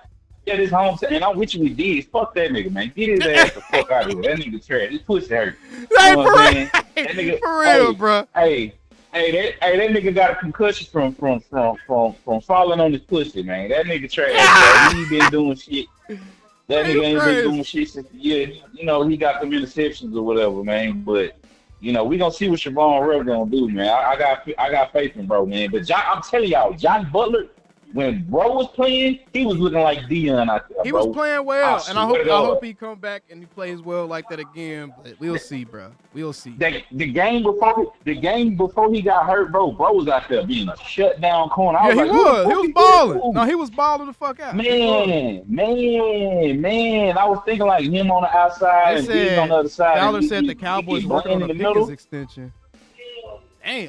Yeah, this hometown. And I'm with you with Diggs. Fuck that nigga, man. Get his ass the fuck out of here. That nigga trash. His pussy hurt. You know what I'm saying? That nigga, For real, bro. Hey, that nigga got a concussion from falling on his pussy, man. That nigga trash, bro. He ain't been doing shit. That nigga ain't been doing shit since the year. You know, he got them interceptions or whatever, man. But you know, we gonna see what Trevon Diggs gonna do, man. I got faith in bro, man. But I'm telling y'all, Johnny Butler, when bro was playing, he was looking like Dion out there, He bro. was playing well, and I swear to hope God. he come back and he plays well like that again. But we'll see, bro. We'll see. The game before he got hurt, bro was out there being a shutdown corner. I Yeah, was he like, was. He was balling. No, he was balling the fuck out. Man. I was thinking like him on the outside and Diggs on the other side. Fowler and said the Cowboys he working on a in the middle. Pickens extension. Damn.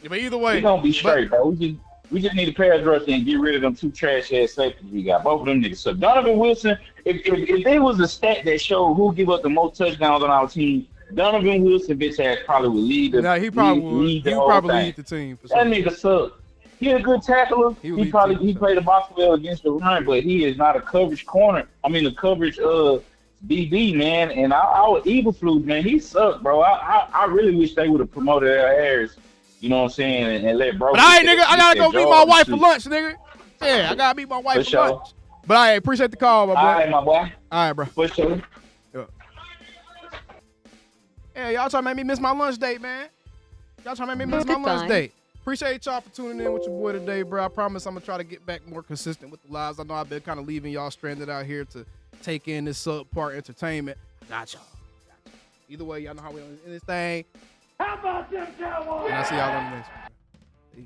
Yeah, but either way, We gonna be straight, bro. We just need a pass rush and get rid of them two trash ass safeties we got. Both of them niggas. So Donovan Wilson, if there was a stat that showed who give up the most touchdowns on our team, Donovan Wilson bitch ass probably would lead the. Nah, he probably would. Lead the He would whole probably thing. lead the team. For That sure. nigga sucks. He a good tackler. He would He lead probably the team, he played the box well against the run, but he is not a coverage corner. I mean, a coverage DB, man. And our Eberflus, man, he sucked, bro. I really wish they would have promoted Al Harris. You know what I'm saying? And let bro. But I gotta go meet my wife for lunch, nigga. Yeah, I gotta meet my wife for sure. lunch. But I appreciate the call, my boy. All right, my boy. All right, bro. For sure. Yeah, y'all trying to make me miss my lunch date, man. Y'all trying to make me miss my lunch date. Appreciate y'all for tuning in with your boy today, bro. I promise I'm gonna try to get back more consistent with the lives. I know I've been kind of leaving y'all stranded out here to take in this subpar entertainment. Got y'all. Either way, y'all know how we on this thing. How about them Cowboys? And I'll see y'all on the next one. Peace.